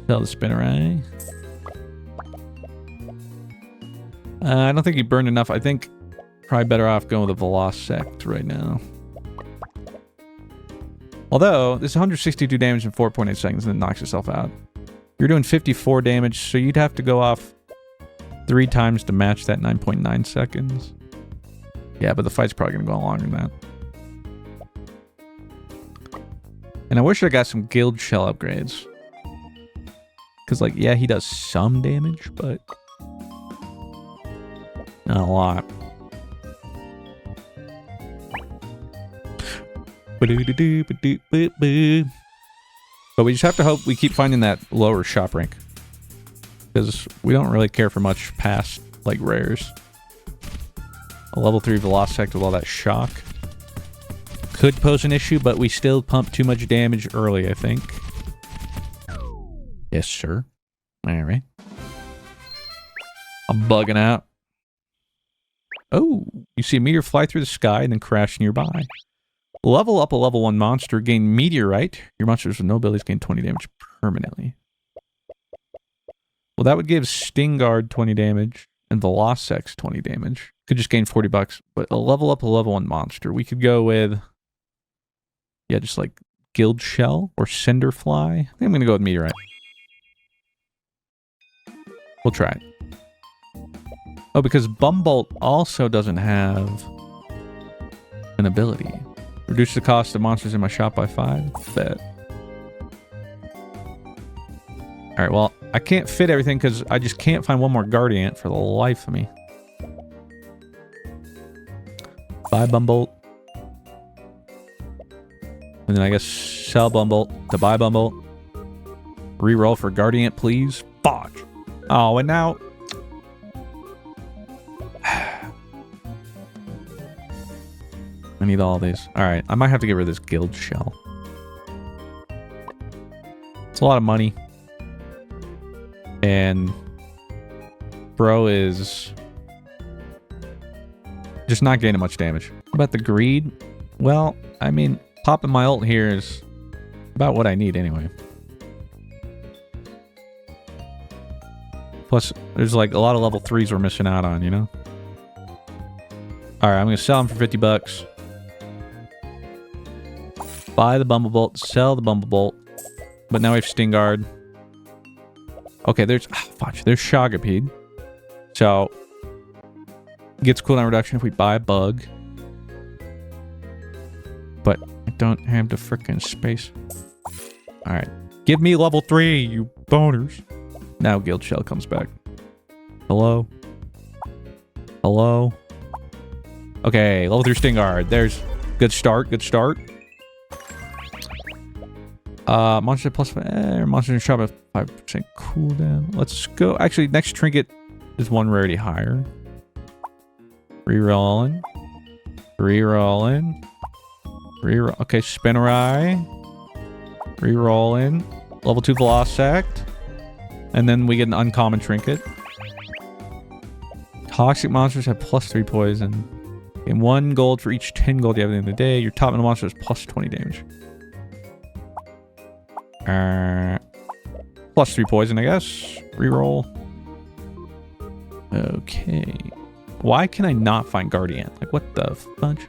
Sell the Spinnerai. I don't think he burned enough. I think probably better off going with a Velocect right now. Although, this is 162 damage in 4.8 seconds and it knocks itself out. You're doing 54 damage, so you'd have to go off 3 times to match that 9.9 seconds. Yeah, but the fight's probably going to go longer than that. And I wish I got some Guild Shell upgrades. Because, like, yeah, he does some damage, but... not a lot. But we just have to hope we keep finding that lower shop rank. Because we don't really care for much past, like, rares. A level 3 Velocect with all that shock could pose an issue, but we still pump too much damage early, I think. Yes, sir. Alright. I'm bugging out. Oh, you see a meteor fly through the sky and then crash nearby. Level up a level 1 monster, gain Meteorite. Your monsters with no abilities gain 20 damage permanently. Well, that would give Stingard 20 damage and Velocex 20 damage. Could just gain $40, but a level up a level 1 monster. We could go with, yeah, just like Guild Shell or Cinderfly. I think I'm going to go with Meteorite. We'll try it. Oh, because Bumbolt also doesn't have an ability. Reduce the cost of monsters in my shop by 5. Bet. Alright, well, I can't fit everything because I just can't find one more Guardian for the life of me. Buy Bumbolt. And then I guess sell Bumbolt to buy Bumbolt. Reroll for Guardian, please. Fuck. Oh, and now... need all these. All right, I might have to get rid of this guild shell. It's a lot of money. And bro is just not gaining much damage. What about the greed? Well, I mean, popping my ult here is about what I need anyway. Plus, there's like a lot of level 3s we're missing out on, you know? Alright, I'm gonna sell them for 50 bucks. Buy the Bumblebolt, sell the Bumblebolt. But now we have Sting Guard. Okay, there's Shogapede. So, gets cooldown reduction if we buy a bug. But I don't have the frickin' space. Alright. Give me level 3, you boners. Now Guild Shell comes back. Hello? Hello? Okay, level 3 Sting Guard. There's good start, good start. Monster plus monster in shop at 5% cooldown. Let's go. Actually, next trinket is one rarity higher. Rerolling. Rerolling. Reroll. Okay, Spinnerai. Rerolling. Level 2 Velocect. And then we get an uncommon trinket. Toxic monsters have plus 3 poison. And 1 gold for each 10 gold you have at the end of the day. Your top middle monster is plus 20 damage. Plus 3 poison, I guess. Reroll. Okay. Why can I not find Guardian? Like, what the fudge?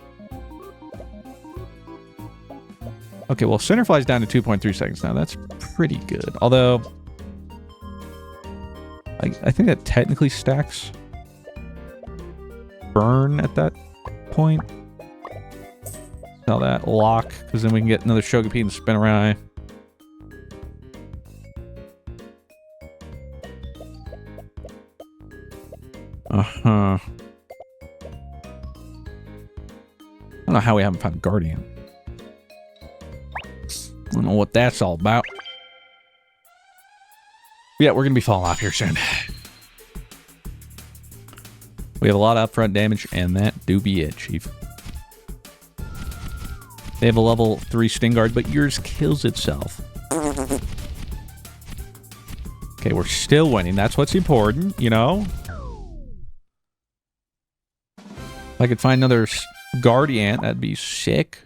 Okay, well, Center flies down to 2.3 seconds now. That's pretty good. Although, I think that technically stacks burn at that point. Sell that. Lock, because then we can get another Shogapede and Spinnerai. Uh-huh. I don't know how we haven't found Guardian. I don't know what that's all about. Yeah, we're going to be falling off here soon. We have a lot of upfront damage, and that do be it, Chief. They have a level 3 Sting Guard, but yours kills itself. Okay, we're still winning. That's what's important, you know? If I could find another Guardian, that'd be sick.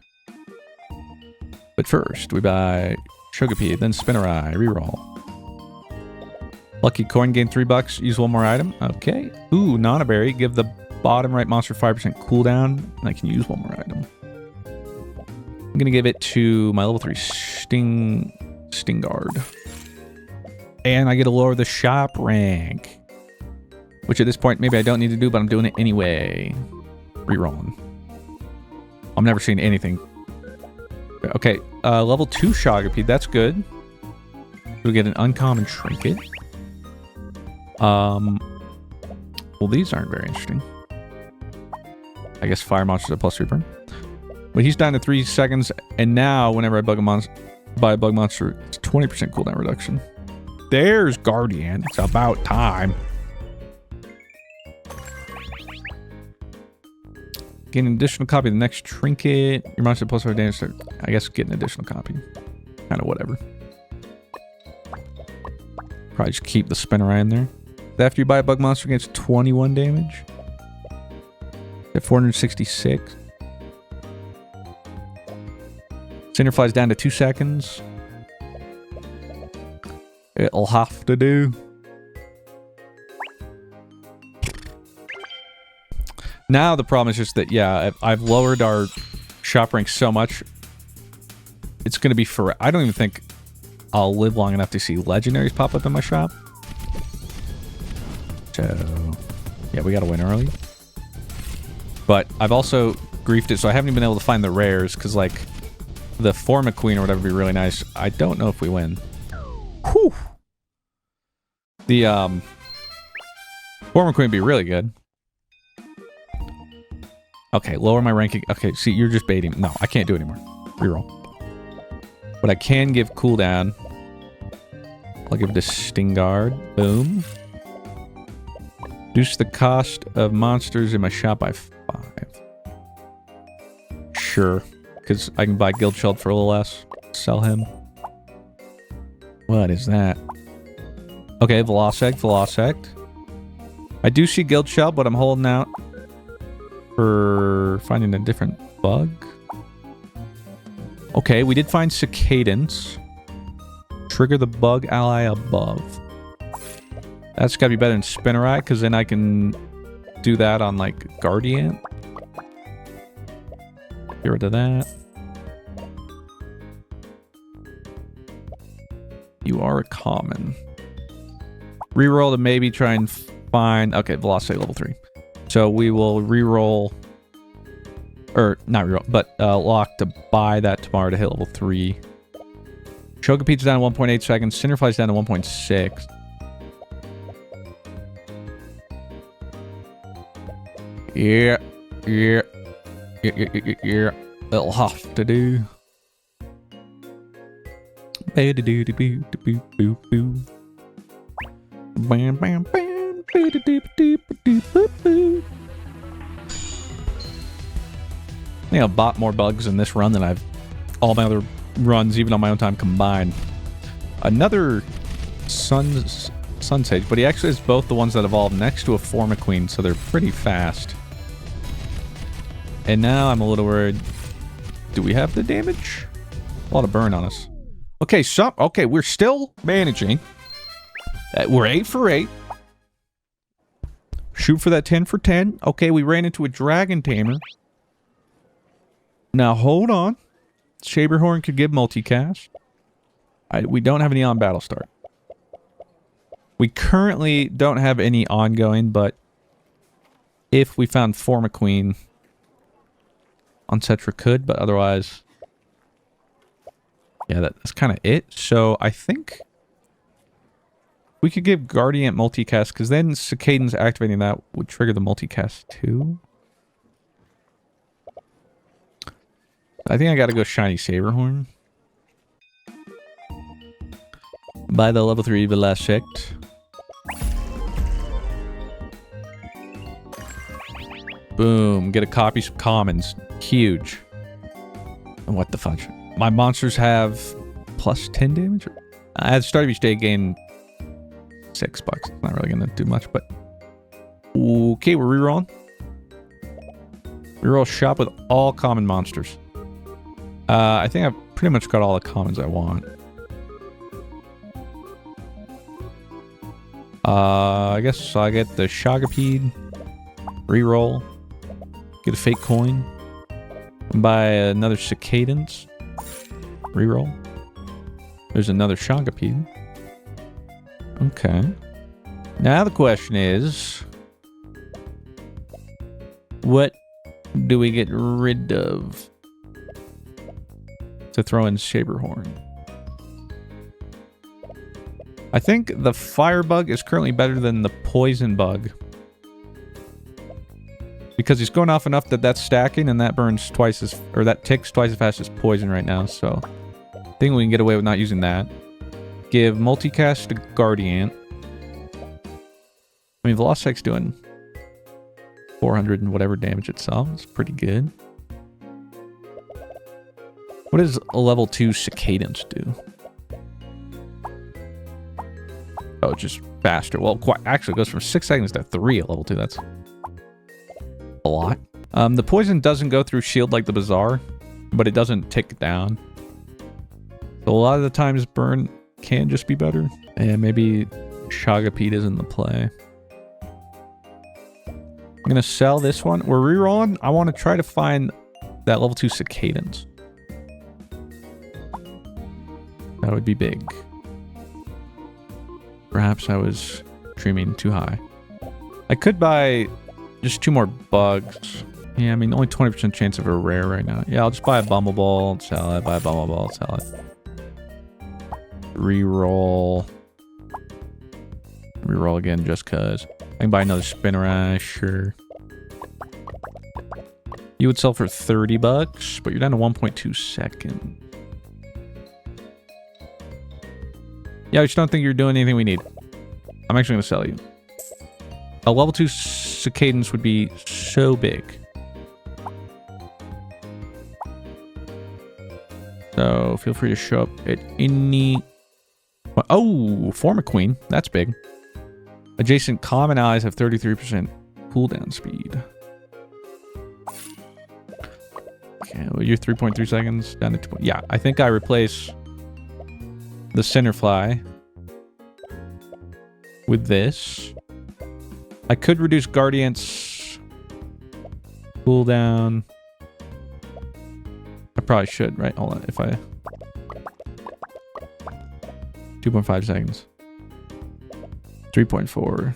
But first, we buy Shogapede, then Spinnerai, reroll. Lucky coin, gain 3 bucks, use 1 more item. Okay. Ooh, Nonaberry, give the bottom right monster 5% cooldown, and I can use 1 more item. I'm gonna give it to my level 3 Sting Guard. And I get to lower the shop rank. Which at this point, maybe I don't need to do, but I'm doing it anyway. Rerolling. I'm never seeing anything. Okay, level 2 Shogapede, that's good. We'll get an uncommon trinket. Well, these aren't very interesting. I guess fire monsters are plus 3 burn. But he's down to 3 seconds, and now whenever I buy a bug monster, it's 20% cooldown reduction. There's Guardian. It's about time. Get an additional copy of the next trinket. Your monster plus 5 damage. I guess get an additional copy. Kind of whatever. Probably just keep the Spinnerai in there. After you buy a bug monster, gets 21 damage. At 466. Cinder flies down to 2 seconds. It'll have to do. Now the problem is just that, yeah, I've lowered our shop rank so much. It's going to be for... I don't even think I'll live long enough to see legendaries pop up in my shop. So, yeah, we got to win early. But I've also griefed it, so I haven't even been able to find the rares, because, like, the Forma Queen or whatever would be really nice. I don't know if we win. Whew! The, Forma Queen would be really good. Okay, lower my ranking. Okay, see, you're just baiting. No, I can't do it anymore. Reroll. But I can give cooldown. I'll give it a Sting Guard. Boom. Reduce the cost of monsters in my shop by 5. Sure. Because I can buy Guild Shield for a little less. Sell him. What is that? Okay, Velocect, Velocect. I do see Guild Shield, but I'm holding out for finding a different bug. Okay, we did find Cicadans. Trigger the bug ally above. That's gotta be better than Spinnerite, because then I can do that on, like, Guardian. Get rid of that. You are a common. Reroll to maybe try and find... Okay, Velocity level 3. So we will reroll... Or, not reroll, but lock to buy that tomorrow to hit level 3. Chocopete's down to 1.8 seconds. Cinderfly's down to 1.6. Yeah. It'll have to do. Bam, bam, bam. I think I've bought more bugs in this run than I've all my other runs, even on my own time combined. Another Sun Sage, but he actually has both the ones that evolve next to a Formiqueen, so they're pretty fast. And now I'm a little worried. Do we have the damage? A lot of burn on us. Okay, okay, we're still managing. We're 8 for 8. Shoot for that 10 for 10. Okay, we ran into a Dragon Tamer. Now, hold on. Saberhorn could give multicast. We don't have any on battle start. We currently don't have any ongoing, but if we found Formiqueen, Oncetra could, but otherwise, yeah, that's kind of it. So I think we could give Guardian multicast, because then Cicadans activating that would trigger the multicast too. I think I gotta go Shiny Saberhorn. Buy the level 3 Velocect. Boom. Get a copy, some commons. Huge. And what the fudge? My monsters have plus 10 damage? At the start of each day, gain $6. It's not really gonna do much, but... Okay, we're rerolling. Reroll shop with all common monsters. I think I've pretty much got all the commons I want. I guess I get the Shagapede. Reroll. Get a fake coin. Buy another Cicadans. Reroll. There's another Shagapede. Okay. Now the question is... what do we get rid of to throw in Saberhorn? I think the fire bug is currently better than the poison bug. Because he's going off enough that that's stacking and that burns twice as... or that ticks twice as fast as poison right now, so... I think we can get away with not using that. Give multicast to Guardian. I mean, Velocec's doing 400 and whatever damage itself. It's pretty good. What does a level 2 Cicadans do? Oh, it's just faster. Well, actually, it goes from 6 seconds to 3 at level 2. That's a lot. The poison doesn't go through shield like the Bazaar, but it doesn't tick down. So a lot of the times, burn can just be better. And maybe Shagapede isn't the play. I'm going to sell this one. We're rerolling. I want to try to find that level 2 Cicadans. That would be big. Perhaps I was dreaming too high. I could buy just 2 more bugs. Yeah, I mean, only 20% chance of a rare right now. Yeah, I'll just buy a Bumbleball and sell it. Buy a Bumbleball and sell it. Reroll. Reroll again just cause. I can buy another Spinnerite, sure. You would sell for $30, but you're down to 1.2 seconds. Yeah, I just don't think you're doing anything we need. I'm actually gonna sell you. A level 2 Cicadans would be so big. So feel free to show up at any... Oh, form a queen. That's big. Adjacent common allies have 33% cooldown speed. Okay, well, you're 3.3 seconds down to 20. Yeah, I think I replace the Centerfly with this. I could reduce Guardian's cooldown. I probably should, right? Hold on. If I... 2.5 seconds. 3.4.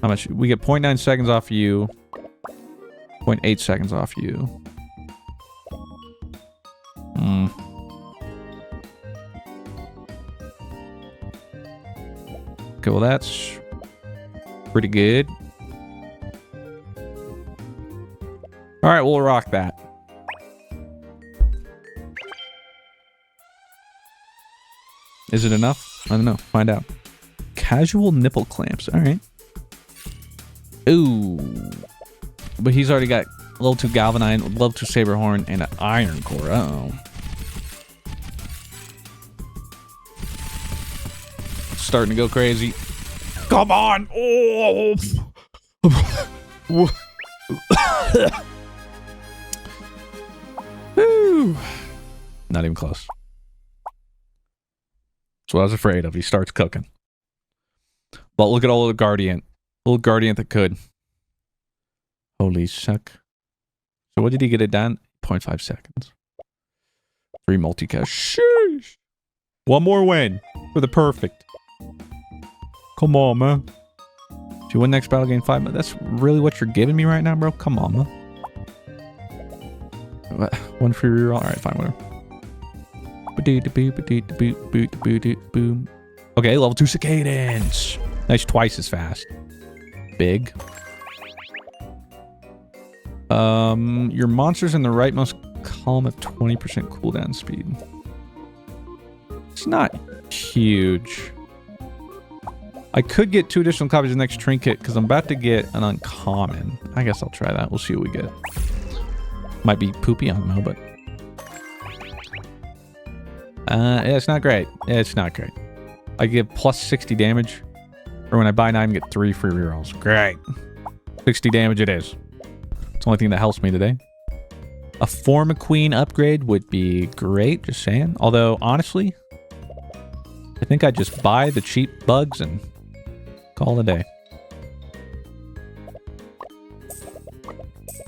How much? We get 0.9 seconds off you. 0.8 seconds off you. Okay, well that's pretty good. All right, we'll rock that. Is it enough? I don't know. Find out. Casual nipple clamps. All right. Ooh. But he's already got level 2 Galvanine, level 2 Saberhorn, and an Iron Core. Uh-oh. Starting to go crazy. Come on! Oh! Woo. Not even close. That's what I was afraid of. He starts cooking. But look at all the Guardian. Little Guardian that could. Holy suck. So what did he get it done? 0.5 seconds. 3 multicast. Sheesh. One more win for the perfect. Come on, man. If you win next battle, gain 5 minutes. That's really what you're giving me right now, bro? Come on, man. One free reroll. All right, fine, whatever. Okay, level 2 Cicadans. Nice, twice as fast. Big. Your monsters in the rightmost column have 20% cooldown speed. It's not huge. I could get 2 additional copies of the next trinket because I'm about to get an uncommon. I guess I'll try that. We'll see what we get. Might be poopy, I don't know, but... yeah, it's not great. It's not great. I get plus 60 damage. Or when I buy 9, I get 3 free rerolls. Great. 60 damage it is. It's the only thing that helps me today. A Form a Queen upgrade would be great, just saying. Although, honestly, I think I'd just buy the cheap bugs and call it a day.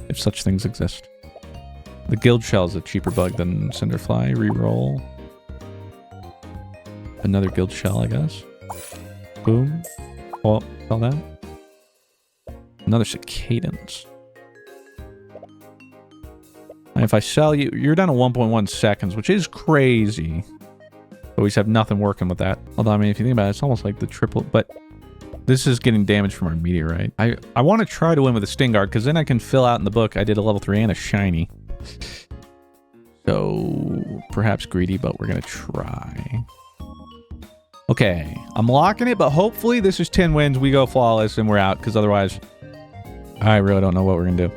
If such things exist. The Guild Shell is a cheaper bug than Cinderfly. Reroll. Another Guild Shell, I guess. Boom. Oh, sell that. Another Cicadans. And if I sell you, you're down to 1.1 seconds, which is crazy. But we just have nothing working with that. Although, I mean, if you think about it, it's almost like the triple, but this is getting damage from our meteorite. I want to try to win with a Sting Guard, because then I can fill out in the book I did a level 3 and a shiny. So, perhaps greedy, but we're going to try. Okay, I'm locking it, but hopefully this is 10 wins, we go flawless, and we're out, because otherwise, I really don't know what we're going to do.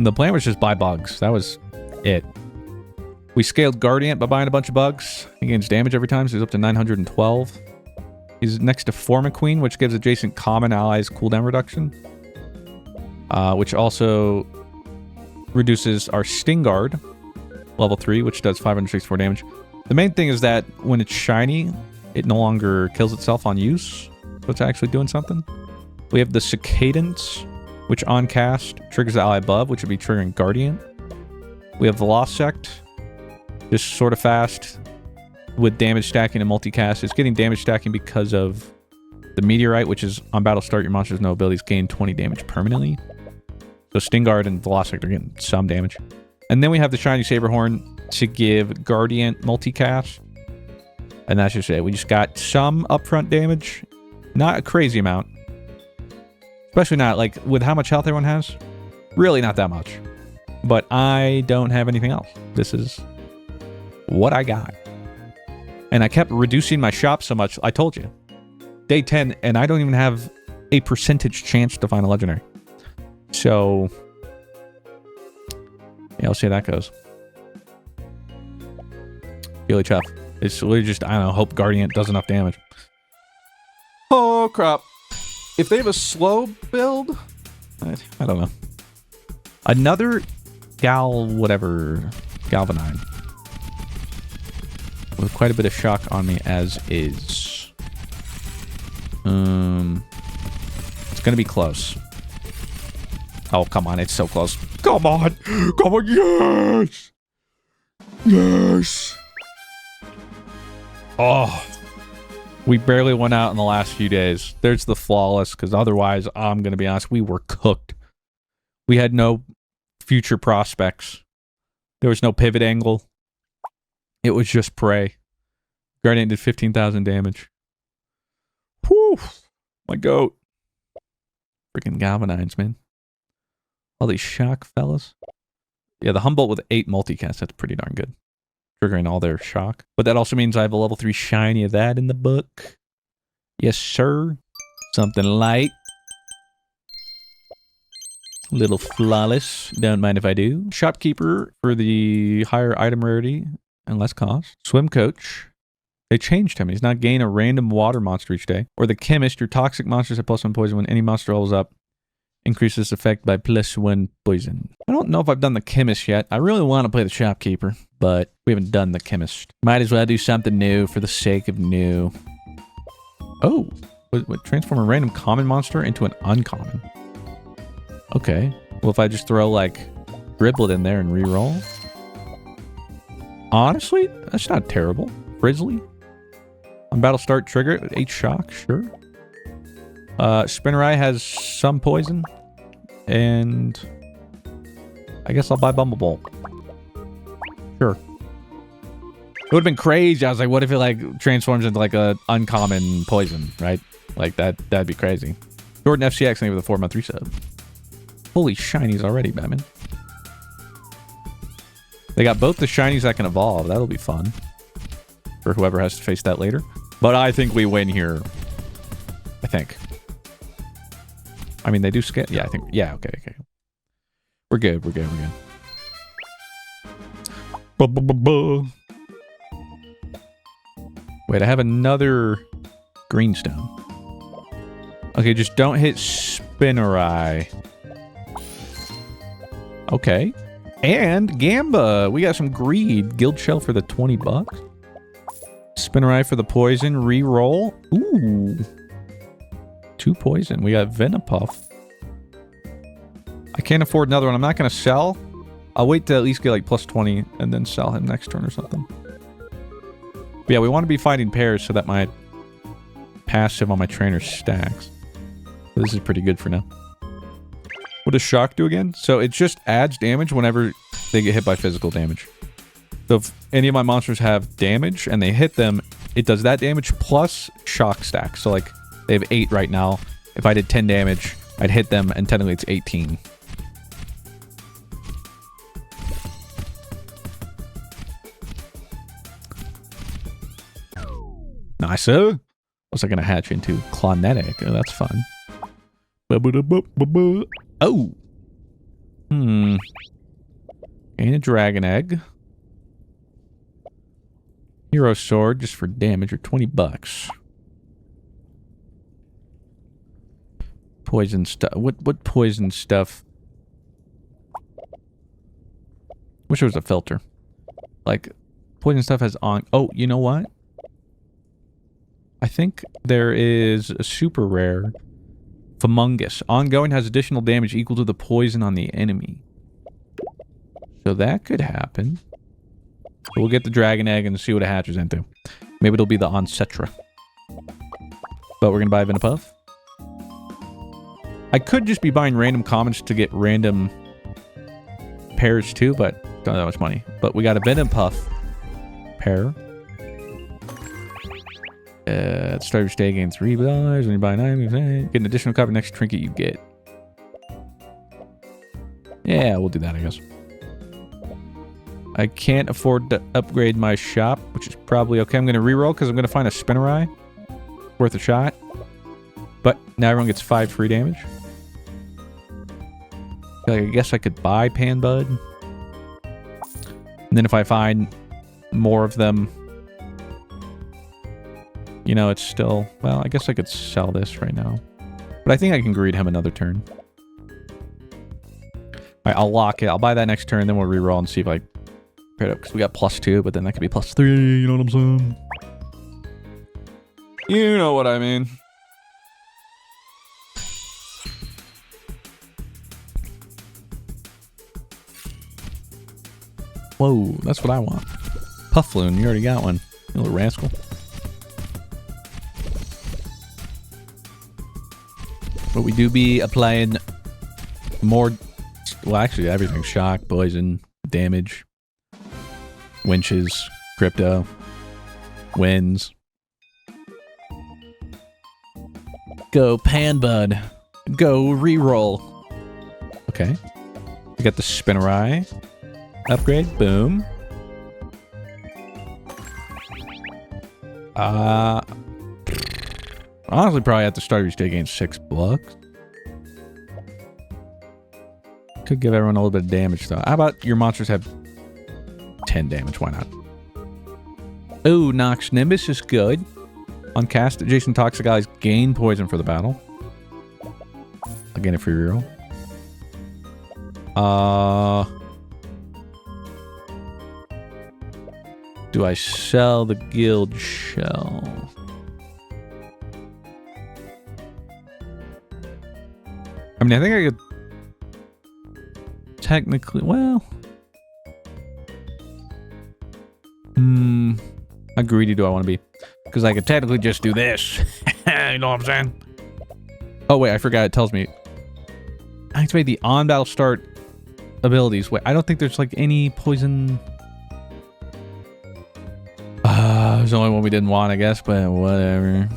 The plan was just buy bugs. That was it. We scaled Guardian by buying a bunch of bugs. He gains damage every time, so he's up to 912. He's next to Form a Queen, which gives adjacent common allies cooldown reduction. Which also reduces our Sting Guard, level 3, which does 564 damage. The main thing is that when it's shiny, it no longer kills itself on use. So it's actually doing something. We have the Cicadans, which on cast triggers the ally above, which would be triggering Guardian. We have Velocect, just sort of fast with damage stacking and multicast. It's getting damage stacking because of the meteorite, which is on battle start, your monster's no abilities gain 20 damage permanently. So Sting Guard and Velocect are getting some damage. And then we have the shiny Saberhorn to give Guardian multicast. And that's just it. We just got some upfront damage. Not a crazy amount. Especially not, like, with how much health everyone has. Really not that much. But I don't have anything else. This is what I got. And I kept reducing my shop so much. I told you. Day 10, and I don't even have a percentage chance to find a legendary. So, Yeah, I'll see how that goes. Really tough. It's literally just, I don't know, hope Guardian does enough damage. Oh, crap. If they have a slow build, I don't know. Another Galvanine. With quite a bit of shock on me as is. It's gonna be close. Oh, come on, it's so close. Come on! Come on, yes! Yes! Oh. We barely went out in the last few days. There's the flawless, because otherwise, I'm gonna be honest, we were cooked. We had no future prospects. There was no pivot angle. It was just prey. Guardian did 15,000 damage. Whew! My goat. Freaking Galvanines, man. All these shock fellas. Yeah, the Humboldt with 8 multicast, that's pretty darn good. Triggering all their shock. But that also means I have a level 3 shiny of that in the book. Yes, sir. Something light. Little flawless. Don't mind if I do. Shopkeeper for the higher item rarity and less cost. Swim coach. They changed him. He's not gain a random water monster each day. Or the chemist. Your toxic monsters have +1 poison when any monster rolls up. Increases effect by +1 poison. I don't know if I've done the chemist yet. I really want to play the shopkeeper, but we haven't done the chemist. Might as well do something new for the sake of new. Oh, what transform a random common monster into an uncommon? Okay. Well, if I just throw like Driblet in there and reroll. Honestly, that's not terrible. Frizzly. On battle start, trigger it with 8 shock, sure. Spinnerai has some poison. And I guess I'll buy Bumbleball. Sure. It would have been crazy. I was like, what if it like transforms into like a uncommon poison, right? Like that'd be crazy. Jordan FCX, thank you for the 4-month resub. Holy shinies already, Batman. They got both the shinies that can evolve. That'll be fun. For whoever has to face that later. But I think we win here. I think. I mean, they do scale. Yeah, I think. Yeah, okay. We're good. Wait, I have another greenstone. Okay, just don't hit Spinnerai. Okay. And Gamba. We got some greed. Guild shell for the 20 bucks. Spinnerai for the poison. Reroll. Ooh. 2 poison. We got Venipuff. I can't afford another one. I'm not going to sell. I'll wait to at least get like +20 and then sell him next turn or something. But yeah, we want to be fighting pairs so that my passive on my trainer stacks. So this is pretty good for now. What does shock do again? So it just adds damage whenever they get hit by physical damage. So if any of my monsters have damage and they hit them, it does that damage plus shock stack. So like they have 8 right now. If I did 10 damage, I'd hit them and technically it's 18. Nice. What's I gonna hatch into? Clonetic. Oh, that's fun. Oh. Gain a dragon egg. Hero sword just for damage or 20 bucks. Poison stuff. What poison stuff? Wish there was a filter. Like, poison stuff has on... Oh, you know what? I think there is a super rare. Fumungus. Ongoing has additional damage equal to the poison on the enemy. So that could happen. We'll get the dragon egg and see what it hatches into. Maybe it'll be the Oncetra. But we're going to buy Venipuff. I could just be buying random commons to get random pairs too, but don't have that much money. But we got a Venipuff pair. Start your stay gain $3 when you buy an item. Get an additional copy next trinket you get. Yeah, we'll do that, I guess. I can't afford to upgrade my shop, which is probably okay. I'm going to reroll because I'm going to find a Spinnerai. Worth a shot. But now everyone gets 5 free damage. I guess I could buy Panbud. And then if I find more of them, you know, it's still... Well, I guess I could sell this right now. But I think I can greed him another turn. Alright, I'll lock it. I'll buy that next turn, then we'll reroll and see if I pair it up. Because we got +2, but then that could be +3, you know what I'm saying? You know what I mean. Whoa, that's what I want. Puffloon, you already got one. You little rascal. But we do be applying more... Well, actually, everything. Shock, poison, damage, winches, crypto, wins. Go Panbud. Go reroll. Okay. We got the Spinnerai. Upgrade. Boom. Honestly, probably at the start we stay gain $6. Could give everyone a little bit of damage though. How about your monsters have 10 damage? Why not? Ooh, Nox Nimbus is good. On cast, adjacent toxic allies gain poison for the battle. I'll gain it for your reroll. Do I sell the guild shell? I mean, I think I could technically, well, how greedy do I want to be? Because I could technically just do this. You know what I'm saying? Oh wait, I forgot. It tells me activate the on battle start abilities. Wait, I don't think there's like any poison. There's only one we didn't want, I guess, but whatever.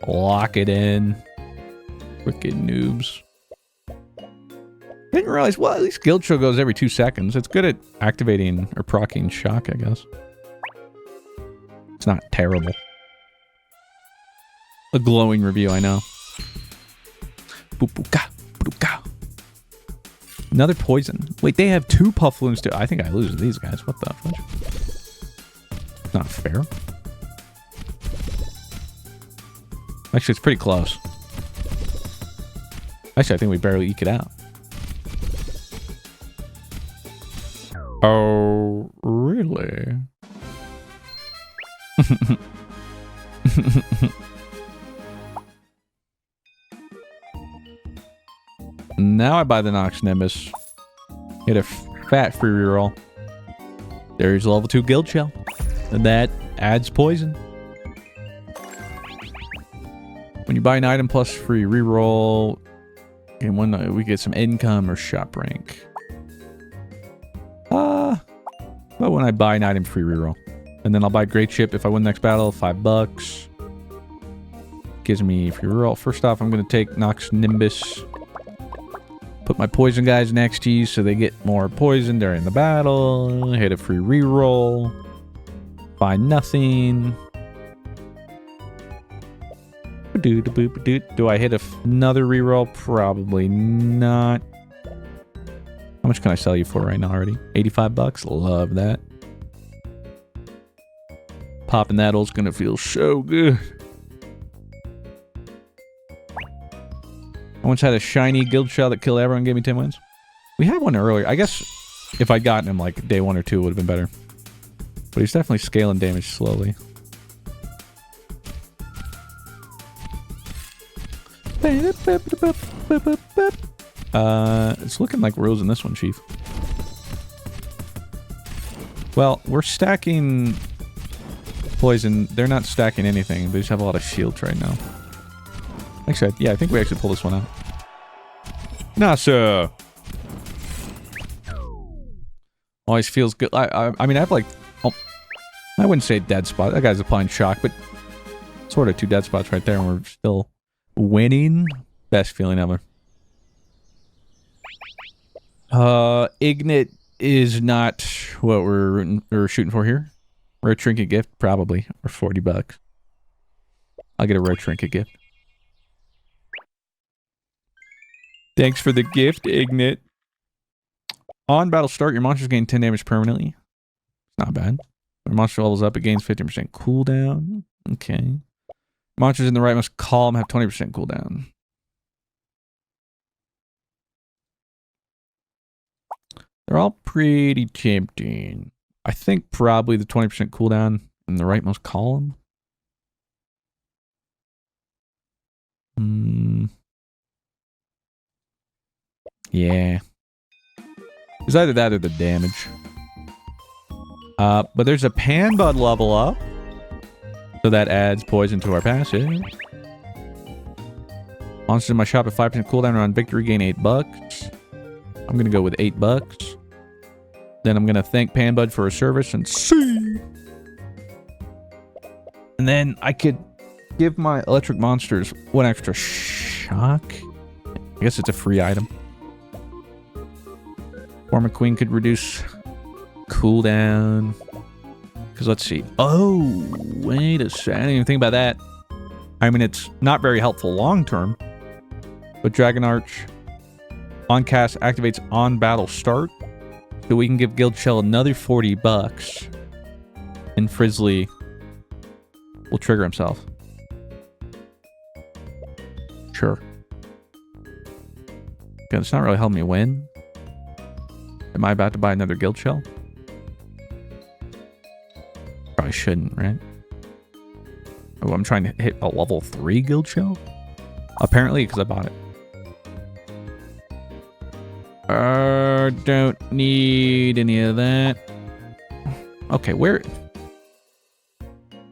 Lock it in. Frickin' noobs. Didn't realize, well, at least Guild Show goes every 2 seconds. It's good at activating or proccing shock, I guess. It's not terrible. A glowing review, I know. Boop-boop-ka, boop-ka. Another poison. Wait, they have 2 Puffloons too. I think I lose to these guys. What the fuck? Not fair. Actually, it's pretty close. Actually, I think we barely eke it out. Oh, really? Now I buy the Nox Nimbus. Get a fat free reroll. There's level 2 guild shell. And that adds poison. When you buy an item plus free reroll, and one we get some income or shop rank. But when I buy an item free reroll. And then I'll buy Great Ship if I win the next battle, $5. Gives me free reroll. First off, I'm gonna take Nox Nimbus. Put my poison guys next to you so they get more poison during the battle. Hit a free reroll. Find nothing. Do I hit another reroll? Probably not. How much can I sell you for right now already? $85? Love that. Popping that ult's gonna feel so good. I once had a shiny guild shell that killed everyone and gave me 10 wins. We had one earlier. I guess if I'd gotten him like day 1 or 2 it would have been better. But he's definitely scaling damage slowly. It's looking like we're losing this one, Chief. Well, we're stacking poison. They're not stacking anything. They just have a lot of shields right now. Actually, yeah, I think we actually pull this one out. Nasa! Always feels good. I mean, I have like... Oh, I wouldn't say dead spot. That guy's applying shock, but sort of 2 dead spots right there, and we're still winning. Best feeling ever. Ignite is not what we're shooting for here. Rare trinket gift, probably, or $40. I'll get a rare trinket gift. Thanks for the gift, Ignite. On battle start, your monsters gain 10 damage permanently. Not bad. When monster levels up, it gains 15% cooldown. Okay. Monsters in the rightmost column have 20% cooldown. They're all pretty tempting. I think probably the 20% cooldown in the rightmost column. Yeah. It's either that or the damage. But there's a Pan Bud level up. So that adds poison to our passive. Monsters in my shop at 5% cooldown on victory gain $8. I'm gonna go with $8. Then I'm gonna thank Pan Bud for his service and see. And then I could give my electric monsters one extra shock. I guess it's a free item. Form a Queen could reduce cooldown. Because let's see. Oh, wait a second. I didn't even think about that. I mean, it's not very helpful long term. But Dragon Arch on cast activates on battle start. So we can give Guild Shell another $40. And Frizzly will trigger himself. Sure. Okay, it's not really helping me win. Am I about to buy another Guild Shell? Probably shouldn't, right? Oh, I'm trying to hit a level 3 Guild Shell? Apparently, because I bought it. Don't need any of that. Okay, where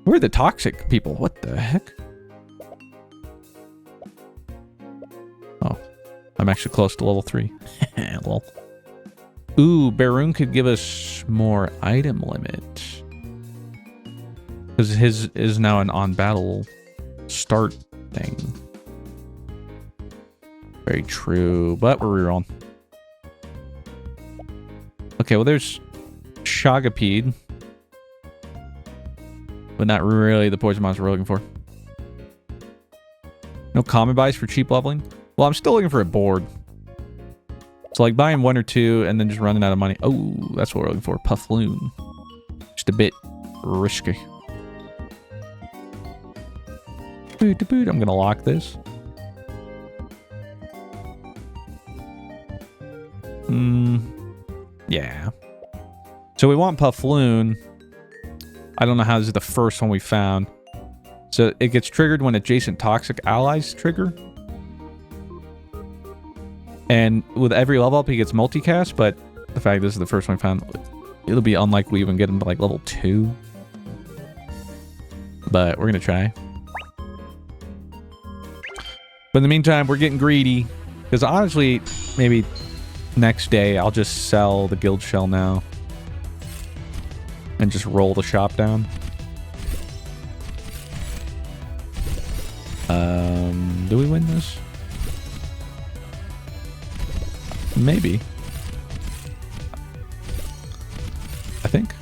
are the toxic people? What the heck? Oh, I'm actually close to level 3. Lol. Ooh, Baroon could give us more item limit. Because his is now an on-battle start thing. Very true, but we're rerolling. Okay, well there's Shagapede. But not really the poison monster we're looking for. No common buys for cheap leveling? Well, I'm still looking for a board. So like buying 1 or 2 and then just running out of money. Oh, that's what we're looking for. Puffloon. Just a bit risky. I'm gonna lock this. Yeah. So we want Puffloon. I don't know how this is the first one we found. So it gets triggered when adjacent toxic allies trigger. And with every level up, he gets multicast, but the fact this is the first one we found, it'll be unlikely we even get him to like level 2. But we're gonna try. But in the meantime, we're getting greedy. Because honestly, maybe next day I'll just sell the Guild Shell now. And just roll the shop down. Do we win this? Maybe. I think.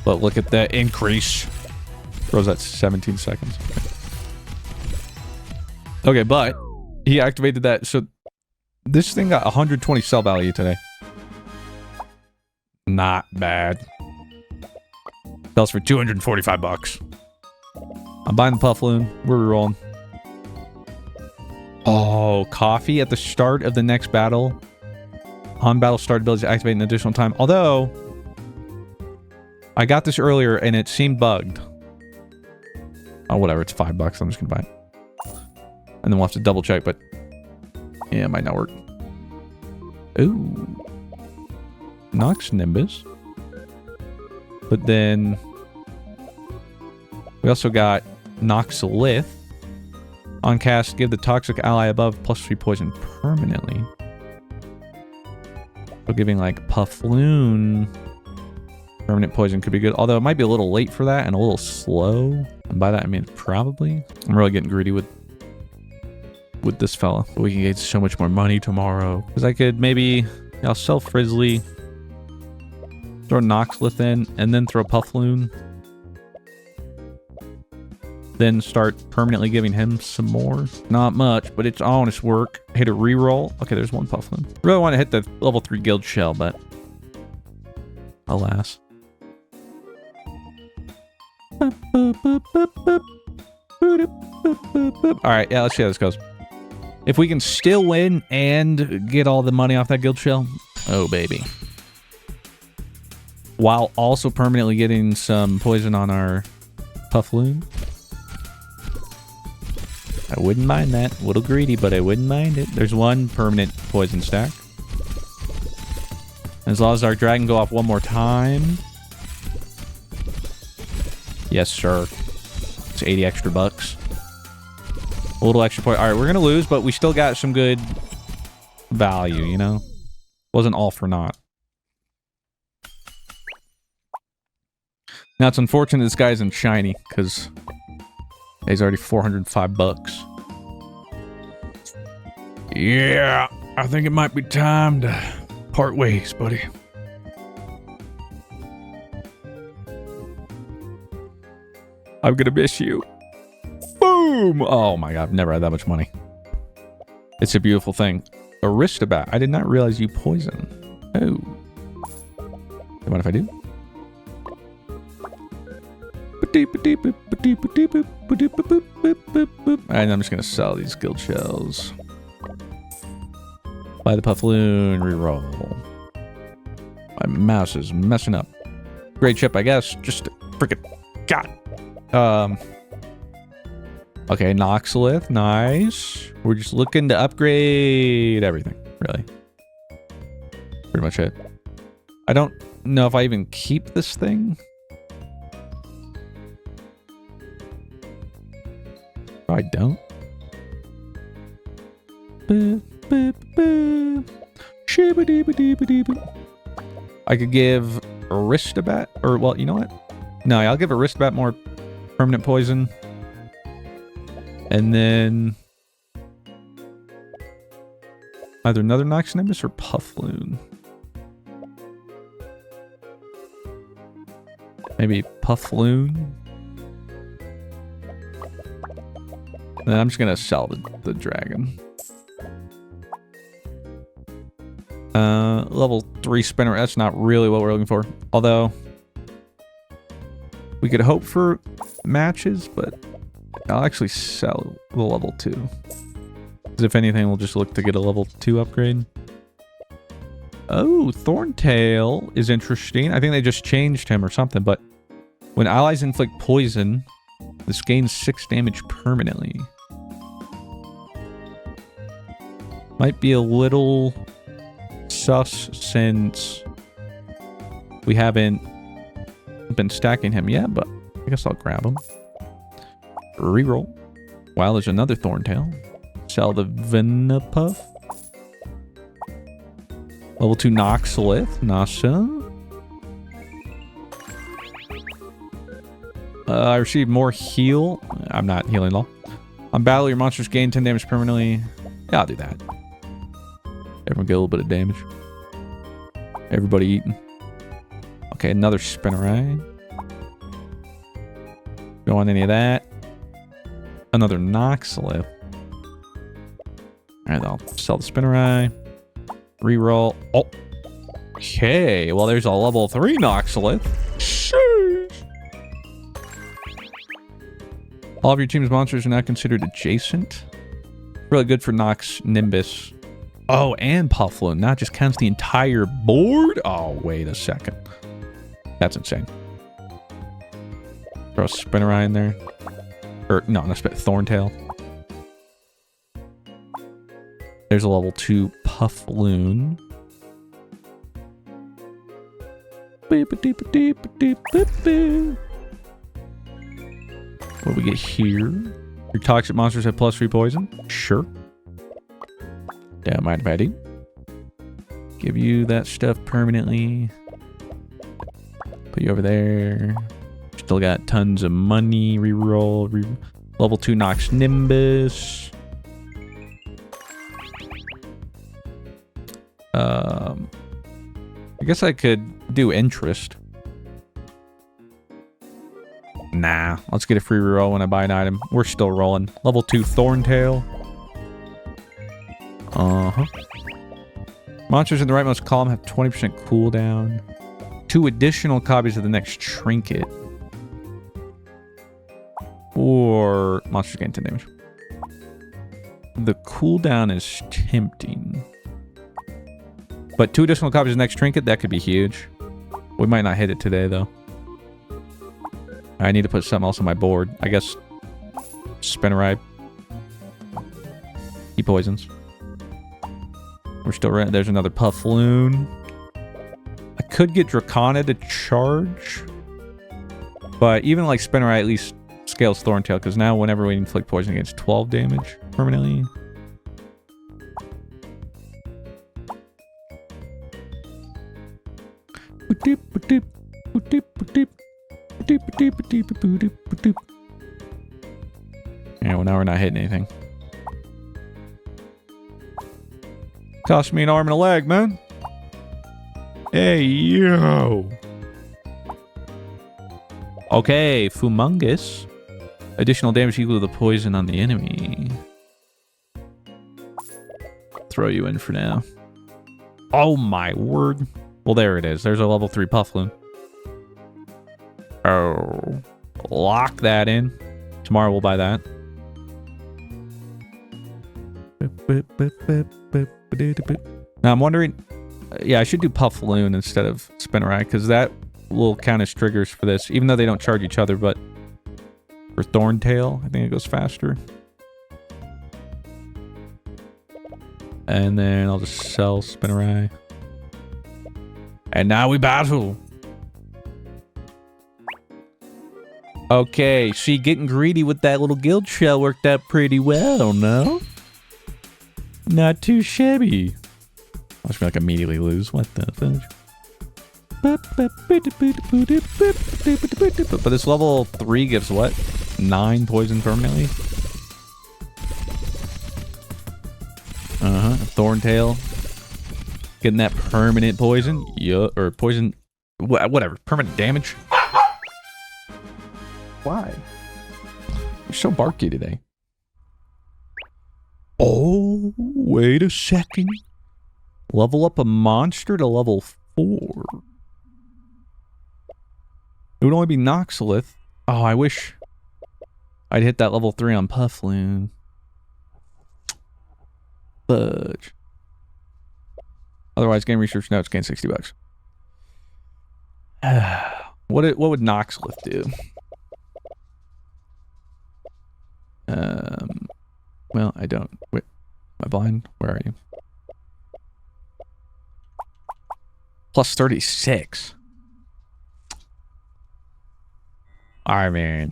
But look at that increase. Throws that 17 seconds. Okay, but he activated that. So this thing got 120 sell value today. Not bad. Sells for $245. I'm buying the Puffloon. We're rerolling. Oh, coffee at the start of the next battle. On battle start ability to activate an additional time. Although, I got this earlier and it seemed bugged. Oh, whatever. It's $5. I'm just going to buy it. And then we'll have to double check, but yeah, it might not work. Ooh. Nox Nimbus. But then we also got Nox Lith. On cast, give the toxic ally above +3 poison permanently. So giving like Puffloon permanent poison could be good. Although it might be a little late for that and a little slow. And by that I mean probably. I'm really getting greedy with this fella. We can get so much more money tomorrow. Because I could maybe... I'll sell Frizzly. Throw Noxlith in. And then throw Puffloon. Then start permanently giving him some more. Not much, but it's honest work. Hit a reroll. Okay, there's one Puffloon. Really want to hit the level 3 Guild Shell, but... Alas. Alright, yeah, let's see how this goes. If we can still win and get all the money off that guild shell, oh baby. While also permanently getting some poison on our Puffloon. I wouldn't mind that. A little greedy, but I wouldn't mind it. There's one permanent poison stack. As long as our dragon go off one more time. Yes, sir. It's 80 extra bucks. A little extra point. All right, we're going to lose, but we still got some good value, you know? Wasn't all for naught. Now, it's unfortunate this guy isn't shiny, because he's already 405 bucks. Yeah, I think it might be time to part ways, buddy. I'm gonna miss you. Boom! Oh my god, I've never had that much money. It's a beautiful thing. Aristobat, I did not realize you poison. Oh. What if I do? And I'm just gonna sell these guild shells. Buy the Puffloon, reroll. My mouse is messing up. Great chip, I guess. Just freaking god. Okay, Noxolith, nice. We're just looking to upgrade everything, really. Pretty much it. I don't know if I even keep this thing. I don't. I could give Aristobat, or well, you know what? No, I'll give Aristobat more permanent poison. And then either another Nox Nimbus or Puffloon. Maybe Puffloon. And then I'm just gonna sell the dragon. Level 3 spinner, that's not really what we're looking for. Although we could hope for matches, but I'll actually sell the level 2. Because if anything, we'll just look to get a level 2 upgrade. Oh, Thorntail is interesting. I think they just changed him or something, but when allies inflict poison, this gains 6 damage permanently. Might be a little sus since we haven't been stacking him yet, but I guess I'll grab him. Reroll. Wow, there's another Thorntail. Sell the Venupuff. Level 2 Noxolith. Nasa. I received more heal. I'm not healing at all. On battle, your monsters gain 10 damage permanently. Yeah, I'll do that. Everyone get a little bit of damage. Everybody eating. Okay, another Spinnerai. Don't want any of that. Another Noxolith. Alright, I'll sell the Spinnerai. Reroll. Oh. Okay, well there's a level 3 Noxolith. Sheesh. All of your team's monsters are now considered adjacent. Really good for Nox Nimbus. Oh, and Puffloon. Not just counts the entire board? Oh, wait a second. That's insane. Throw a Spinnerai in there. Or, no, not Thorntail. There's a level 2 Puffloon. What do we get here? Your toxic monsters have +3 poison? Sure. Don't mind if I do. Give you that stuff permanently. Put you over there. Still got tons of money. Reroll. Level 2 Nox Nimbus. I guess I could do interest. Nah, let's get a free reroll when I buy an item. We're still rolling. Level 2 Thorntail. Monsters in the rightmost column have 20% cooldown. 2 additional copies of the next trinket. or monsters gain 10 damage. The cooldown is tempting. But 2 additional copies of next trinket, that could be huge. We might not hit it today, though. I need to put something else on my board. I guess Spinnerai. He poisons. We're still right. There's another Puffloon. I could get Dracona to charge. But even like Spinnerai at least scales Thorntail, because now whenever we inflict poison against 12 damage permanently. Yeah, well now we're not hitting anything. Cost me an arm and a leg, man. Hey, yo. Okay, Fumungus. Additional damage equal to the poison on the enemy. Throw you in for now. Oh my word. Well, there it is. There's a level 3 Puffloon. Oh. Lock that in. Tomorrow we'll buy that. Now I'm wondering... yeah, I should do Puffloon instead of Spinnerai, because that will count as triggers for this, even though they don't charge each other, but for Thorntail, I think it goes faster. And then I'll just sell Spinnerai. And now we battle. Okay, see, getting greedy with that little guild shell worked out pretty well, no? Not too shabby. I was gonna like immediately lose. What the fuck? But this level 3 gives what? 9 poison permanently? Thorntail. Getting that permanent poison. Yeah, or poison. Whatever. Permanent damage. Why? You're so barky today. Oh, wait a second. Level up a monster to level 4. It would only be Noxolith. Oh, I wish I'd hit that level 3 on Puffloon. Fudge. Otherwise, game research notes gain $60. What would Noxolith do? Well, I don't. Wait, am I blind? Where are you? Plus 36. I mean,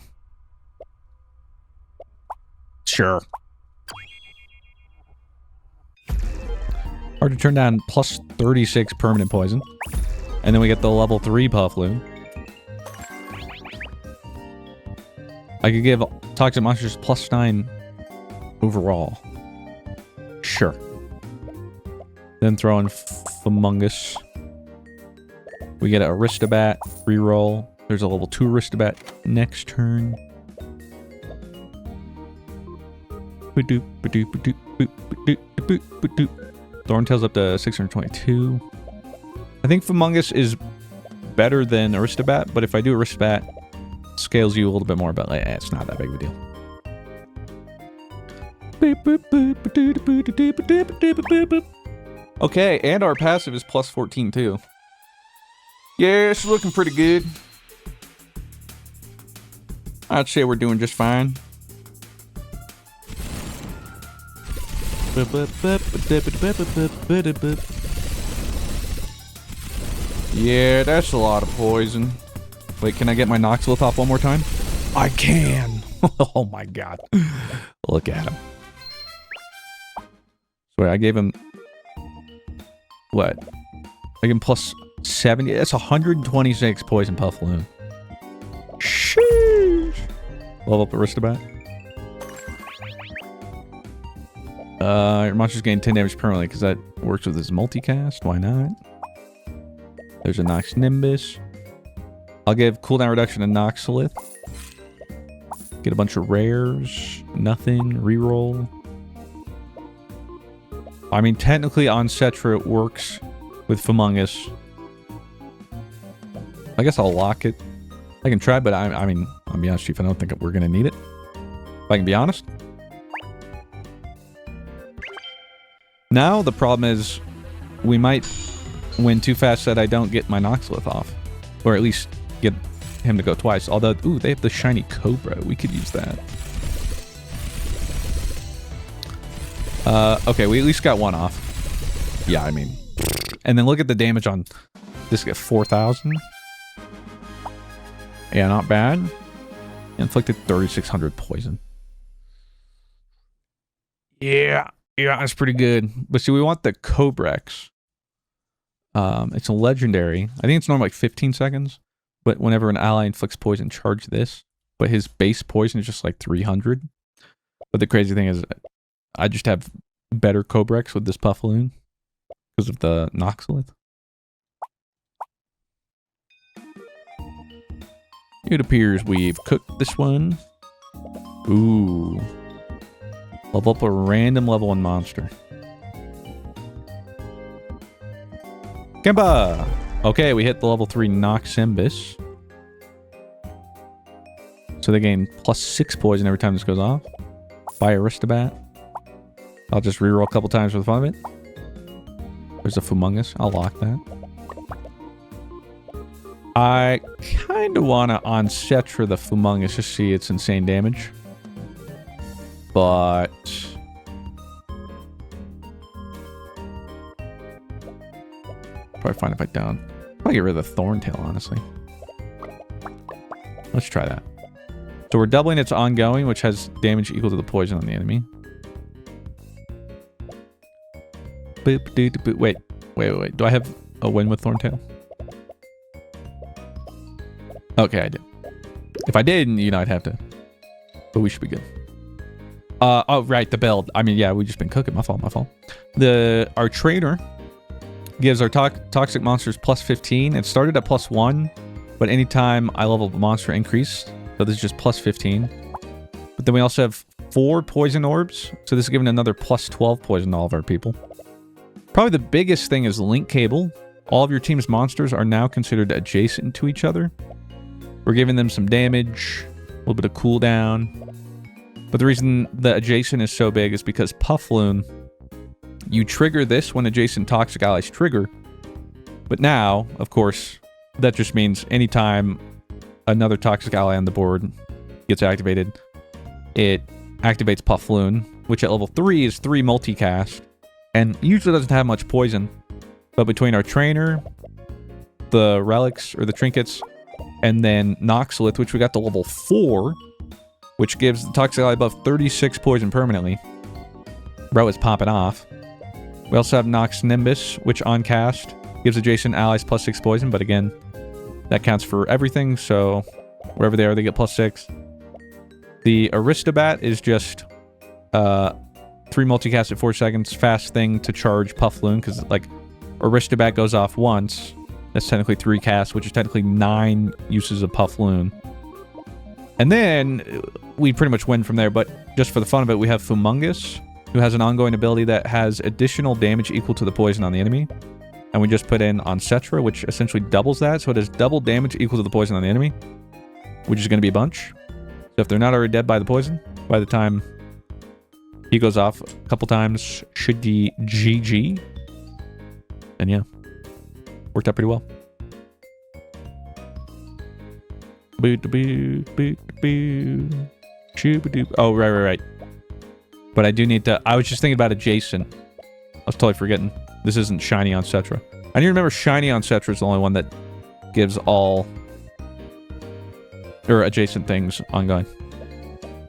sure. Hard to turn down plus 36 permanent poison. And then we get the level 3 Puffloon. I could give Toxic Monsters plus 9 overall. Sure. Then throw in Fumungus. We get a Aristobat reroll. There's a level 2 Aristobat next turn. Thorntail's up to 622. I think Fumungus is better than Aristobat, but if I do Aristobat, scales you a little bit more, but like, it's not that big of a deal. Okay, and our passive is plus 14 too. Yeah, it's looking pretty good. I'd say we're doing just fine. Yeah, that's a lot of poison. Wait, can I get my Noxolith off one more time? I can! Oh my god. Look at him. Wait, I gave him... what? I gave him plus 70. That's 126 poison Puffloon. Sheesh! Level up Aristobat. Your monsters gain 10 damage permanently because that works with his multicast. Why not? There's a Nox Nimbus. I'll give cooldown reduction to Noxolith. Get a bunch of rares. Nothing. Reroll. I mean, technically on Cetra it works with Fumungus. I guess I'll lock it. I can try, but I mean, I'll be honest with you, I don't think we're going to need it. if I can be honest. Now the problem is we might win too fast that I don't get my Noxlith off. Or at least get him to go twice. Although, ooh, they have the shiny Cobra. We could use that. Okay, we at least got one off. Yeah, I mean. And then look at the damage on this guy, 4,000. Yeah, not bad. Inflicted 3,600 poison. Yeah, that's pretty good. But see, we want the Cobrex. It's a legendary. I think it's normally like 15 seconds. But whenever an ally inflicts poison, charge this. But his base poison is just like 300. But the crazy thing is, I just have better Cobrex with this Puffaloon because of the Noxlith. It appears we've cooked this one. Ooh. Level up a random level 1 monster. Kemba! Okay, we hit the level 3 Noximbus. So they gain +6 poison every time this goes off. Fire Aristobat. I'll just reroll a couple times for the fun of it. There's a Fumungus. I'll lock that. I kind of want to on Cetra the Fumungus to see its insane damage. But probably fine if I don't. I'll get rid of the Thorntail, honestly. Let's try that. So we're doubling its ongoing, which has damage equal to the poison on the enemy. Boop, doop, boop. Wait. Do I have a win with Thorntail? Okay, I did. If I didn't, you know, I'd have to. But we should be good. Oh, right, the build. I mean, yeah, we've just been cooking. My fault. Our trainer gives our toxic monsters +15. It started at +1, but anytime I level the monster increase, so this is just +15. But then we also have 4 poison orbs, so this is giving another +12 poison to all of our people. Probably the biggest thing is link cable. All of your team's monsters are now considered adjacent to each other. We're giving them some damage, a little bit of cooldown. But the reason the adjacent is so big is because Puffloon, you trigger this when adjacent toxic allies trigger. But now, of course, that just means anytime another toxic ally on the board gets activated, it activates Puffloon, which at level 3 is 3 multicast, and usually doesn't have much poison. But between our trainer, the relics, or the trinkets, and then Noxlith, which we got to level 4, which gives the toxic ally above 36 poison permanently. Bro is popping off. We also have Nox Nimbus, which on cast gives adjacent allies +6 poison, but again, that counts for everything, so wherever they are, they get +6. The Aristobat is just 3 multicast at 4 seconds, fast thing to charge Puffloon, because like Aristobat goes off once. That's technically 3 casts, which is technically 9 uses of Puffloon. And then we pretty much win from there, but just for the fun of it, we have Fumungus, who has an ongoing ability that has additional damage equal to the poison on the enemy. And we just put in on Cetra, which essentially doubles that, so it has double damage equal to the poison on the enemy, which is going to be a bunch. So if they're not already dead by the poison, by the time he goes off a couple times, should be GG. And yeah, worked out pretty well. Oh, right. But I do need to... I was just thinking about adjacent. I was totally forgetting. This isn't shiny on Cetra. I need to remember shiny on Cetra is the only one that gives all... or adjacent things ongoing.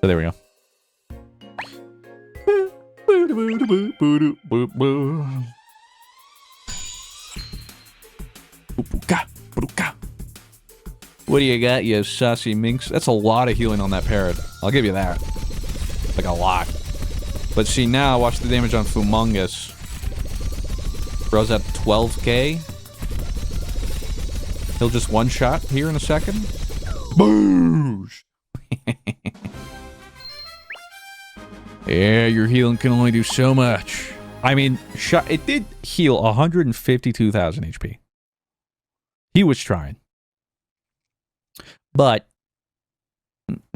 So there we go. What do you got, you saucy minx? That's a lot of healing on that parrot. I'll give you that. Like a lot. But see now, watch the damage on Fumungus. Bro's at 12k. He'll just one-shot here in a second. Boosh! Yeah, your healing can only do so much. I mean, it did heal 152,000 HP. He was trying. But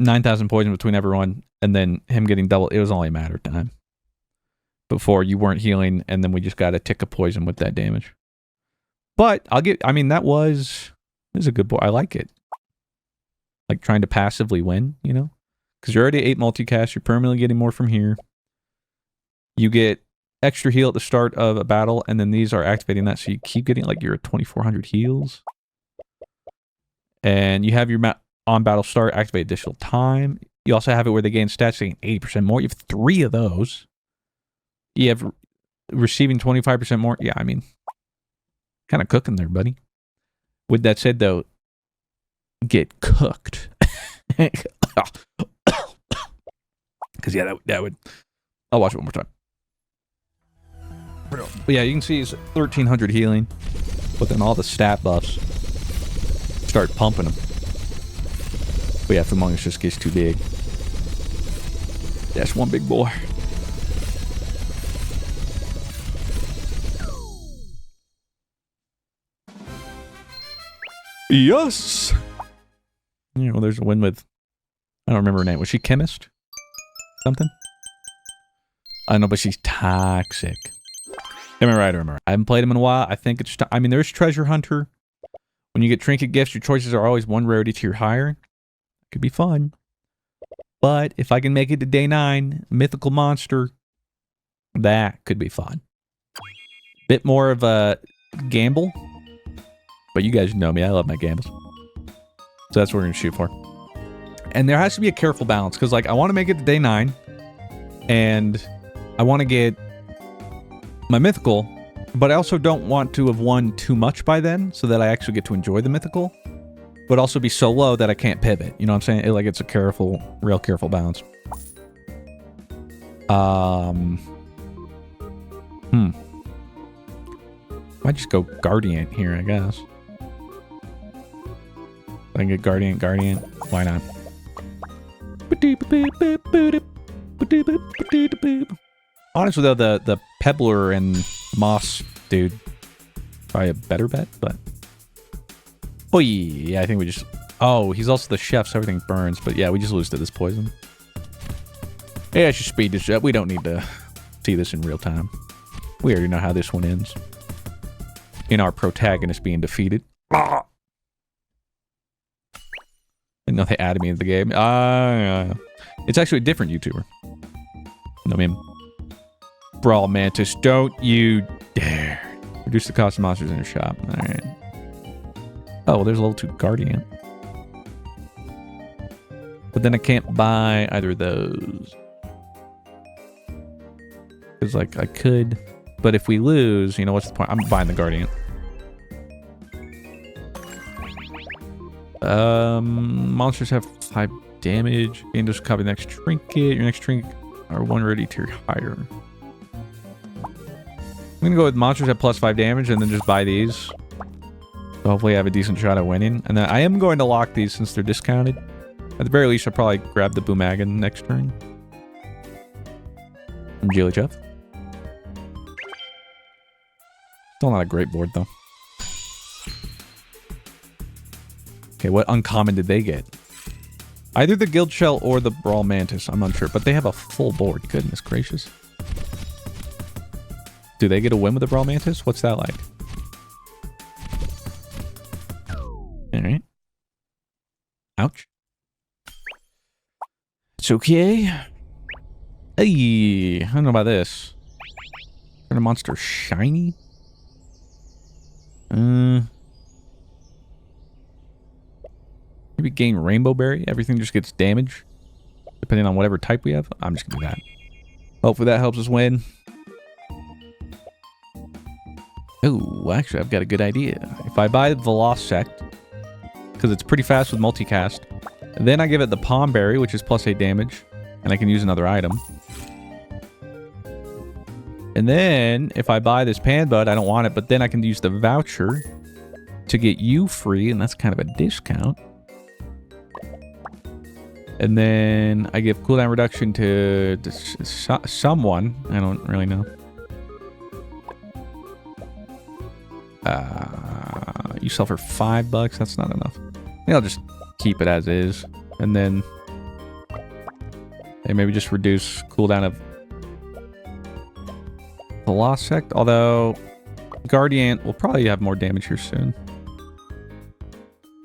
9,000 poison between everyone, and then him getting double. It was only a matter of time before you weren't healing, and then we just got a tick of poison with that damage. But I mean, that was a good board. I like it. Like trying to passively win, you know? Because you're already 8 multicast, you're permanently getting more from here. You get extra heal at the start of a battle, and then these are activating that, so you keep getting like your 2,400 heals. And you have your on battle start, activate additional time. You also have it where they gain stats, they gain 80% more. You have 3 of those. You have receiving 25% more. Yeah, I mean, kind of cooking there, buddy. With that said, though, get cooked. Because, yeah, that would... I'll watch it one more time. But yeah, you can see it's 1,300 healing. But then all the stat buffs start pumping them. But yeah, if Among Us just gets too big. That's one big boy. Yes! Yeah, well, there's a win with... I don't remember her name. Was she Chemist? Something? I don't know, but she's toxic. Am I right? I haven't played him in a while. I think it's... I mean, there's Treasure Hunter. When you get trinket gifts, your choices are always one rarity tier higher. Could be fun. But if I can make it to day 9, Mythical Monster, that could be fun. Bit more of a gamble. But you guys know me. I love my gambles. So that's what we're going to shoot for. And there has to be a careful balance. Because, like, I want to make it to day 9. And I want to get my mythical. But I also don't want to have won too much by then. So that I actually get to enjoy the mythical. But also be so low that I can't pivot. You know what I'm saying? Like, it's a careful, real careful balance. Might just go Guardian here, I guess. I can get Guardian. Why not? Honestly, though, the Pebbler and Moss dude, probably a better bet, but... Oh, yeah, I think we just... Oh, he's also the chef, so everything burns. But yeah, we just lose to this poison. Yeah, I should speed this up. We don't need to see this in real time. We already know how this one ends. In our protagonist being defeated. Ah! Didn't know they added me into the game. It's actually a different YouTuber. No, meme. Brawl Mantis, don't you dare. Reduce the cost of monsters in your shop. Alright. Oh, well, there's a level 2 Guardian. But then I can't buy either of those. Because, like, I could. But if we lose, you know, what's the point? I'm buying the Guardian. Monsters have 5 damage. And just copy the next trinket. Your next trinket are 1 ready tier higher. I'm gonna go with monsters at plus 5 damage and then just buy these. So hopefully I have a decent shot at winning. And then I am going to lock these since they're discounted. At the very least, I'll probably grab the Boomagan next turn. From GLHF. Still not a great board, though. Okay, what uncommon did they get? Either the Guild Shell or the Brawl Mantis. I'm unsure, but they have a full board. Goodness gracious. Do they get a win with the Brawl Mantis? What's that like? Alright. Ouch. It's okay. Hey, I don't know about this. Turn a monster shiny? Maybe gain Rainbow Berry. Everything just gets damage. Depending on whatever type we have. I'm just gonna do that. Hopefully that helps us win. Oh, actually, I've got a good idea. If I buy Velocect, because it's pretty fast with multicast, then I give it the Palm Berry, which is plus 8 damage, and I can use another item. And then, if I buy this Pan Bud, I don't want it, but then I can use the voucher to get you free, and that's kind of a discount. And then I give cooldown reduction to someone. I don't really know. You sell for $5. That's not enough. Maybe I'll just keep it as is. And then Hey, maybe just reduce cooldown of Velocect, although Guardian will probably have more damage here soon.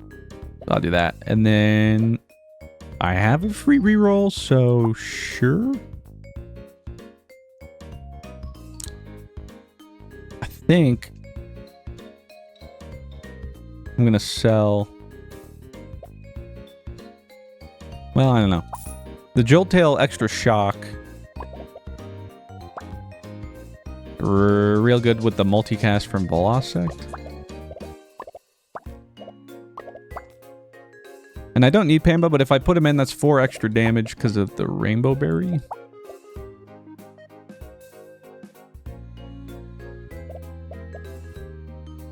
So I'll do that. And then I have a free reroll, so sure. I think I'm going to sell... Well, I don't know. The Jolt Tail Extra Shock. Real good with the multicast from Velocect. And I don't need Pamba, but if I put him in, that's 4 extra damage because of the Rainbow Berry.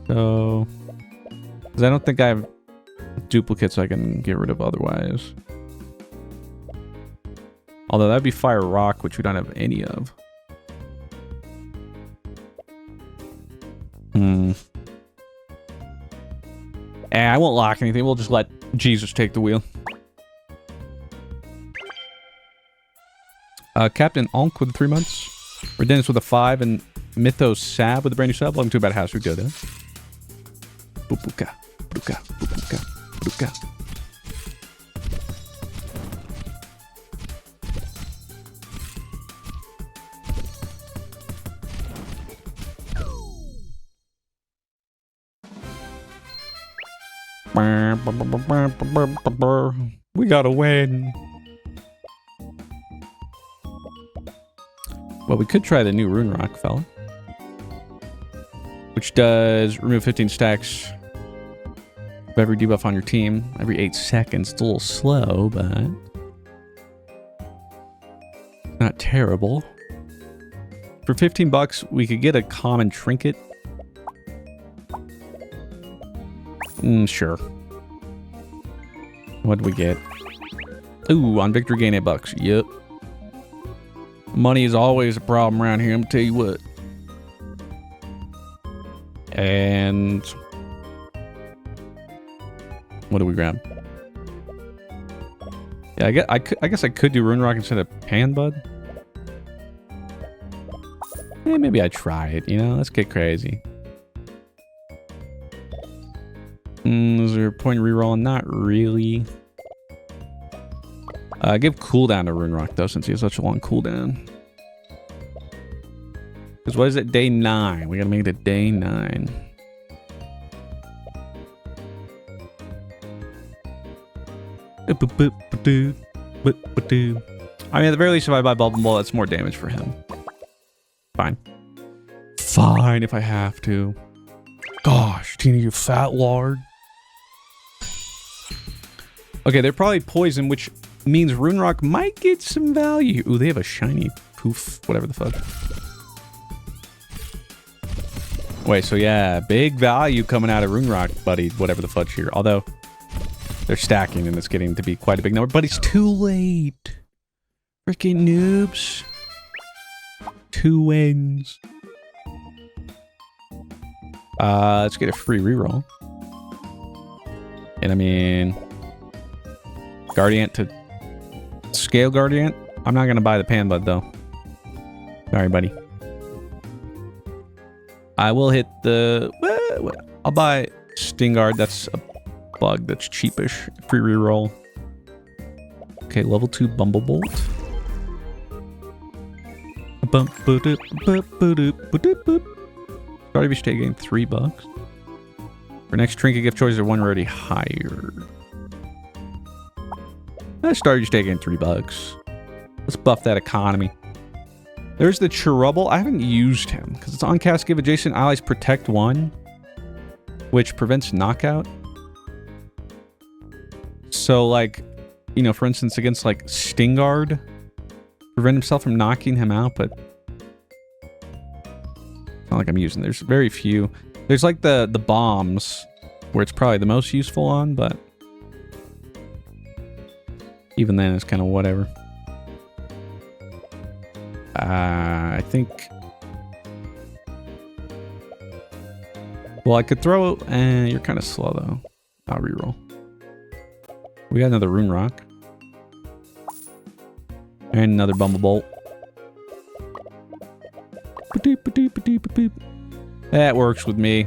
So... Because I don't think I have duplicates I can get rid of otherwise. Although that'd be Fire Rock, which we don't have any of. I won't lock anything. We'll just let Jesus take the wheel. Captain Onk with 3 months. Redennis with a 5. And Mythos Sab with a brand new sub. Welcome to About House. We go there. Bupuka. Bupuka. Bupuka. Bupuka. We gotta win. Well, we could try the new Rune Rock, fella. Which does remove 15 stacks of every debuff on your team every 8 seconds. It's a little slow, but not terrible. For 15 bucks, we could get a common trinket. Sure. What'd we get? Ooh, on victory gain $8. Yep. Money is always a problem around here, I'm gonna tell you what. And what do we grab? Yeah, I guess I could do Rune Rock instead of Pan Bud. Maybe I try it, you know? Let's get crazy. Is there a point in rerolling? Not really. Give cooldown to Rune Rock, though, since he has such a long cooldown. Because what is it? Day 9. We gotta make it to day 9. I mean, at the very least, if I buy Bubble Ball, that's more damage for him. Fine. Fine if I have to. Gosh, Tina, you fat lard. Okay, they're probably poison, which means Rune Rock might get some value. Ooh, they have a shiny poof, whatever the fuck. Wait, so yeah, big value coming out of Rune Rock, buddy, whatever the fudge here. Although, they're stacking and it's getting to be quite a big number, but it's too late. Freaking noobs. 2 wins. Let's get a free reroll. And I mean... Guardian to Scale Guardian. I'm not going to buy the Pan Bud, though. Sorry, buddy. I will hit the... I'll buy Stingard. That's a bug that's cheapish. Free reroll. Okay, level 2 Bumblebolt. Starting each day gain $3. For next trinket gift choice, are 1 rarity higher. Start each day gain $3. Let's buff that economy. There's the Cherubble. I haven't used him because it's on cast. Give adjacent allies protect 1, which prevents knockout. So, like, you know, for instance, against like Stingard, prevent himself from knocking him out, but it's not like I'm using. There's very few. There's like the bombs where it's probably the most useful on, but even then, it's kind of whatever. I think... Well, I could throw... you're kind of slow, though. I'll reroll. We got another Rune Rock. And another Bumblebolt. That works with me.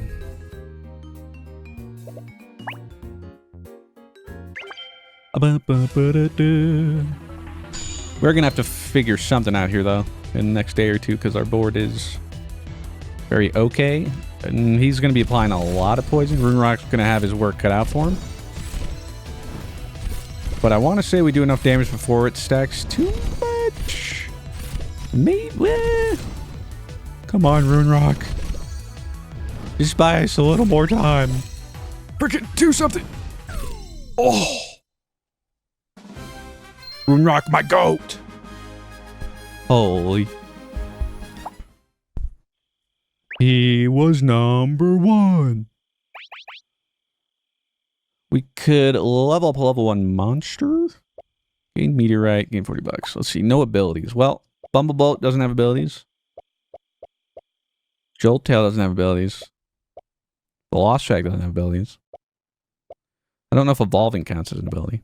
We're gonna have to figure something out here, though, in the next day or two, because our board is very okay. And he's gonna be applying a lot of poison. Rune Rock's gonna have his work cut out for him. But I want to say we do enough damage before it stacks too much. Maybe. Come on, Rune Rock. Just buy us a little more time. Frickin' do something. Oh. Rune Rock, my goat. Holy. He was number 1. We could level up a level 1 monster. Gain meteorite, gain $40. Let's see, no abilities. Well, Bumblebolt doesn't have abilities. Jolt Tail doesn't have abilities. The Lost Drag doesn't have abilities. I don't know if evolving counts as an ability.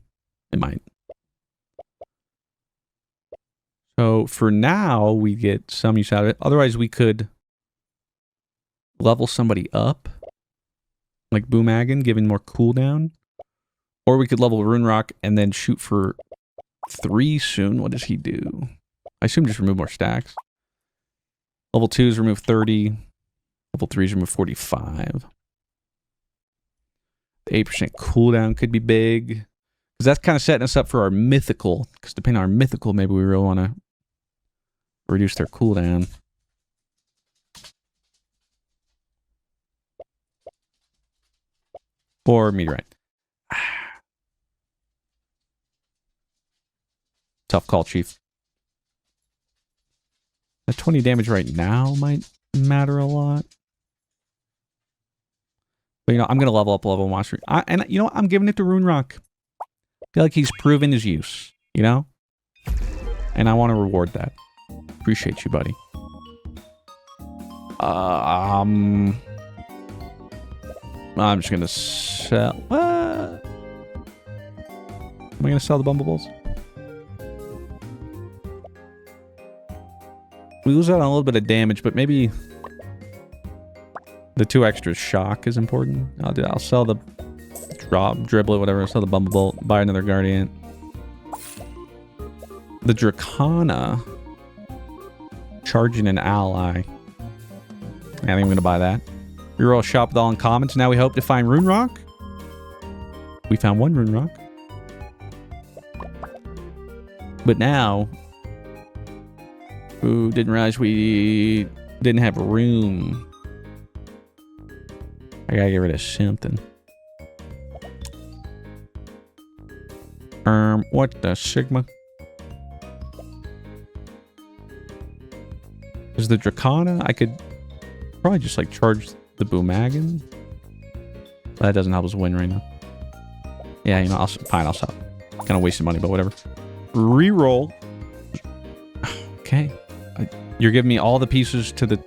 It might. So for now, we get some use out of it. Otherwise, we could level somebody up. Like Boomagan, giving more cooldown. Or we could level Rune Rock and then shoot for 3 soon. What does he do? I assume just remove more stacks. Level 2s remove 30. Level 3s remove 45. The 8% cooldown could be big. Because that's kind of setting us up for our mythical. Because depending on our mythical, maybe we really want to reduce their cooldown. Or meteorite. Tough call, Chief. That 20 damage right now might matter a lot. But, you know, I'm going to level up level monster. And, you know what? I'm giving it to Rune Rock. I feel like he's proven his use, you know? And I want to reward that. Appreciate you, buddy. I'm just going to sell... What? Am I going to sell the Bumblebolts? We lose out on a little bit of damage, but maybe the 2 extra shock is important. I'll sell the dribble, whatever. I'll sell the Bumblebolt. Buy another Guardian. The Dracana. Charging an ally. I think I'm going to buy that. Reroll shop with all uncommons. Now we hope to find Rune Rock. We found 1 Rune Rock. But now... Ooh, didn't realize we didn't have room. I gotta get rid of something. What the Sigma? Is the Dracana? I could probably just like charge the Boomagan. That doesn't help us win right now. Yeah, you know, I'll stop. Kind of wasting money, but whatever. Reroll. Okay. You're giving me all the pieces to the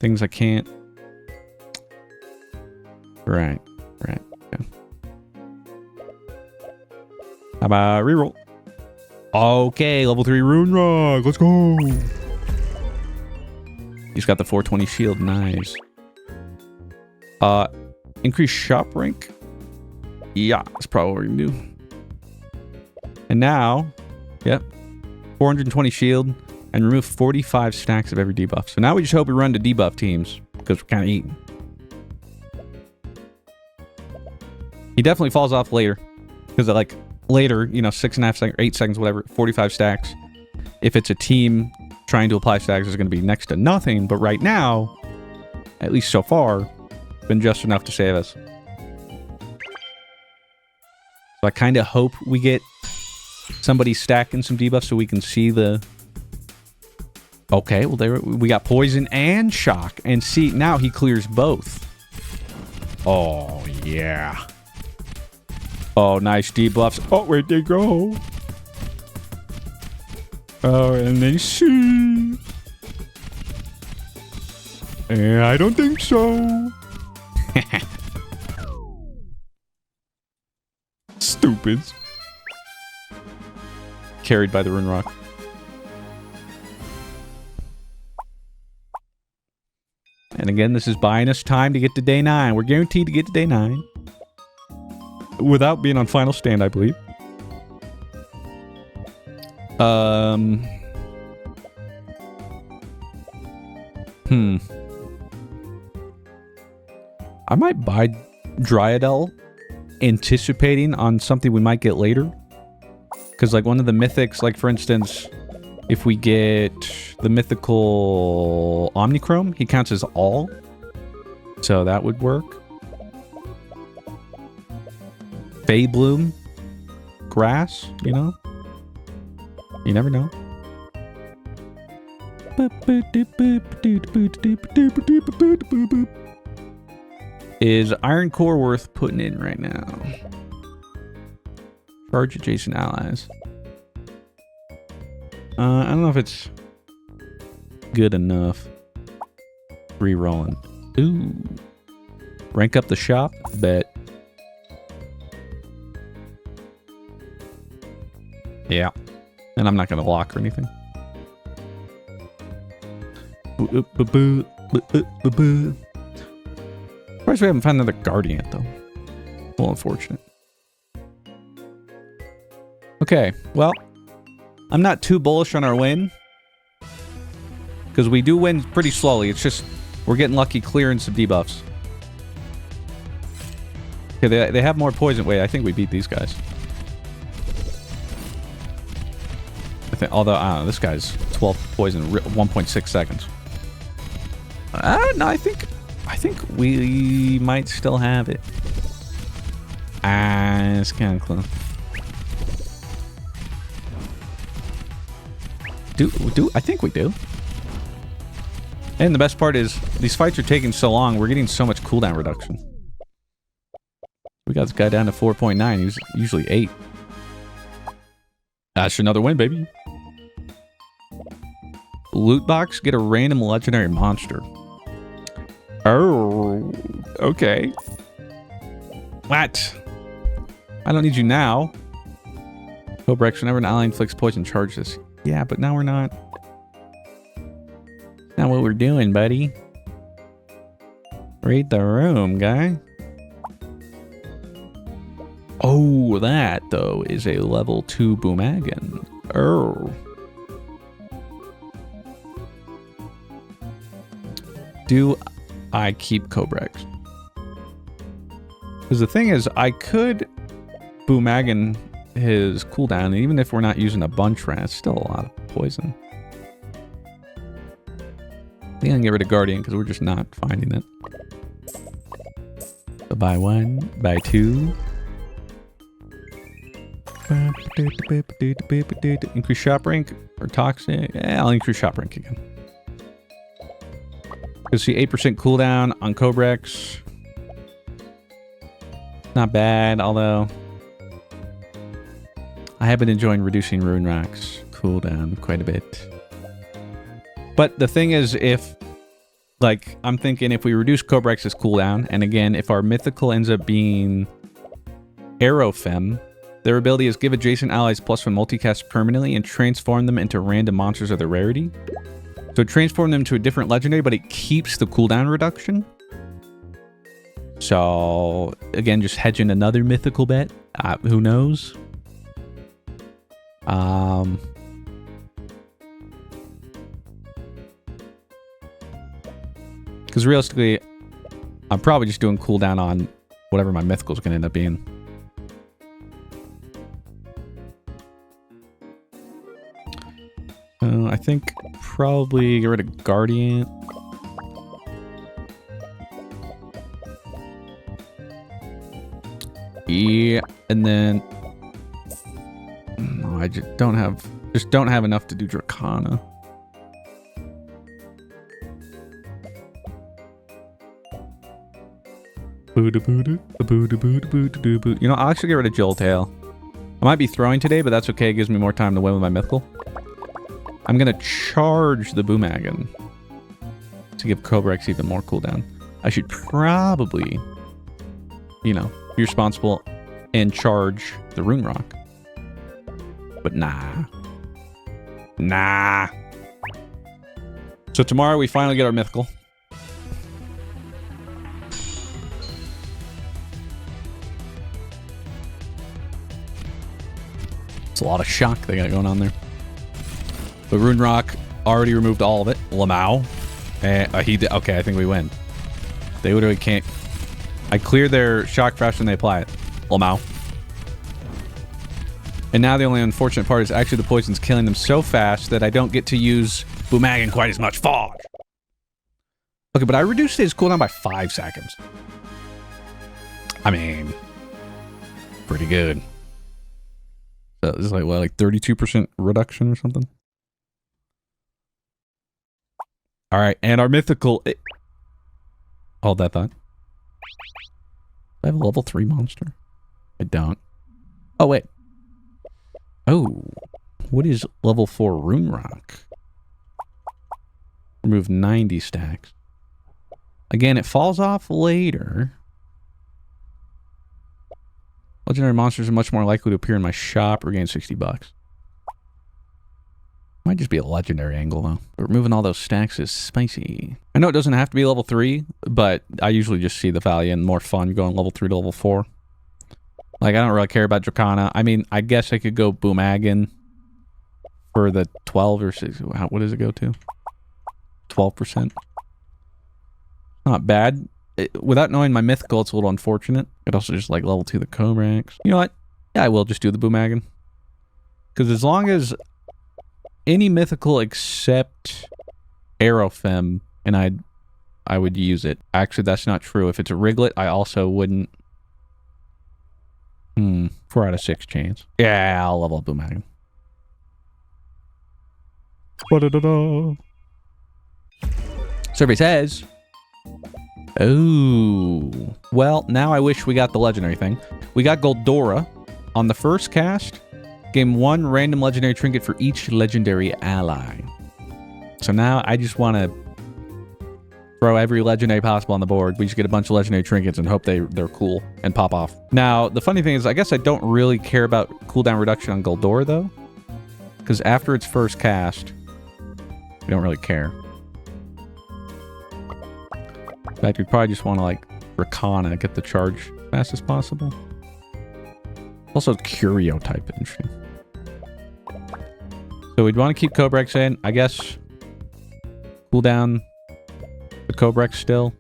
things I can't. Right. Okay. How about reroll? Okay, level 3 Rune Rock. Let's go. He's got the 420 shield. Nice. Increase shop rank. Yeah, that's probably what we're gonna do. And now, yep, 420 shield and remove 45 stacks of every debuff. So now we just hope we run to debuff teams because we're kind of eating. He definitely falls off later because like later, you know, 6.5 seconds, 8 seconds, whatever, 45 stacks. If it's a team trying to apply stacks, is going to be next to nothing. But right now, at least so far, been just enough to save us. So I kind of hope we get somebody stacking some debuffs so we can see the... Okay, well, there we got poison and shock. And see, now he clears both. Oh, yeah. Oh, nice debuffs. Oh, where'd they go? Oh, and they see. I don't think so. Stupids. carried by the Rune Rock. And again, this is buying us time to get to day 9. We're guaranteed to get to day 9. Without being on final stand, I believe. I might buy Dryadel, anticipating on something we might get later. Because, like, one of the mythics, like, for instance, if we get the mythical Omnichrome, he counts as all. So that would work. Faybloom. Grass, you know? You never know. Is Iron Core worth putting in right now? Charge adjacent allies. I don't know if it's good enough. Re-rolling. Ooh. Rank up the shop? Bet. Yeah. And I'm not going to lock or anything. Surprised we haven't found another Guardian yet, though. A little unfortunate. Okay, well, I'm not too bullish on our win. Because we do win pretty slowly. It's just, we're getting lucky clearing some debuffs. Okay, they have more poison. Wait, I think we beat these guys. Although, I don't know, this guy's 12 poison, 1.6 seconds. No, I think we might still have it. It's kind of close. I think we do. And the best part is, these fights are taking so long, we're getting so much cooldown reduction. We got this guy down to 4.9, he was usually 8. That's another win, baby. Loot box, get a random legendary monster. Oh, okay. What? I don't need you now. Cobrex, whenever an ally inflicts poison, charge this. Yeah, but now we're not. Not what we're doing, buddy. Read the room, guy. Oh, that, though, is a level 2 Boomagan. Oh. Do I keep Cobrex? Because the thing is, I could Boomagan his cooldown, and even if we're not using a bunch rat, it's still a lot of poison. I think I can get rid of Guardian because we're just not finding it. So buy 1, buy 2. Increase shop rank or toxic? Yeah, I'll increase shop rank again. You'll see 8% cooldown on Cobrex. Not bad, although I have been enjoying reducing Rune Rock's cooldown quite a bit. But the thing is, if, like, I'm thinking if we reduce Cobrex's cooldown, and again, if our mythical ends up being Aerofem, their ability is give adjacent allies +1 multicast permanently and transform them into random monsters of their rarity. So transform them to a different legendary, but it keeps the cooldown reduction. So, again, just hedging another mythical bet. Who knows? Because realistically, I'm probably just doing cooldown on whatever my mythical is going to end up being. I think probably get rid of Guardian. Yeah, and then I just don't have enough to do Dracana. You know, I'll actually get rid of Joltail. I might be throwing today, but that's okay. It gives me more time to win with my mythical. I'm gonna charge the Boomagan to give Cobrex even more cooldown. I should probably, you know, be responsible and charge the Rune Rock. But nah. Nah. So tomorrow we finally get our mythical. It's a lot of shock they got going on there. But Rune Rock already removed all of it. Lamau. He did. Okay, I think we win. They literally can't. I cleared their shock faster than they apply it. Lamau. And now the only unfortunate part is actually the poison's killing them so fast that I don't get to use Boomagan quite as much. Fog. Okay, but I reduced his cooldown by 5 seconds. I mean, pretty good. So this is like, what, like 32% reduction or something? All right, and our mythical... Hold that thought. Do I have a level 3 monster? I don't. Oh, wait. Oh, what is level 4 Rune Rock? Remove 90 stacks. Again, it falls off later. Legendary monsters are much more likely to appear in my shop or gain 60 bucks. Might just be a legendary angle, though. But removing all those stacks is spicy. I know it doesn't have to be level 3, but I usually just see the value and more fun going level 3 to level 4. Like, I don't really care about Dracana. I mean, I guess I could go Boomagan for the 12 or 6. What does it go to? 12%. Not bad. Without knowing my mythical, it's a little unfortunate. I'd also just like level 2 the Cobrax. You know what? Yeah, I will just do the Boomagan. Because as long as any mythical except Aerofem, and I would use it. Actually, that's not true. If it's a Riglet, I also wouldn't. 4 out of 6 chance. Yeah, I'll level up Boomagan. Survey says... Oh. Well, now I wish we got the legendary thing. We got Goldora. On the first cast, gain 1 random legendary trinket for each legendary ally. So now I just want to throw every legendary possible on the board. We just get a bunch of legendary trinkets and hope they're cool and pop off. Now, the funny thing is, I guess I don't really care about cooldown reduction on Goldora, though. Because after its first cast, we don't really care. In fact, we probably just want to, like, Rakana, get the charge as fast as possible. Also, Curio type, interesting. So we'd want to keep Cobrax in, I guess. Cool down the Cobrax still.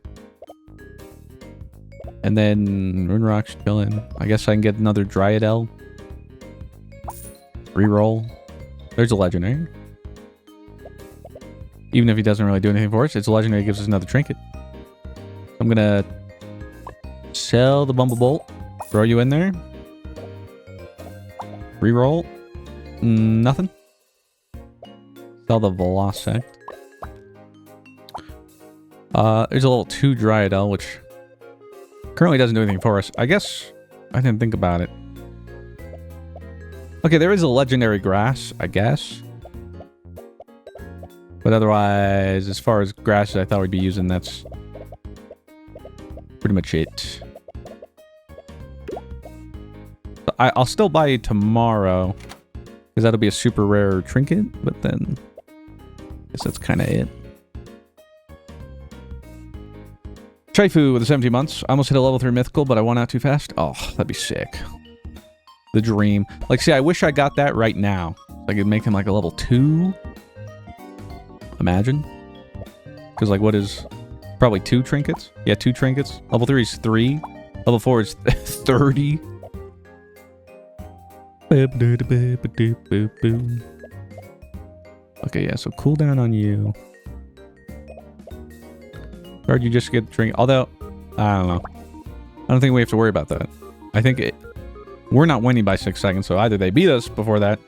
And then Rune Rock's chilling. I guess I can get another Dryadel. Reroll. There's a legendary. Even if he doesn't really do anything for us, it's a legendary that gives us another trinket. I'm gonna sell the Bumblebolt. Throw you in there. Reroll. Nothing. Sell the Velocect. There's a level 2 Dryadel, which currently doesn't do anything for us. I guess I didn't think about it. Okay, there is a legendary grass, I guess. But otherwise, as far as grasses I thought we'd be using, that's pretty much it. I'll still buy you tomorrow, because that'll be a super rare trinket, but then I guess that's kind of it. Chaifu with the 17 months. I almost hit a level 3 mythical, but I won out too fast. Oh, that'd be sick. The dream. Like, see, I wish I got that right now. I could make him like a level 2. Imagine. Because, like, what is... Probably 2 trinkets? Yeah, 2 trinkets. Level 3 is 3. Level 4 is 30. Okay, yeah, so cooldown on you. Or you just get drink. Although, I don't know. I don't think we have to worry about that. I think we're not winning by 6 seconds, so either they beat us before that,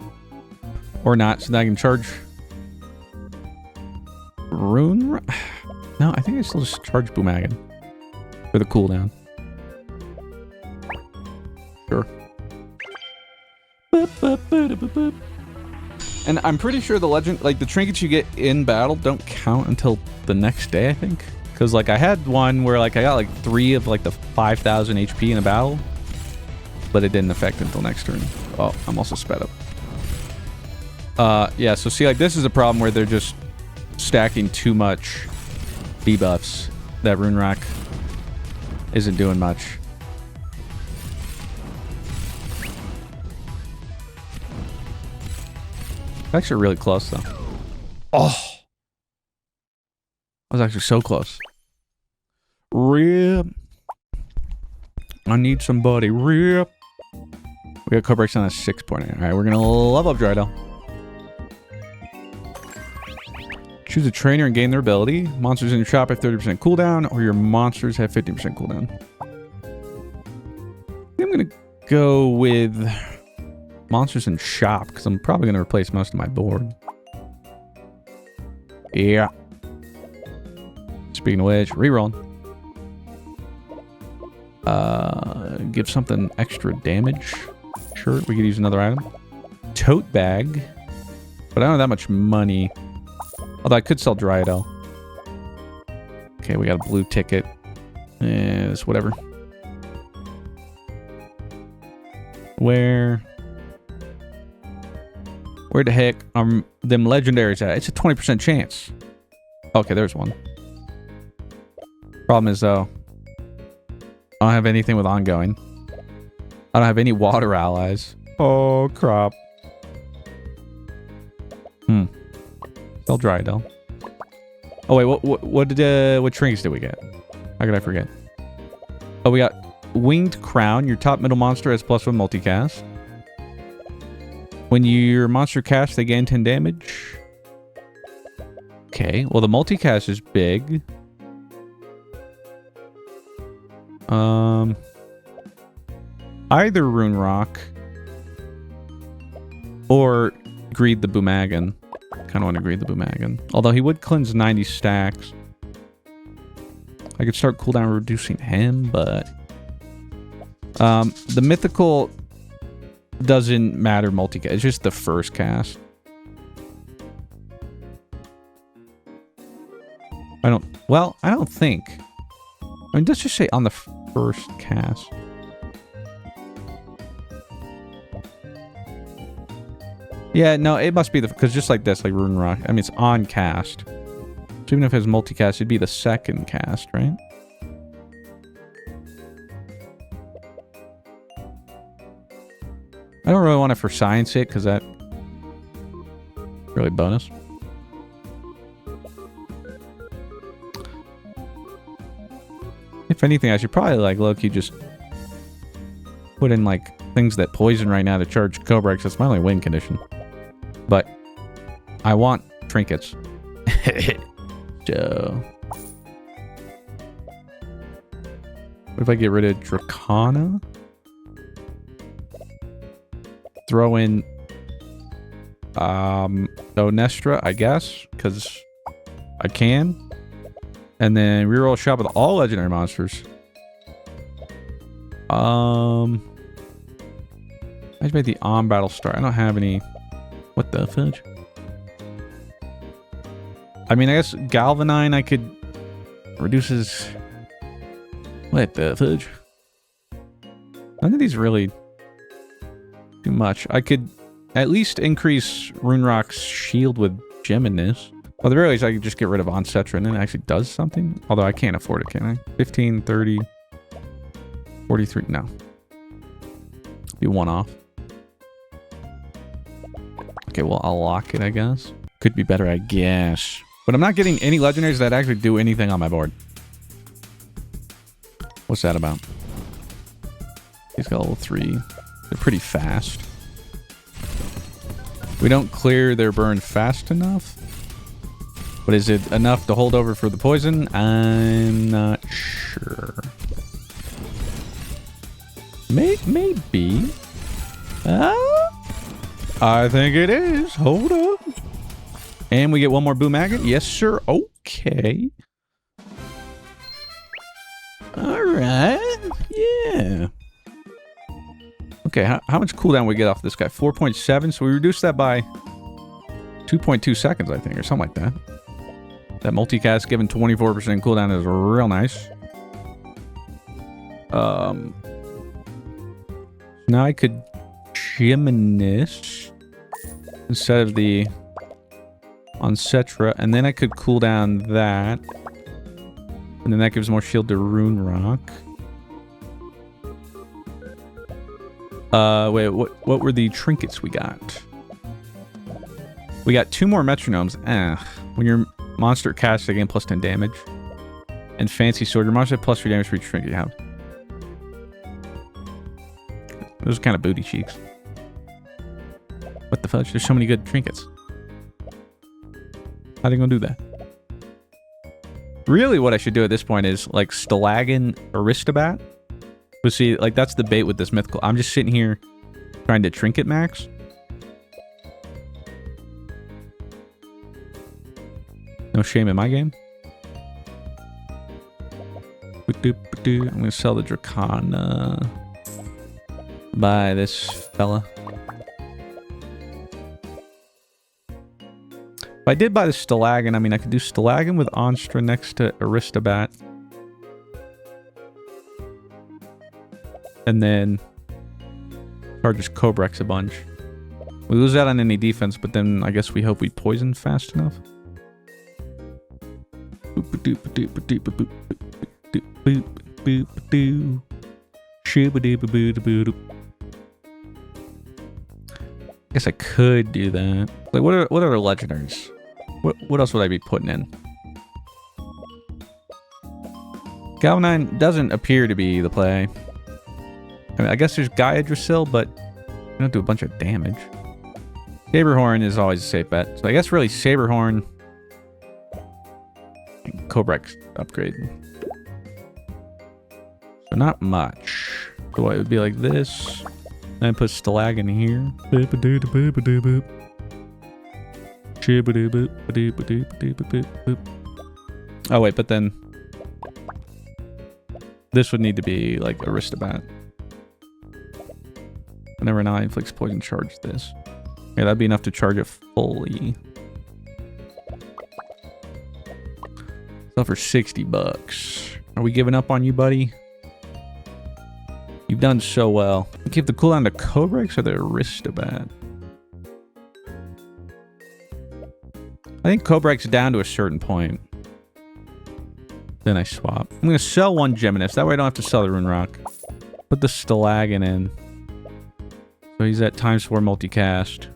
or not, so then I can charge Rune. No, I think I still just charge Boomagan for the cooldown. Sure. And I'm pretty sure the legend, like the trinkets you get in battle don't count until the next day, I think. Because, like, I had one where, like, I got, like, 3 of, like, the 5,000 HP in a battle. But it didn't affect until next turn. Oh, I'm also sped up. Yeah, so see, like, this is a problem where they're just stacking too much debuffs. That Rune Rock isn't doing much. Actually really close, though. Oh! I was actually so close. Rip. I need somebody. Rip. We got code breaks on a 6.8. Alright, we're gonna level up Drydell. Choose a trainer and gain their ability. Monsters in your shop have 30% cooldown, or your monsters have 15% cooldown. I'm gonna go with monsters in shop, because I'm probably gonna replace most of my board. Yeah. Speaking of which, reroll. Give something extra damage. Sure, we could use another item. Tote bag. But I don't have that much money. Although I could sell Dryadel. Okay, we got a blue ticket. It's whatever. Where the heck are them legendaries at? It's a 20% chance. Okay, there's one. Problem is, though, I don't have anything with ongoing. I don't have any water allies. Oh, crap. Sell Dryadel. Oh, wait, what trinkets did we get? How could I forget? Oh, we got Winged Crown. Your top middle monster has +1 multicast. When your monster casts, they gain 10 damage. Okay, well, the multicast is big. Either Rune Rock or Greed the Boomagan. Kind of want to Greed the Boomagan. Although he would cleanse 90 stacks. I could start cooldown reducing him, but... the mythical doesn't matter multicast. It's just the first cast. I don't think. I mean, let's just say on the first cast. Yeah, no, it must be because just like this, like Rune Rock. I mean, it's on cast. So even if it's multicast, it'd be the second cast, right? I don't really want to for science it because that really bonus. If anything, I should probably like low-key just put in like things that poison right now to charge Cobra, because that's my only win condition. But I want trinkets. So what if I get rid of Dracana? Throw in Onestra, I guess, because I can. And then reroll shop with all legendary monsters. I just made the on battle start. I don't have any. What the fudge? I mean, I guess Galvanine I could reduce his. What the fudge? None of these really do much. I could at least increase Rune Rock's shield with Geminus. Well, the very least I could just get rid of Oncetra and then it actually does something. Although I can't afford it, can I? 15, 30, 43. No. Be one off. Okay, well, I'll lock it, I guess. Could be better, I guess. But I'm not getting any legendaries that actually do anything on my board. What's that about? He's got level 3. They're pretty fast. We don't clear their burn fast enough. But is it enough to hold over for the poison? I'm not sure. Maybe. I think it is. Hold up. And we get one more Boomagan. Yes, sir. Okay. All right. Yeah. Okay, how much cooldown we get off this guy? 4.7. So we reduced that by 2.2 seconds, I think, or something like that. That multicast given 24% cooldown is real nice. Now I could Geminus. instead of the on Cetra, and then I could cool down that, and then that gives more shield to Rune Rock. Wait, what were the trinkets we got? We got 2 more metronomes. When your monster casts, they gain plus 10 damage. And fancy sword, your monster has plus 3 damage for each trinket you have. Those are kind of booty cheeks. What the fudge? There's so many good trinkets. How are they gonna do that? Really, what I should do at this point is like Stalagon Aristobat. But see, like that's the bait with this mythical. I'm just sitting here trying to trinket max. No shame in my game. I'm gonna sell the Dracana. Buy this fella. If I did buy the Stalagon, I mean, I could do Stalagon with Onstra next to Aristobat. And then charges Cobrex a bunch. We lose out on any defense, but then I guess we hope we poison fast enough. I guess I could do that. Like, what are other legendaries? What else would I be putting in? Galvanine doesn't appear to be the play. I mean, I guess there's Gaia Drasil, but we don't do a bunch of damage. Saberhorn is always a safe bet. So I guess really Saberhorn and Cobrex upgrade. So not much. So it would be like this. Then put Stalag in here. Oh wait, but then this would need to be like Aristobat. Whenever now inflicts poison, charge this. Yeah, that'd be enough to charge it fully. So for 60 bucks. Are we giving up on you, buddy? You've done so well. Keep the cooldown to Cobrex or the Aristobat? I think Cobrex down to a certain point. Then I swap. I'm going to sell one Geminus. That way I don't have to sell the Rune Rock. Put the Stalagon in. So he's at ×4 multicast.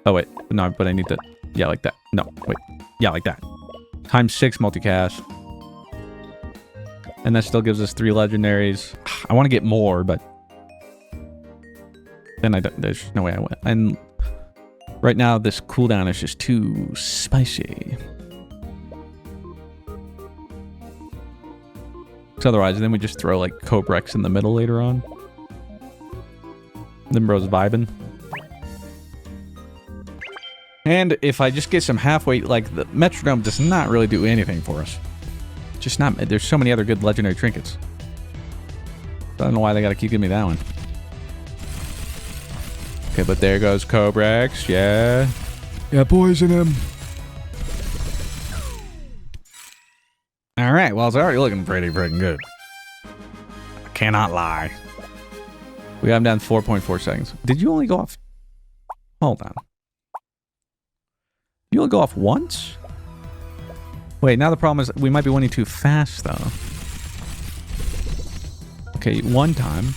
Oh, wait. No, but I need to... Yeah, like that. No, wait. Yeah, like that. ×6 multicast. And that still gives us 3 legendaries. I want to get more, but... Then there's no way I win. And right now, this cooldown is just too spicy. Because otherwise, then we just throw, like, Cobrex in the middle later on. Then bro's vibing. And if I just get some halfway, like the metronome does not really do anything for us. Just not. There's so many other good legendary trinkets. I don't know why they gotta keep giving me that one. Okay, but there goes Cobrex. Yeah. Yeah, poison him. Alright, well, it's already looking pretty freaking good. I cannot lie. We got him down 4.4 seconds. Did you only go off? Hold on. You only go off once? Wait, now the problem is we might be winning too fast, though. Okay, one time.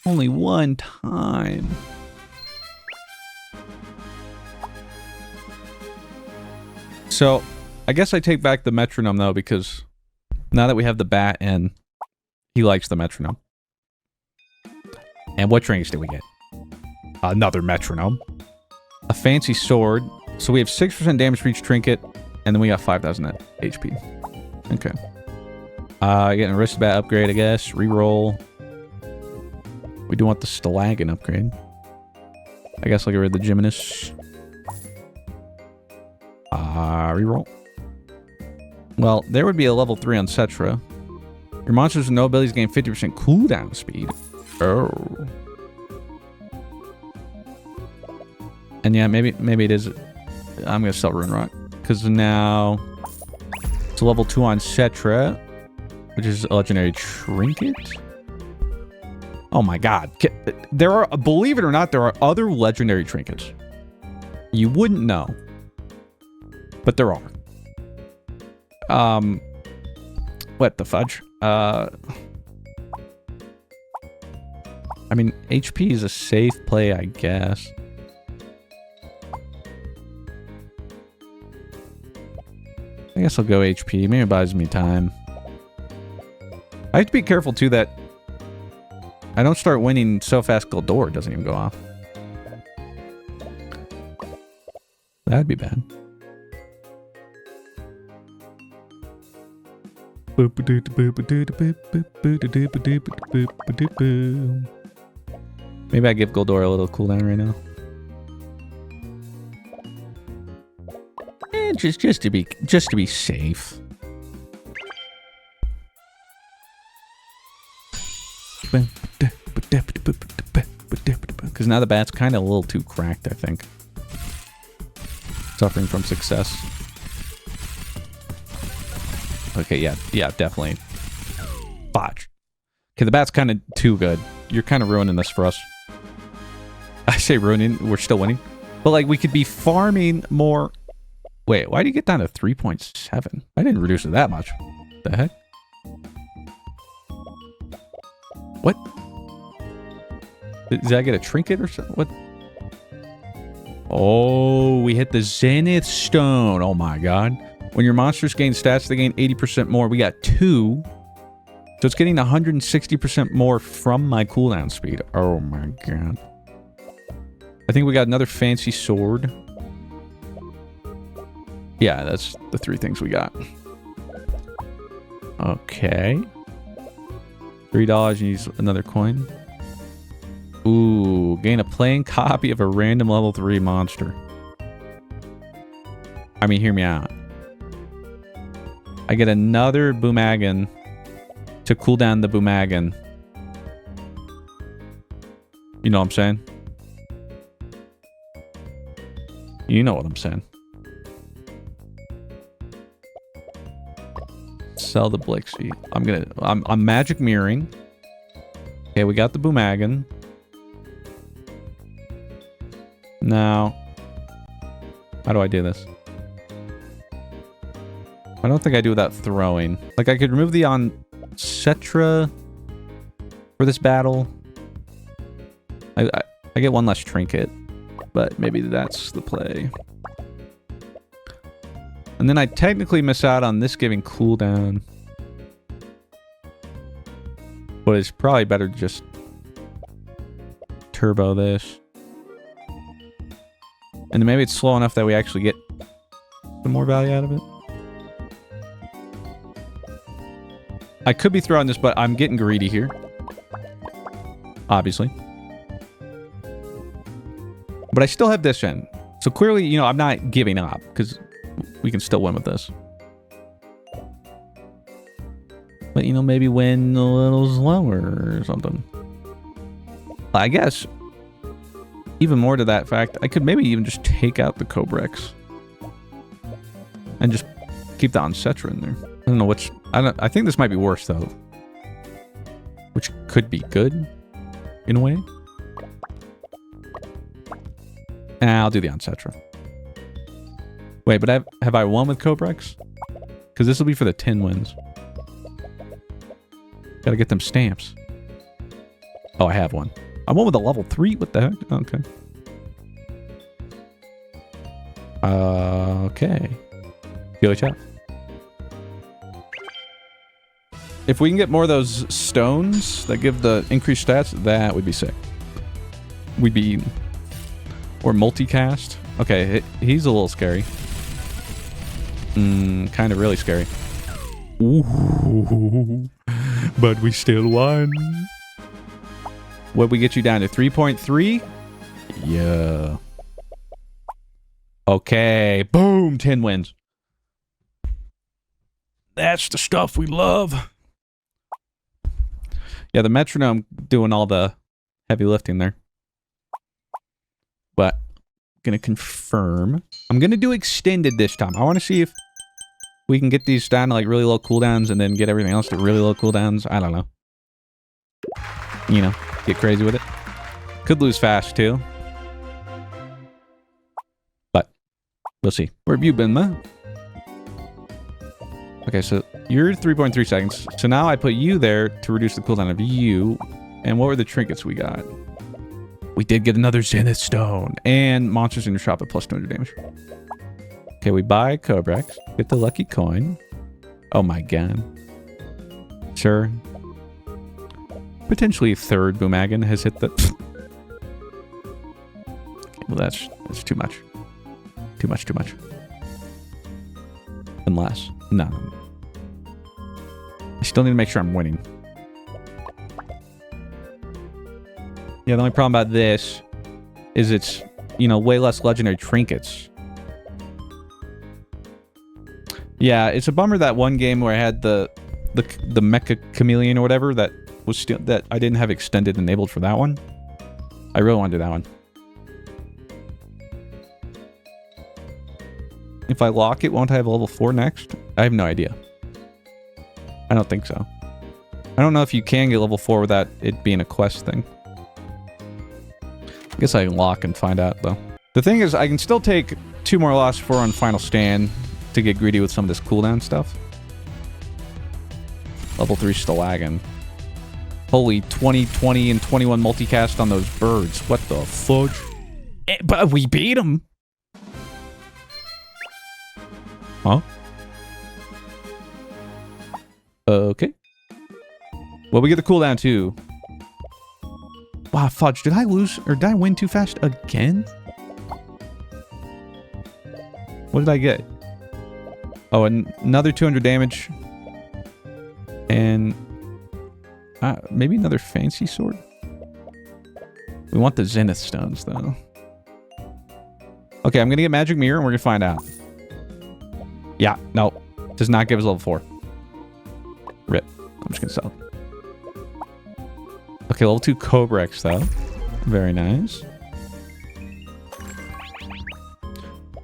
Only one time. So, I guess I take back the metronome, though, because now that we have the bat in, he likes the metronome. And what trinkets did we get? Another metronome. A fancy sword. So we have 6% damage for each trinket, and then we got 5,000 HP. Okay. Getting a Aristobat upgrade, I guess. Reroll. We do want the Stalagon upgrade. I guess I'll get rid of the Geminus. Reroll. Well, there would be a level 3 on Cetra. Your monsters with no abilities gain 50% cooldown speed. Oh. And yeah, maybe it is. I'm gonna sell Rune Rock because now it's a level 2 on Cetra, which is a legendary trinket. Oh my god. There are, believe it or not, there are other legendary trinkets. You wouldn't know. But there are. What the fudge? I mean, HP is a safe play, I guess. I guess I'll go HP. Maybe it buys me time. I have to be careful, too, that I don't start winning so fast Gildor doesn't even go off. That'd be bad. Maybe I give Gildor a little cooldown right now. Just to be safe. Because now the bat's kind of a little too cracked, I think. Suffering from success. Okay, yeah, definitely. Botch. Okay, the bat's kind of too good. You're kind of ruining this for us. I say ruining, we're still winning. But, like, we could be farming more... Wait, why did you get down to 3.7? I didn't reduce it that much. The heck? What? Did I get a trinket or something? What? Oh, we hit the Zenith Stone. Oh my god. When your monsters gain stats, they gain 80% more. We got 2. So it's getting 160% more from my cooldown speed. Oh my god. I think we got another fancy sword. Yeah, that's the 3 things we got. Okay. $3, you use another coin. Ooh, gain a plain copy of a random level 3 monster. I mean, hear me out. I get another Boomagan to cool down the Boomagan. You know what I'm saying? You know what I'm saying. Sell the Blixie. I'm magic mirroring. Okay, we got the Boomagan. Now, how do I do this? I don't think I do without throwing. Like, I could remove the Cetra for this battle. I get one less trinket, but maybe that's the play. And then I technically miss out on this giving cooldown. But it's probably better to just turbo this. And then maybe it's slow enough that we actually get some more value out of it. I could be throwing this, but I'm getting greedy here. Obviously. But I still have this in. So clearly, you know, I'm not giving up, because we can still win with this. But, you know, maybe win a little slower or something. I guess, even more to that fact, I could maybe even just take out the Cobrex. And just keep the Oncetra in there. I don't know which... I think this might be worse, though. Which could be good, in a way. I'll do the Oncetra. Wait, but have I won with Cobrex? Because this will be for the 10 wins. Gotta get them stamps. Oh, I have one. I won with a level 3? What the heck? Okay. Okay. PLHF. If we can get more of those stones that give the increased stats, that would be sick. We'd be eaten. Or multicast. Okay, he's a little scary. Kind of really scary. Ooh, but we still won. What'd we get you down to? 3.3? Yeah. Okay. Boom. 10 wins. That's the stuff we love. Yeah, the metronome doing all the heavy lifting there. But gonna confirm. I'm gonna do extended this time. I want to see if we can get these down to like really low cooldowns and then get everything else to really low cooldowns. I don't know. You know. get crazy with it. Could lose fast, too. But we'll see. Where have you been, man? Okay, so you're 3.3 seconds. So now I put you there to reduce the cooldown of you. And what were the trinkets we got? We did get another Zenith Stone. And monsters in your shop at plus 200 damage. Okay, we buy Cobrex. Get the lucky coin. Oh my god. Sure. Potentially a third Boomagan has hit the... Okay, well, that's too much. Too much. Unless... No. I still need to make sure I'm winning. Yeah, the only problem about this is it's, you know, way less legendary trinkets. Yeah, it's a bummer that one game where I had the Mecha Chameleon or whatever that was still that I didn't have extended enabled for that one. I really want to do that one. If I lock it, won't I have a level 4 next? I have no idea. I don't think so. I don't know if you can get level 4 without it being a quest thing. I guess I can lock and find out, though. The thing is, I can still take 2 more losses for on Final Stand to get greedy with some of this cooldown stuff. Level 3 still lagging. Holy 20, 20, and 21 multicast on those birds. What the fudge? But we beat him! Huh? Okay. Well, we get the cooldown too. Wow, fudge. Did I lose or did I win too fast again? What did I get? Oh, another 200 damage. And maybe another fancy sword. We want the Zenith Stones, though. Okay, I'm going to get Magic Mirror and we're going to find out. Yeah, no. Does not give us level 4. Rip. I'm just going to sell it. Okay, level 2 Cobrex, though. Very nice.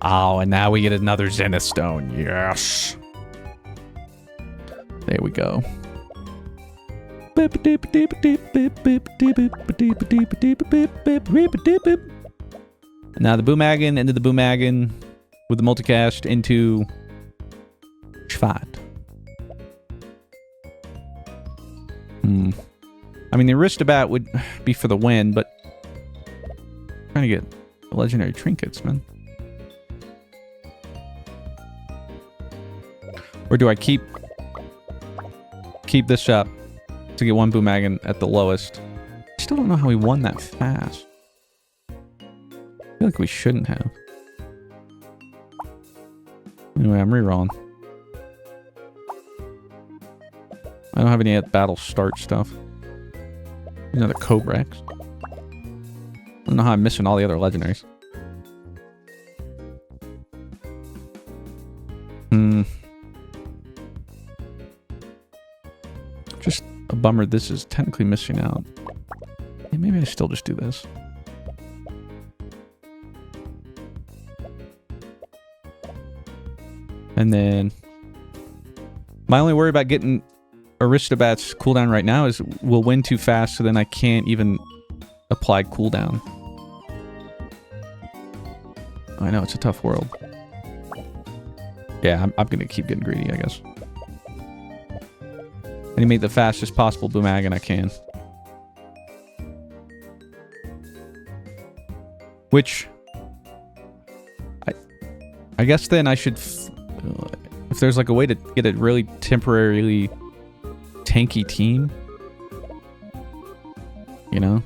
Oh, and now we get another Zenith Stone. Yes. There we go. Now the Boomagan into the Boomagan with the multicast into Shvat. I mean, the Aristobat would be for the win, but I'm trying to get the legendary trinkets, man. Or do I keep this up to get one Boomagan at the lowest? I still don't know how we won that fast. I feel like we shouldn't have. Anyway, I'm rerolling. I don't have any battle start stuff. Another Cobrex. I don't know how I'm missing all the other legendaries. Just a bummer this is technically missing out. Yeah, maybe I still just do this. And then my only worry about getting Aristobat's cooldown right now is we'll win too fast, so then I can't even apply cooldown. I know, it's a tough world. Yeah, I'm gonna keep getting greedy, I guess. I need to make the fastest possible Boomagan I can. Which... I guess then I should... if there's like a way to get a really temporarily tanky team, you know?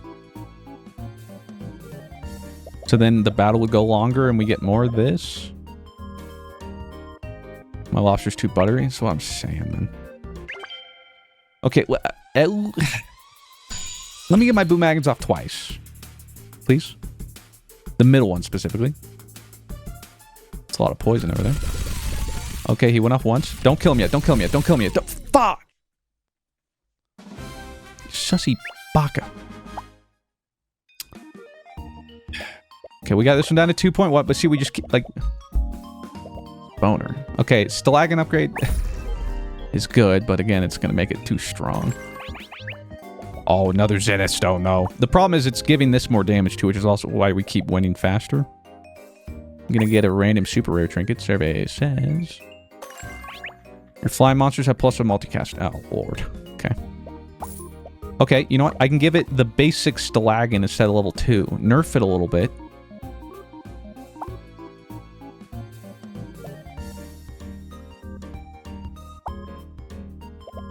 So then the battle would go longer and we get more of this. My lobster's too buttery, that's what I'm saying, man. Okay, well, let me get my Boomagans off twice. Please. The middle one, specifically. It's a lot of poison over there. Okay, he went off once. Don't kill him yet, don't kill him yet, don't kill him yet. Don't, fuck! Sussy baka. Okay, we got this one down to 2 point what, but see, we just keep, like... Boner. Okay, Stalagon upgrade is good, but again, it's going to make it too strong. Oh, another Zenith Stone, though. The problem is it's giving this more damage, too, which is also why we keep winning faster. I'm gonna get a random super rare trinket. Survey says... Your flying monsters have +1 multicast. Oh, Lord. Okay. Okay, you know what? I can give it the basic Stalagon instead of level 2. Nerf it a little bit.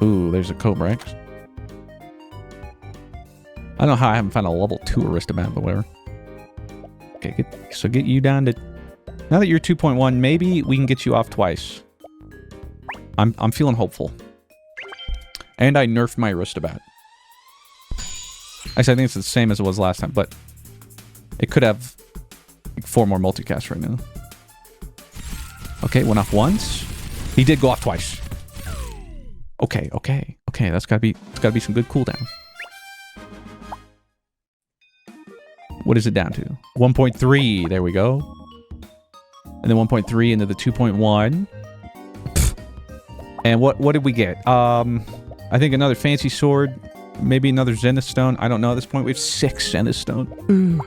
Ooh, there's a Cobrex. I don't know how I haven't found a level 2 Aristobat, but whatever. Okay, get you down to... Now that you're 2.1, maybe we can get you off twice. I'm feeling hopeful. And I nerfed my Aristobat. Actually, I think it's the same as it was last time, but it could have like 4 more multicasts right now. Okay, went off once. He did go off twice. Okay. That's gotta be some good cooldown. What is it down to? 1.3. There we go. And then 1.3 into the 2.1. And what did we get? I think another fancy sword. Maybe another Zenith Stone. I don't know at this point. We have 6 Zenith Stone.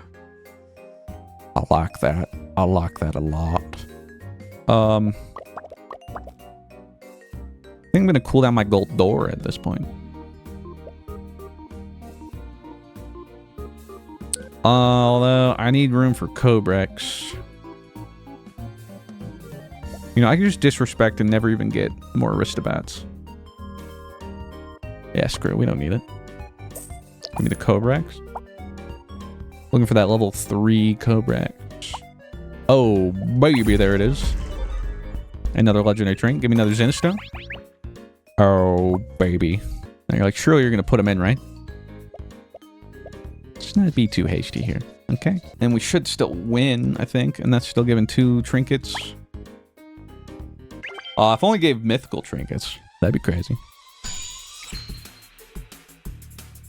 I like that. I like that a lot. I think I'm going to cool down my gold door at this point. Although, I need room for Cobrex. You know, I can just disrespect and never even get more Aristobats. Yeah, screw it. We don't need it. Give me the Cobrex. Looking for that level 3 Cobrex. Oh, baby, there it is. Another legendary trinket. Give me another Zenith Stone. Oh, baby. Now you're like, surely you're going to put them in, right? Let's not be too hasty here. Okay. And we should still win, I think. And that's still giving 2 trinkets. If only gave mythical trinkets. That'd be crazy.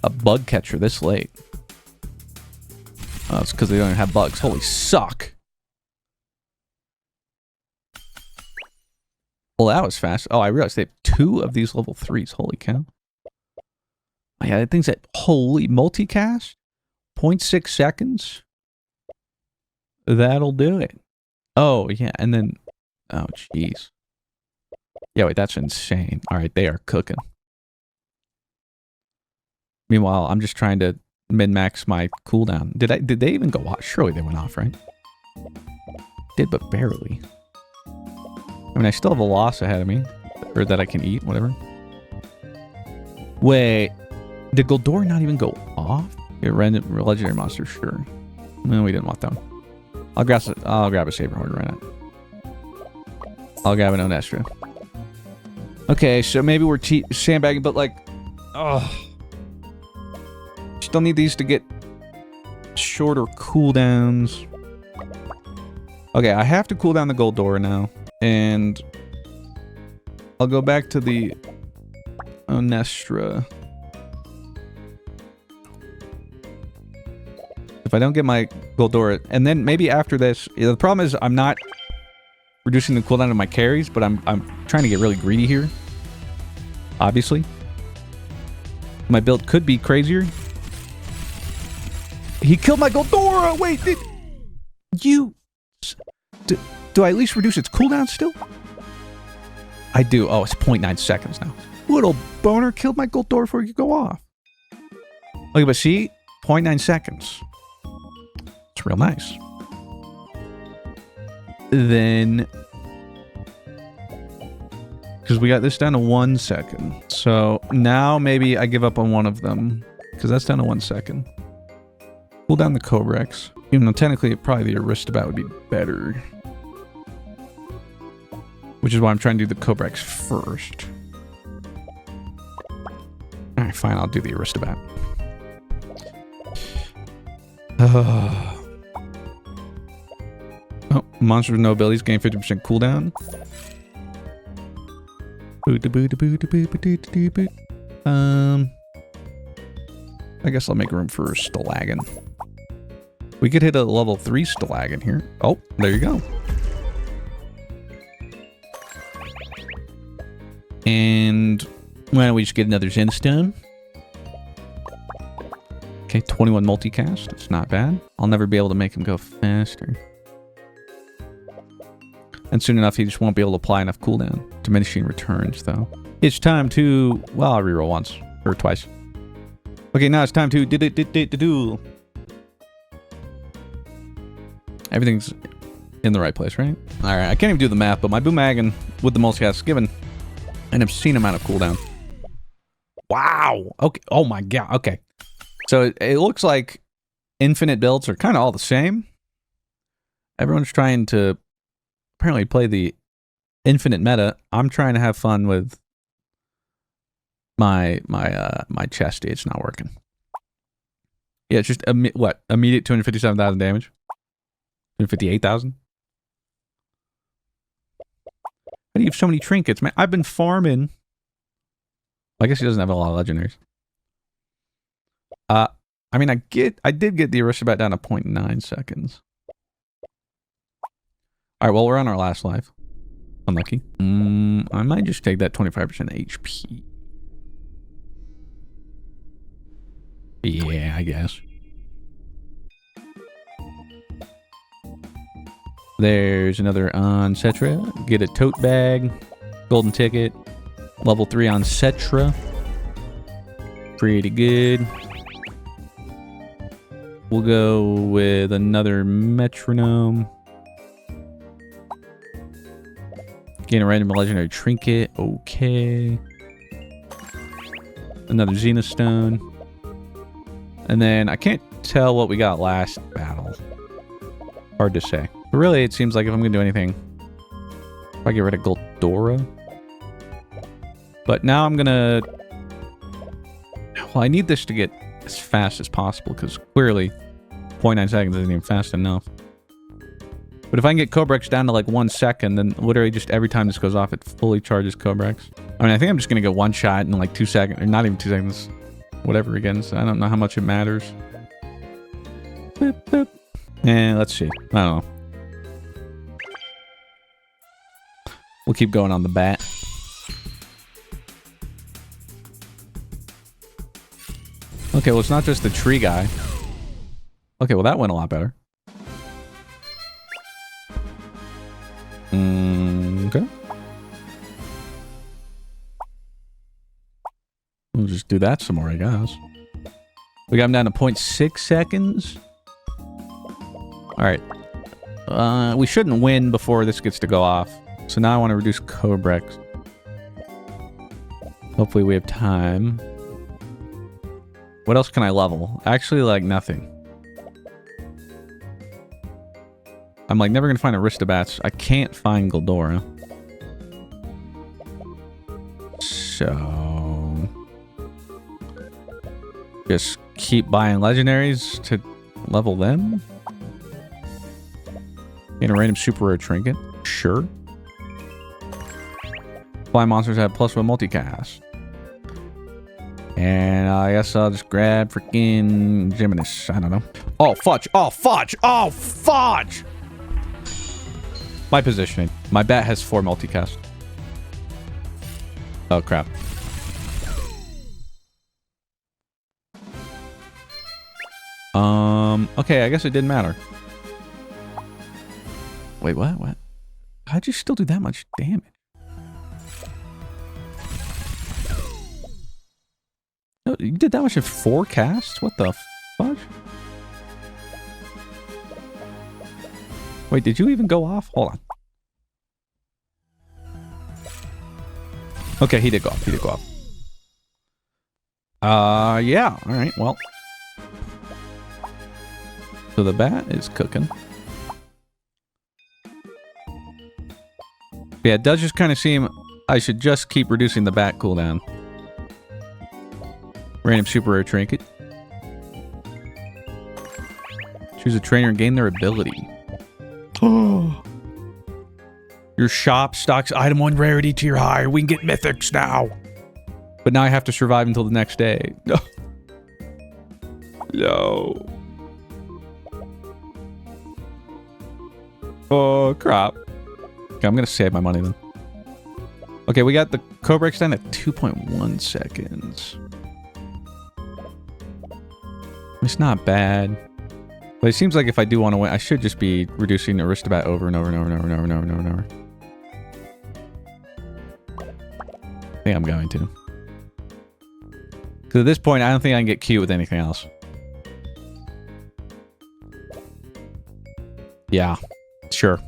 A bug catcher this late. Oh, it's because they don't have bugs. Holy suck. Well, that was fast. Oh, I realized they have 2 of these level 3s. Holy cow. Oh, yeah, that thing's at holy multicast. 0.6 seconds. That'll do it. Oh, yeah, and then... Oh, jeez. Yeah, wait, that's insane. All right, they are cooking. Meanwhile, I'm just trying to min-max my cooldown. Did they even go off? Surely they went off, right? Did, but barely. I mean, I still have a loss ahead of me. Or that I can eat, whatever. Wait. Did Goldor not even go off? Yeah, legendary monster, sure. No, we didn't want that one. I'll grab a Saberhorn right now. I'll grab an Onestra. Okay, so maybe we're sandbagging, but like... Ugh. Still need these to get shorter cooldowns. Okay, I have to cool down the Goldor now. And I'll go back to the Onestra. If I don't get my Goldor, and then maybe after this, the problem is I'm not reducing the cooldown of my carries, but I'm trying to get really greedy here. Obviously. My build could be crazier. He killed my Goldora! Wait, did you... Do I at least reduce its cooldown still? I do. Oh, it's 0.9 seconds now. Little boner killed my Goldora before he could go off. Okay, but see? 0.9 seconds. It's real nice. Then... Because we got this down to 1 second. So now maybe I give up on one of them. Because that's down to 1 second. Cool down the Cobrex. Even though technically probably the Aristobat would be better. Which is why I'm trying to do the Cobrex first. Alright, fine. I'll do the Aristobat. Oh, monsters with no abilities gain 50% cooldown. I guess I'll make room for Stalagon. We could hit a level 3 Stalagon here. Oh, there you go. And why don't we just get another Zenstone? Okay, 21 multicast. That's not bad. I'll never be able to make him go faster. And soon enough, he just won't be able to apply enough cooldown. Diminishing returns, though. It's time to... Well, I'll reroll once. Or twice. Okay, now it's time to do. Everything's in the right place, right? Alright, I can't even do the math, but my Boomagan with the multicast is given an obscene amount of cooldown. Wow! Okay. Oh my god. Okay. So it looks like infinite builds are kind of all the same. Everyone's trying to apparently play the infinite meta. I'm trying to have fun with my chesty. It's not working. Yeah, it's just what? Immediate 257,000 damage. 258,000. How do you have so many trinkets, man? I've been farming. I guess he doesn't have a lot of legendaries. I mean, I did get the Aristobat down to 0.9 seconds. Alright, well, we're on our last life. Unlucky. I might just take that 25% HP. Yeah, I guess. There's another on Cetra. Get a tote bag. Golden ticket. Level 3 on Cetra. Pretty good. We'll go with another metronome. Gain a random legendary trinket. Okay. Another Xenostone. And then I can't tell what we got last battle. Hard to say. But really, it seems like if I'm going to do anything, if I get rid of Goldora. But now I'm going to... Well, I need this to get as fast as possible, because clearly 0.9 seconds isn't even fast enough. But if I can get Cobrex down to like 1 second, then literally just every time this goes off, it fully charges Cobrex. I mean, I think I'm just going to go one shot in like 2 seconds, or not even 2 seconds, whatever again. So I don't know how much it matters. Boop, boop. Let's see. I don't know. We'll keep going on the bat. Okay, well, it's not just the tree guy. Okay, well, that went a lot better. Okay. We'll just do that some more, I guess. We got him down to 0.6 seconds. Alright. We shouldn't win before this gets to go off. So now I want to reduce Cobrex. Hopefully we have time. What else can I level? Actually, like, nothing. I'm, like, never gonna find Aristobats. I can't find Goldora. So... just keep buying legendaries to level them? Get a random super rare trinket? Sure. Fly monsters have +1 multicast. And I guess I'll just grab freaking Geminis. I don't know. Oh, fudge. Oh, fudge. Oh, fudge. My positioning. My bat has 4 multicast. Oh, crap. Okay, I guess it didn't matter. Wait, what? How'd you still do that much damage? No, you did that much in 4 casts? What the fuck? Wait, did you even go off? Hold on. Okay, he did go off. He did go off. Yeah. Alright, well. So the bat is cooking. Yeah, it does just kind of seem I should just keep reducing the bat cooldown. Random super rare trinket. Choose a trainer and gain their ability. Oh. Your shop stocks item 1 rarity tier higher. We can get mythics now. But now I have to survive until the next day. No. No. Oh, crap. Okay, I'm going to save my money then. Okay, we got the Cobrex down at 2.1 seconds. It's not bad. But it seems like if I do want to win, I should just be reducing the Aristobat over and over and over and over and over and over and over and over. I think I'm going to. Because at this point, I don't think I can get cute with anything else. Yeah, sure.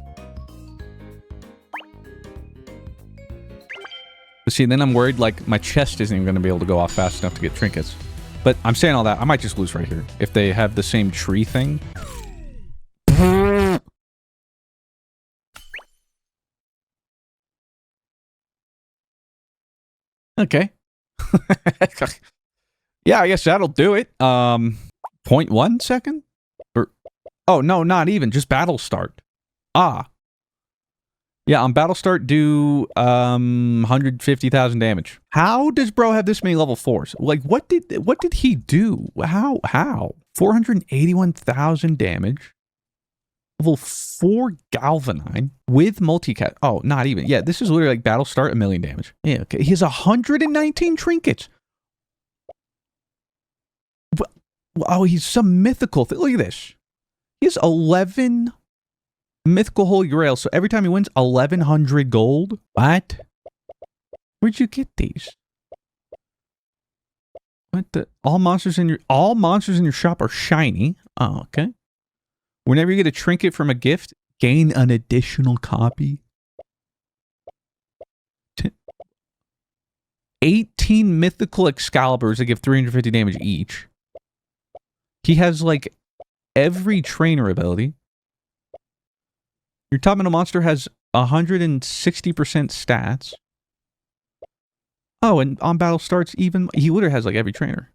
But see, then I'm worried, like, my chest isn't even going to be able to go off fast enough to get trinkets. But I'm saying all that, I might just lose right here. If they have the same tree thing. Okay. Yeah, I guess that'll do it. 0.1 second? Or, oh, no, not even. Just battle start. Ah. Yeah, on battle start, do 150,000 damage. How does bro have this many level 4s? Like, what did he do? How? 481,000 damage. Level 4 Galvanine with multicat. Oh, not even. Yeah, this is literally like battle start, 1,000,000 damage. Yeah, okay. He has 119 trinkets. Oh, he's some mythical thing. Look at this. He has 11 mythical holy grail. So every time he wins, 1,100 gold. What? Where'd you get these? What the? All monsters in your shop are shiny. Oh, okay. Whenever you get a trinket from a gift, gain an additional copy. 18 mythical Excaliburs that give 350 damage each. He has, like, every trainer ability. Your top middle monster has 160% stats. Oh, and on battle starts, even... He literally has, like, every trainer.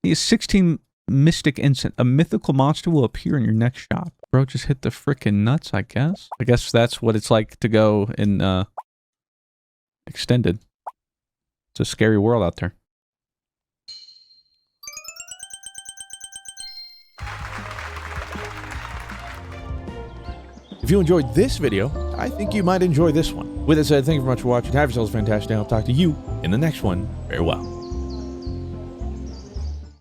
He has 16 Mystic Instant. A mythical monster will appear in your next shop. Bro, just hit the frickin' nuts, I guess. I guess that's what it's like to go in, extended. It's a scary world out there. If you enjoyed this video, I think you might enjoy this one. With that said, thank you very much for watching. Have yourselves a fantastic day. I'll talk to you in the next one. Farewell.